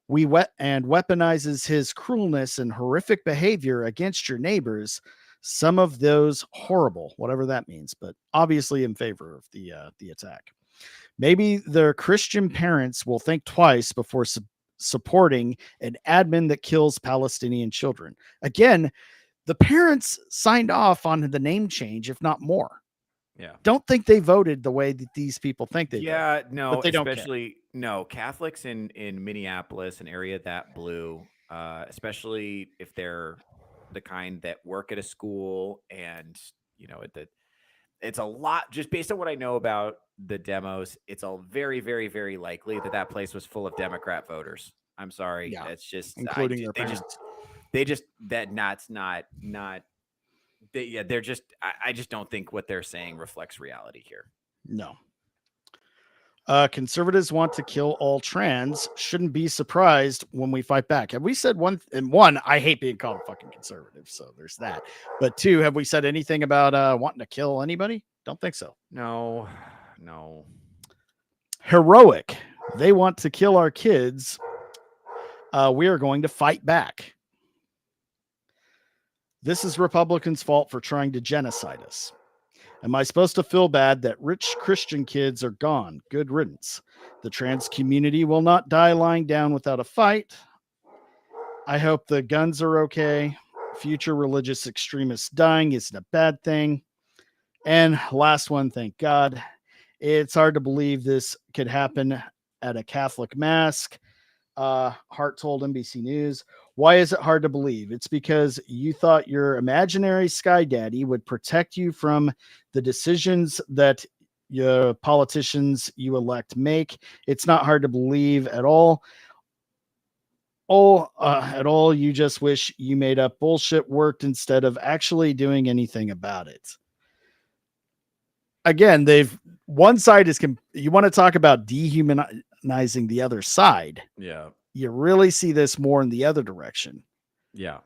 weaponizes his cruelness and horrific behavior against your neighbors, some of those horrible, whatever that means, but obviously in favor of the attack. Maybe their Christian parents will think twice before supporting an admin that kills Palestinian children. Again, the parents signed off on the name change, if not more. Yeah. Don't think they voted the way that these people think they voted. No, but they especially no Catholics in Minneapolis, an area that blue, especially if they're the kind that work at a school and it's a lot just based on what I know about the demos. It's all very, very, very likely that place was full of Democrat voters. I'm sorry. Yeah. It's just including their parents. They're just I just don't think what they're saying reflects reality here. No. Conservatives want to kill all trans. Shouldn't be surprised when we fight back. Have we said one? I hate being called a fucking conservative, so there's that. But two, have we said anything about wanting to kill anybody? Don't think so. No. Heroic. They want to kill our kids. We are going to fight back. This is Republicans' fault for trying to genocide us. Am I supposed to feel bad that rich Christian kids are gone? Good riddance. The trans community will not die lying down without a fight. I hope the guns are okay. Future religious extremists dying isn't a bad thing. And last one, thank God. It's hard to believe this could happen at a Catholic mass. Hart told NBC News. Why is it hard to believe? It's because you thought your imaginary sky daddy would protect you from the decisions that your politicians you elect make. It's not hard to believe at all. At all. You just wish you made up bullshit worked instead of actually doing anything about it. Again, one side is you want to talk about dehumanizing the other side. Yeah. You really see this more in the other direction. Yeah.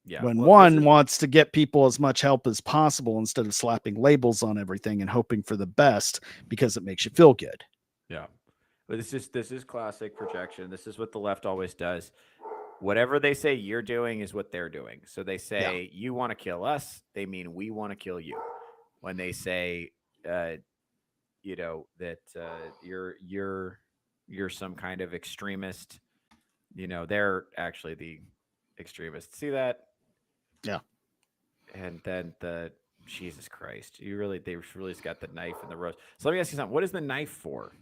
Yeah. When Well, one wants to get people as much help as possible instead of slapping labels on everything and hoping for the best because it makes you feel good. Yeah. But this is classic projection. This is what the left always does. Whatever they say you're doing is what they're doing. So they say you want to kill us, they mean we want to kill you. When they say you know that you're some kind of extremist, you know, they're actually the extremists. See that? Yeah. And then Jesus Christ, they really got the knife and the rose. So let me ask you something. What is the knife for?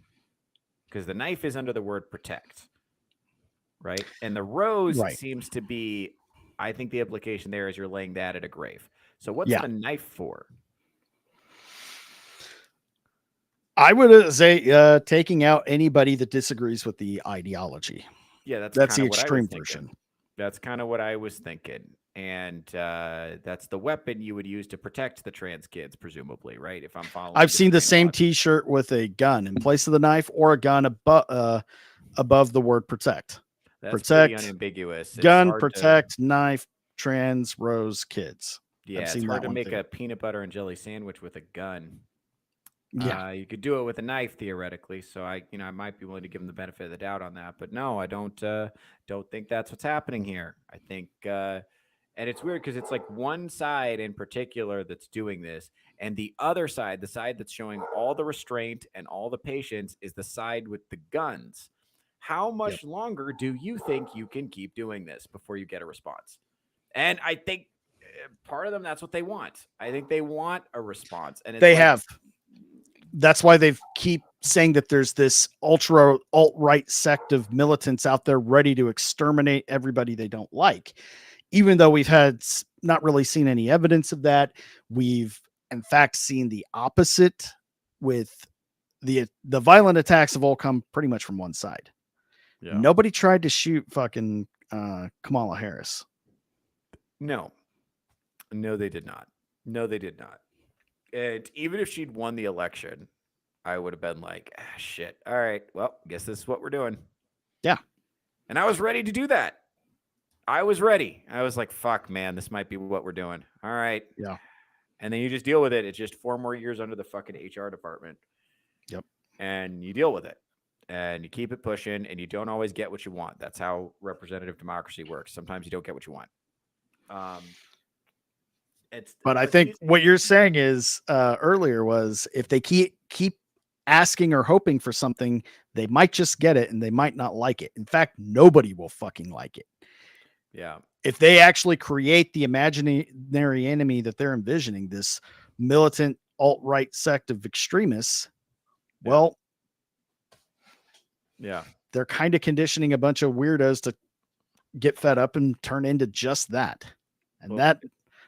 Because the knife is under the word protect, right? And the rose seems to be, I think the implication there is you're laying that at a grave. So what's the knife for? I would say taking out anybody that disagrees with the ideology. Yeah, that's the extreme version. That's kind of what I was thinking. And that's the weapon you would use to protect the trans kids, presumably, right? If I'm following, I've seen the same T-shirt with a gun in place of the knife, or a gun above the word protect. That's protect, pretty unambiguous. Gun, protect, knife, trans, rose, kids. Yeah, it's hard to make a peanut butter and jelly sandwich with a gun. Yeah, you could do it with a knife theoretically. So I might be willing to give them the benefit of the doubt on that. But no, I don't think that's what's happening here. I think. And it's weird because it's like one side in particular that's doing this, and the other side, the side that's showing all the restraint and all the patience, is the side with the guns. How much longer do you think you can keep doing this before you get a response? And I think part of them, that's what they want. I think they want a response, and they have. That's why they keep saying that there's this ultra alt-right sect of militants out there ready to exterminate everybody they don't like. Even though we've not really seen any evidence of that, we've in fact seen the opposite with the violent attacks have all come pretty much from one side. Yeah. Nobody tried to shoot fucking Kamala Harris. No, they did not. No, they did not. And even if she'd won the election, I would have been like, shit. All right, well, guess this is what we're doing. Yeah. And I was ready to do that. I was ready. I was like, fuck, man, this might be what we're doing. All right. Yeah. And then you just deal with it. It's just 4 more years under the fucking HR department. Yep. And you deal with it. And you keep it pushing, and you don't always get what you want. That's how representative democracy works. Sometimes you don't get what you want. But I think what you're saying is earlier was if they keep asking or hoping for something, they might just get it and they might not like it. In fact, nobody will fucking like it. Yeah. If they actually create the imaginary enemy that they're envisioning, this militant alt-right sect of extremists, well, yeah, they're kind of conditioning a bunch of weirdos to get fed up and turn into just that. And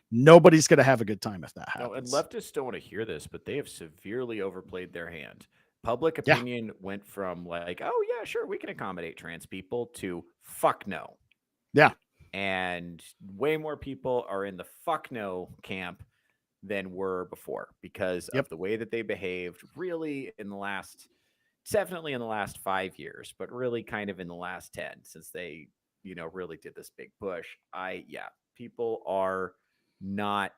nobody's going to have a good time if that happens. No, and leftists don't want to hear this, but they have severely overplayed their hand. Public opinion went from like, oh, yeah, sure, we can accommodate trans people to fuck no. Yeah. And way more people are in the fuck no camp than were before because of the way that they behaved really definitely in the last 5 years, but really kind of in the last 10 since they, really did this big push. People are not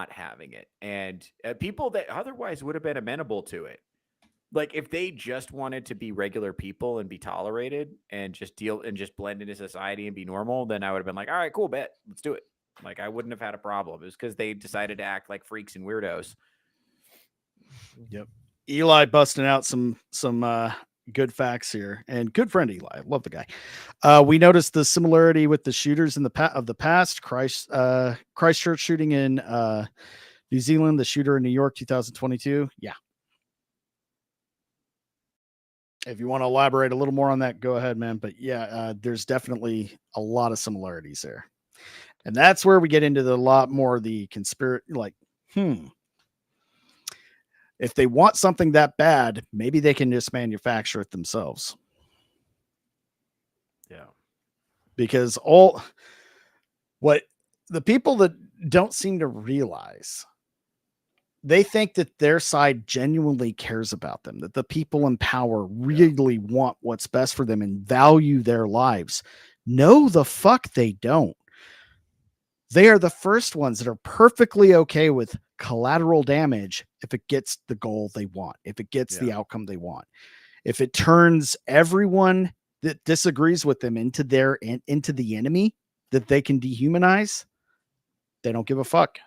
having it. And people that otherwise would have been amenable to it. Like if they just wanted to be regular people and be tolerated and just blend into society and be normal, then I would have been like, all right, cool, bet, let's do it. Like I wouldn't have had a problem. It was because they decided to act like freaks and weirdos Yep. Eli busting out some good facts here, and good friend Eli. Love the guy. We noticed the similarity with the shooters in the past. Christchurch shooting in New Zealand, the shooter in New York, 2022. Yeah. If you want to elaborate a little more on that, go ahead, man. But yeah, there's definitely a lot of similarities there, and that's where we get into the lot more of the conspiracy. Like, if they want something that bad, maybe they can just manufacture it themselves. Yeah. Because what the people that don't seem to realize, they think that their side genuinely cares about them, that the people in power really want what's best for them and value their lives. No, the fuck they don't. They are the first ones that are perfectly okay with collateral damage if it gets the goal they want, if it gets the outcome they want. If it turns everyone that disagrees with them into the enemy that they can dehumanize, they don't give a fuck.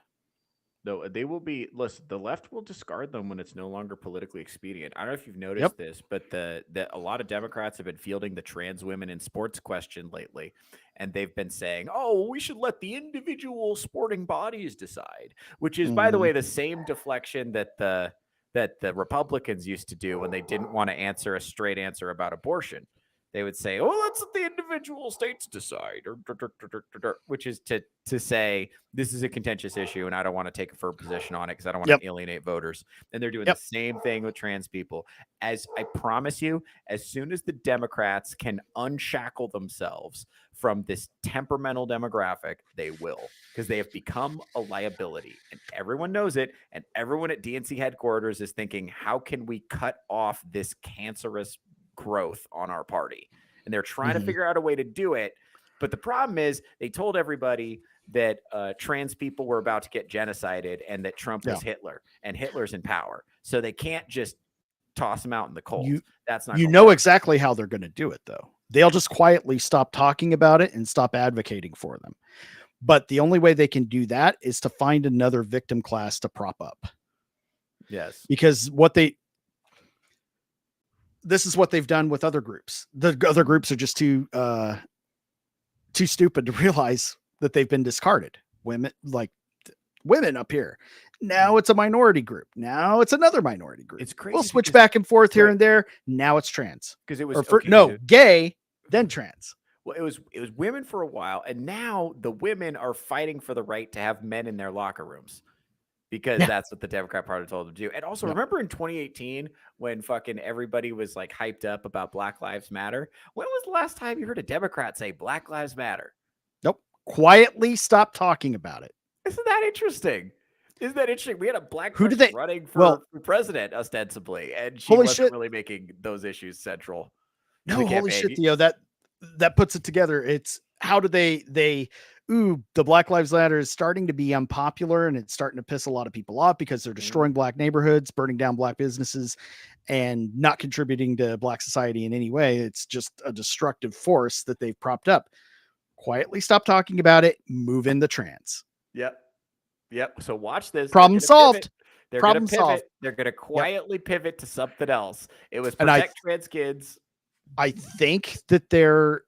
No, they will be. Listen, the left will discard them when it's no longer politically expedient. I don't know if you've noticed this, but a lot of Democrats have been fielding the trans women in sports question lately, and they've been saying, "Oh, we should let the individual sporting bodies decide," which is, by the way, the same deflection that the Republicans used to do when they didn't want to answer a straight answer about abortion. They would say, "Oh, let's let the individual states decide," which is to say this is a contentious issue and I don't want to take a firm position on it because I don't want to alienate voters. And they're doing the same thing with trans people. As I promise you, as soon as the Democrats can unshackle themselves from this temperamental demographic, they will, because they have become a liability and everyone knows it. And everyone at DNC headquarters is thinking, how can we cut off this cancerous growth on our party? And they're trying to figure out a way to do it. But the problem is they told everybody that trans people were about to get genocided and that Trump was Hitler and Hitler's in power. So they can't just toss them out in the cold. That's not, work. Exactly how they're going to do it, though. They'll just quietly stop talking about it and stop advocating for them. But the only way they can do that is to find another victim class to prop up. Yes. Because this is what they've done with other groups. The other groups are just too stupid to realize that they've been discarded. Women up here. Now it's a minority group. Now it's another minority group. It's crazy. We'll switch back and forth here and there. Now it's trans. Because it was gay, then trans. Well, it was women for a while, and now the women are fighting for the right to have men in their locker rooms because that's what the Democrat Party told them to do. And also, remember in 2018 when fucking everybody was like hyped up about Black Lives Matter? When was the last time you heard a Democrat say Black Lives Matter? Nope. Quietly stop talking about it. Isn't that interesting? Isn't that interesting? We had a black person running for president ostensibly, and she wasn't really making those issues central. No, holy shit, Theo, that puts it together. It's how do they the Black Lives Matter is starting to be unpopular and it's starting to piss a lot of people off because they're destroying black neighborhoods, burning down black businesses, and not contributing to black society in any way. It's just a destructive force that they've propped up. Quietly stop talking about it, move in the trans. Yep. So watch this. Problem solved. They're going to pivot. They're going to quietly pivot to something else. It was protect trans kids. I think that their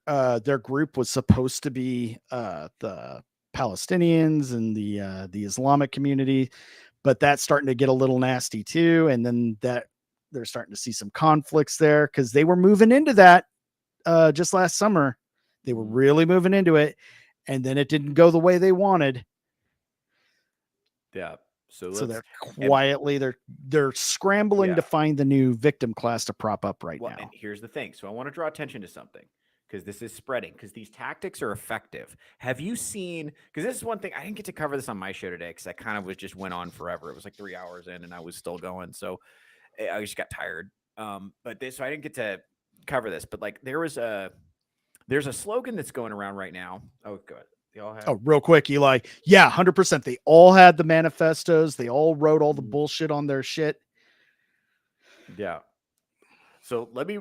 group was supposed to be the Palestinians and the Islamic community, but that's starting to get a little nasty too. And then that they're starting to see some conflicts there because they were moving into that just last summer. They were really moving into it, and then it didn't go the way they wanted. Yeah. So they're quietly they're scrambling to find the new victim class to prop up now. And here's the thing. So I want to draw attention to something because this is spreading because these tactics are effective. Have you seen? Because this is one thing I didn't get to cover this on my show today because I kind of just went on forever. It was like 3 hours in and I was still going, so I just got tired. So I didn't get to cover this. But like there's a slogan that's going around right now. Oh, good. Real quick, Eli. Yeah, 100%. They all had the manifestos. They all wrote all the bullshit on their shit. Yeah. So let me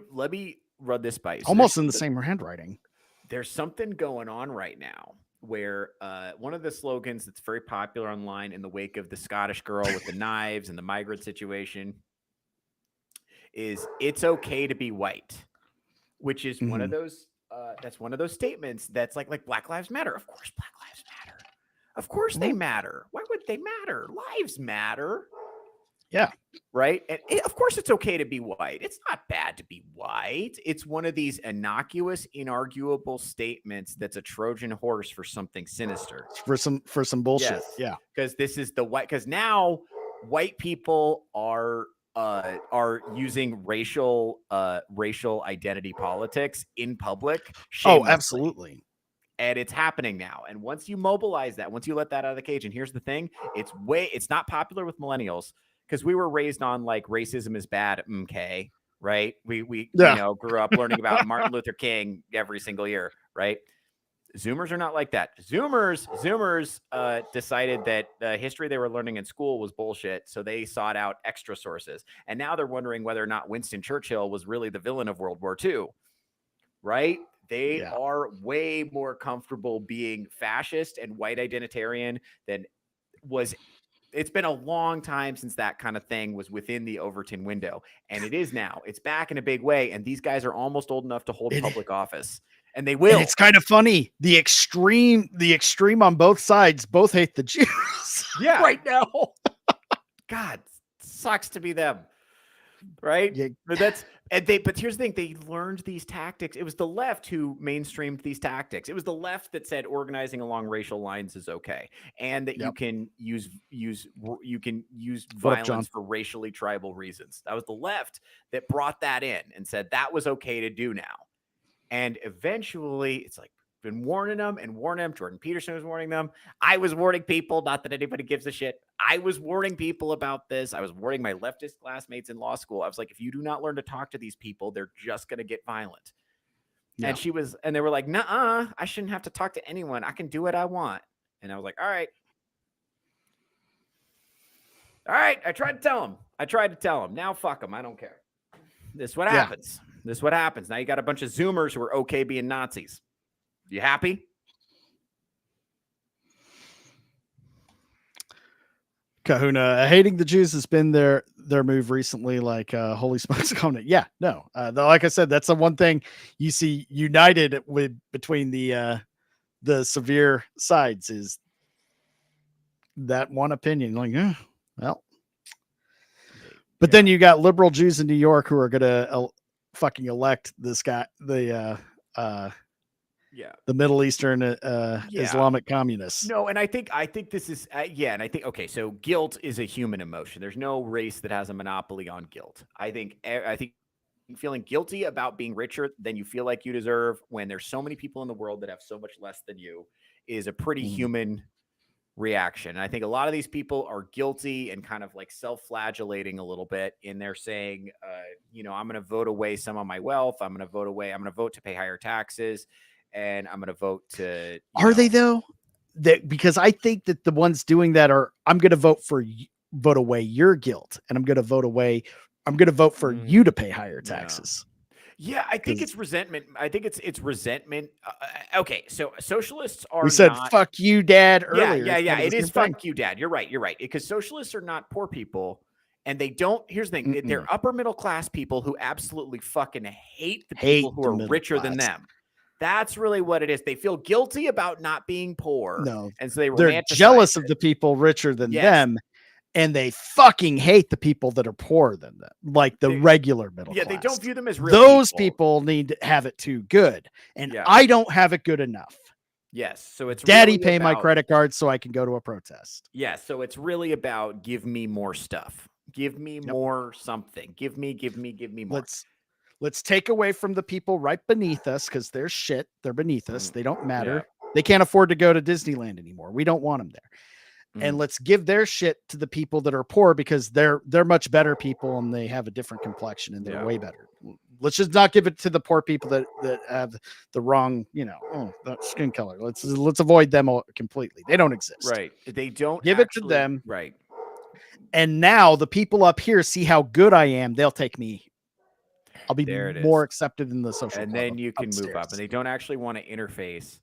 run this by you. Almost in the same handwriting. There's something going on right now where one of the slogans that's very popular online in the wake of the Scottish girl with the knives and the migrant situation is "It's okay to be white," which is one of those. That's one of those statements that's like Black Lives Matter. Of course, Black Lives matter. Of course they matter. Why would they matter? Lives matter. Yeah. Right. And of course it's okay to be white. It's not bad to be white. It's one of these innocuous, inarguable statements that's a Trojan horse for something sinister. For some bullshit. Yes. Yeah. Because this is the white, because now white people are using racial identity politics in public. Oh, absolutely. And it's happening now. And once you mobilize that, once you let that out of the cage, and here's the thing, it's not popular with millennials because we were raised on like racism is bad. Okay. Right. We grew up learning about Martin Luther King every single year. Right. Zoomers are not like that. Zoomers decided that the history they were learning in school was bullshit. So they sought out extra sources. And now they're wondering whether or not Winston Churchill was really the villain of World War II. Right. They are way more comfortable being fascist and white identitarian than was. It's been a long time since that kind of thing was within the Overton window. And it is now. It's back in a big way. And these guys are almost old enough to hold public office. And they will. And it's kind of funny. The extreme on both sides both hate the Jews. Yeah. Right now. God, sucks to be them. Right. Yeah. But here's the thing. They learned these tactics. It was the left who mainstreamed these tactics. It was the left that said organizing along racial lines is okay. And that you can use violence for racially tribal reasons. That was the left that brought that in and said that was okay to do now. And eventually it's like, been warning them. Jordan Peterson was warning them. I was warning people, not that anybody gives a shit. I was warning people about this. I was warning my leftist classmates in law school. I was like, if you do not learn to talk to these people, they're just going to get violent. Yeah. And they were like, nuh-uh, I shouldn't have to talk to anyone. I can do what I want. And I was like, all right. I tried to tell them. Now fuck them. I don't care. This is what happens. This is what happens. Now you got a bunch of Zoomers who are okay being Nazis. You happy? Kahuna, hating the Jews has been their move recently. Like, holy smokes, comment. Yeah, no. Like I said, that's the one thing you see united between the severe sides is that one opinion. Like, well, but then you got liberal Jews in New York who are gonna fucking elect this guy, the Middle Eastern Islamic communists. No, and I think this is and I think okay. So guilt is a human emotion. There's no race that has a monopoly on guilt. I think feeling guilty about being richer than you feel like you deserve when there's so many people in the world that have so much less than you is a pretty human reaction. And I think a lot of these people are guilty and kind of like self-flagellating a little bit in their saying, I'm going to vote away some of my wealth. I'm going to vote to pay higher taxes. And I'm going to vote to. Are they though? Because I think that the ones doing that are, I'm going to vote away your guilt, and I'm going to vote for you to pay higher taxes. Yeah, I think it's resentment. I think it's resentment. Okay, so socialists are. We said "fuck you, Dad" earlier. Yeah. It is "fuck you, Dad." You're right. Because socialists are not poor people. And they don't, here's the thing, they're upper middle class people who absolutely fucking hate the people who are richer than them. That's really what it is. They feel guilty about not being poor. No. And so they're jealous of the people richer than them. And they fucking hate the people that are poorer than them, like the regular middle class. They don't view them as real Those people need to have it too good. And I don't have it good enough. Yes. So it's Daddy really pay my credit card so I can go to a protest. Yes. So it's really about give me more stuff. Give me more something. Give me more. Let's take away from the people right beneath us because they're shit. They're beneath us. They don't matter. Yeah. They can't afford to go to Disneyland anymore. We don't want them there. And let's give their shit to the people that are poor because they're much better people and they have a different complexion and they're way better. Let's just not give it to the poor people that have the wrong, that skin color. Let's avoid them completely. They don't exist. Right. They don't give it to them. Right. And now the people up here see how good I am. They'll take me. I'll be more accepted in the social. And then you can move up. And they don't actually want to interface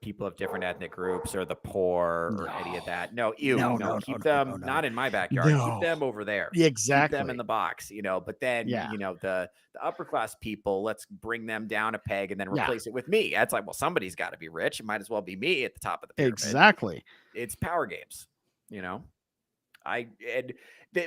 people of different ethnic groups or the poor or any of that. No, keep them not in my backyard. Keep them over there. Exactly. Keep them in the box, But then, the upper class people, let's bring them down a peg and then replace it with me. That's like, well, somebody's got to be rich. It might as well be me at the top of the pyramid. Exactly. It's power games,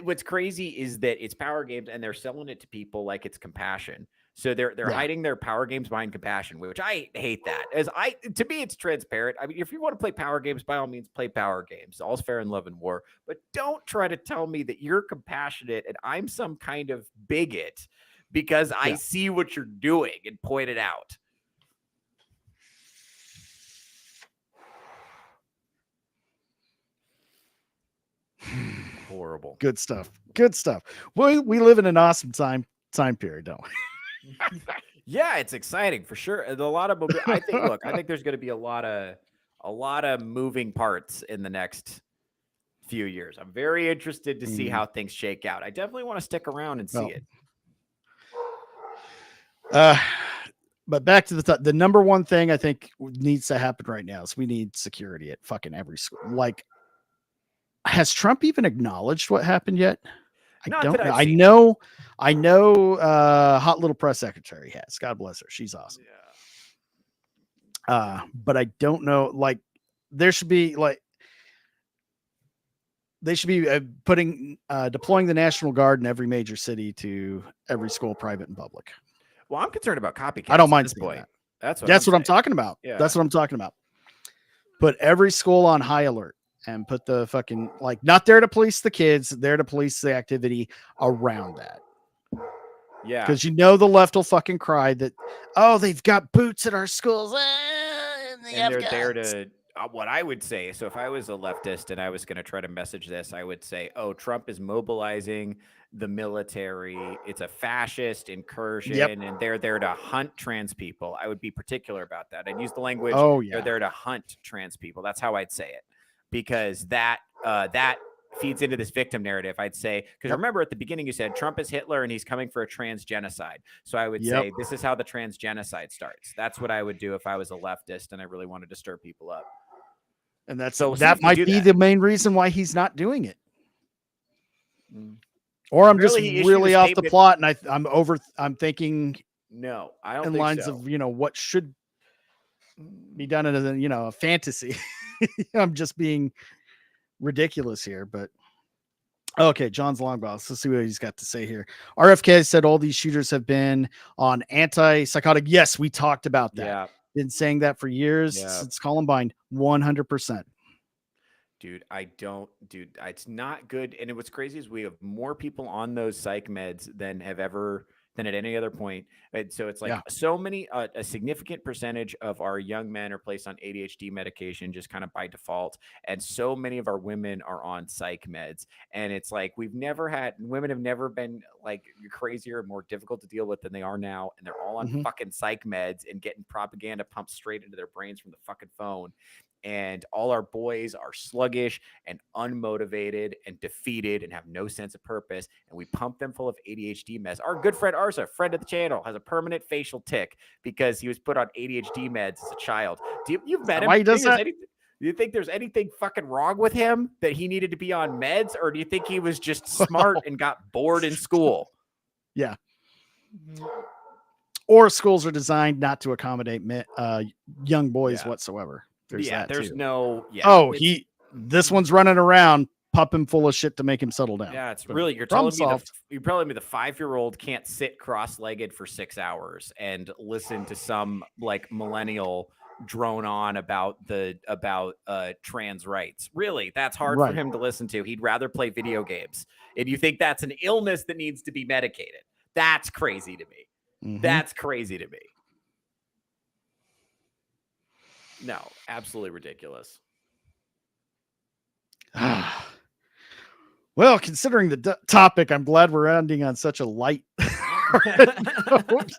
what's crazy is that it's power games and they're selling it to people like it's compassion. So they're hiding their power games behind compassion, which I hate that. To me, it's transparent. I mean, if you want to play power games, by all means, play power games. All's fair in love and war. But don't try to tell me that you're compassionate and I'm some kind of bigot because I see what you're doing and point it out. Horrible. Good stuff. We live in an awesome time period, don't we? Yeah, it's exciting for sure. A lot of I think there's going to be a lot of moving parts in the next few years. I'm very interested to see how things shake out. I definitely want to stick around and see it. But back to the number one thing I think needs to happen right now is we need security at fucking every school. Like, has Trump even acknowledged what happened yet? I don't know. I know hot little press secretary has. God bless her. She's awesome. Yeah. But I don't know. Like, they should be deploying the National Guard in every major city to every school, private and public. Well, I'm concerned about copycats. I don't mind at this point. That. That's what I'm talking about. Yeah. That's what I'm talking about. Put every school on high alert. And put the fucking, not there to police the kids, there to police the activity around that. Yeah. Because the left will fucking cry that, they've got boots at our schools. And they're there to, what I would say, so if I was a leftist and I was going to try to message this, I would say, Trump is mobilizing the military. It's a fascist incursion, and they're there to hunt trans people. I would be particular about that. I'd use the language, they're there to hunt trans people. That's how I'd say it. Because that feeds into this victim narrative, I'd say. Because remember at the beginning you said Trump is Hitler and he's coming for a trans genocide. So I would say this is how the trans genocide starts. That's what I would do if I was a leftist and I really wanted to stir people up. And that might be the main reason why he's not doing it. Or I'm just really off the plot and I'm thinking no, I don't in think lines so. of what should be done in a fantasy. I'm just being ridiculous here, but okay. John's Longboss. Let's see what he's got to say here. RFK said all these shooters have been on antipsychotic. Yes, we talked about that. Yeah. Been saying that for years since Columbine. 100%. Dude, it's not good. And what's crazy is we have more people on those psych meds than at any other point. And so it's like so many, a significant percentage of our young men are placed on ADHD medication just kind of by default. And so many of our women are on psych meds. And it's like, women have never been like crazier and more difficult to deal with than they are now. And they're all on fucking psych meds and getting propaganda pumped straight into their brains from the fucking phone. And all our boys are sluggish and unmotivated and defeated and have no sense of purpose. And we pump them full of ADHD meds. Our good friend Arsa, friend of the channel, has a permanent facial tic because he was put on ADHD meds as a child. You've met him? Why he does that? Do you think there's anything fucking wrong with him that he needed to be on meds? Or do you think he was just smart and got bored in school? Yeah. Or schools are designed not to accommodate young boys whatsoever. There's no. Yeah. This one's running around, pump him full of shit to make him settle down. Yeah, it's really you're telling me the 5-year-old can't sit cross-legged for 6 hours and listen to some like millennial drone on about trans rights. Really, that's hard for him to listen to. He'd rather play video games. And you think that's an illness that needs to be medicated? That's crazy to me. That's crazy to me. No, absolutely ridiculous. Well, considering the topic, I'm glad we're ending on such a light note.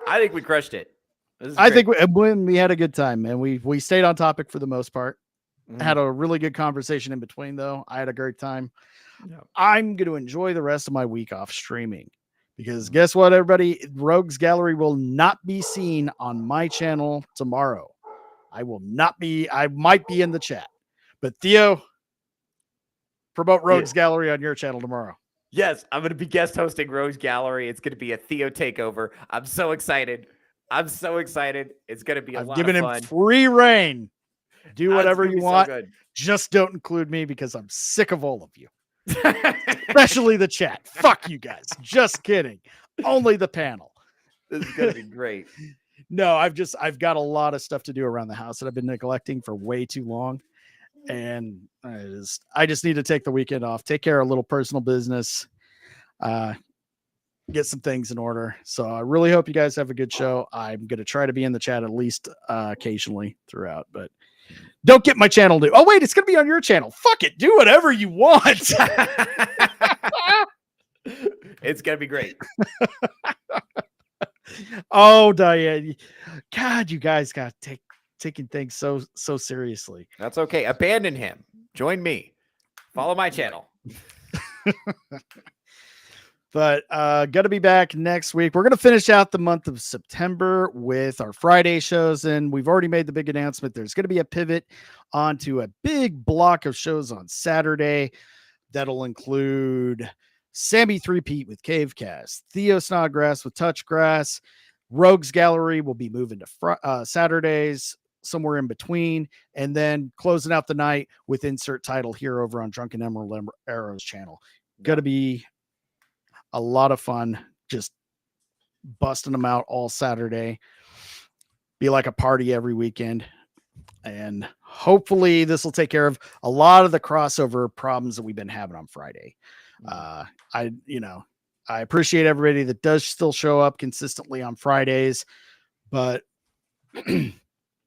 I think we crushed it. I think we had a good time, and we stayed on topic for the most part. Had a really good conversation in between, though. I had a great time. I'm going to enjoy the rest of my week off streaming Because guess what, everybody? Rogues Gallery will not be seen on my channel tomorrow. I might be in the chat. But Theo, promote Rogues Gallery on your channel tomorrow. Yes, I'm going to be guest hosting Rogues Gallery. It's going to be a Theo takeover. I'm so excited. It's going to be a I've lot given of him fun. free reign. Do whatever you want. So good. Just don't include me because I'm sick of all of you. Especially the chat. Fuck you guys. Just kidding. Only the panel. This is going to be great. No, I've got a lot of stuff to do around the house that I've been neglecting for way too long. And I just need to take the weekend off, take care of a little personal business, get some things in order. So I really hope you guys have a good show. I'm going to try to be in the chat at least occasionally throughout, but don't get my channel new. Oh, wait, it's going to be on your channel. Fuck it. Do whatever you want. It's going to be great. Oh, Diane. God, you guys got taking things so seriously. That's okay. Abandon him. Join me. Follow my channel. But gonna be back next week. We're gonna finish out the month of September with our Friday shows, and we've already made the big announcement. There's gonna be a pivot onto a big block of shows on Saturday that'll include Sammy 3-Peat with Cavecast, Theo Snodgrass with Touchgrass, Rogues Gallery will be moving to Saturdays, somewhere in between, and then closing out the night with insert title here over on Drunken Emerald Arrow's channel. Gonna be a lot of fun, just busting them out all Saturday. Be like a party every weekend. And hopefully this will take care of a lot of the crossover problems that we've been having on Friday. I appreciate everybody that does still show up consistently on Fridays, but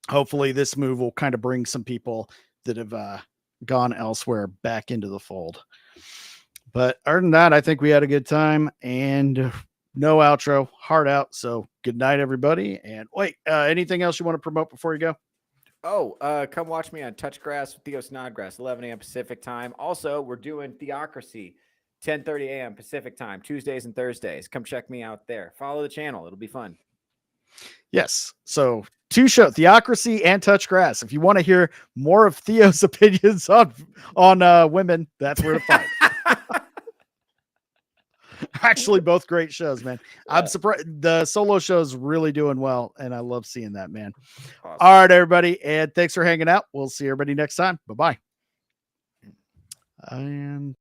hopefully this move will kind of bring some people that have gone elsewhere back into the fold. But other than that, I think we had a good time, and no outro, heart out. So good night, everybody. And wait, anything else you want to promote before you go? Oh, come watch me on Touchgrass with Theo Snodgrass, 11 a.m. Pacific time. Also, we're doing Theocracy, 10:30 a.m. Pacific time, Tuesdays and Thursdays. Come check me out there. Follow the channel. It'll be fun. Yes. So 2 shows, Theocracy and Touchgrass. If you want to hear more of Theo's opinions on women, that's where to find. Actually, both great shows, man. I'm surprised the solo show is really doing well, and I love seeing that, man. Awesome. All right, everybody, and thanks for hanging out. We'll see everybody next time. Bye-bye. And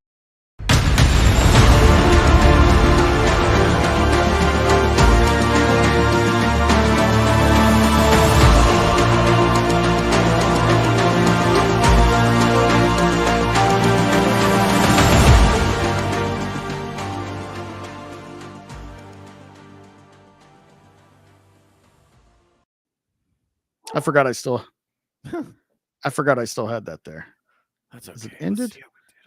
I forgot I still had that there. That's okay. Is it ended?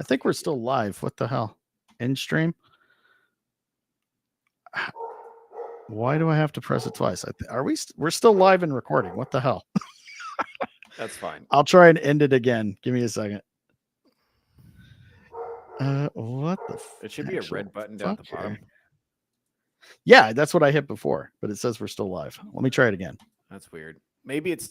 I think we're still live. What the hell? End stream? Why do I have to press it twice? We're still live and recording. What the hell? That's fine. I'll try and end it again. Give me a second. What the? It should be a red button down at the bottom. Yeah, that's what I hit before, but it says we're still live. Let me try it again. That's weird. Maybe it's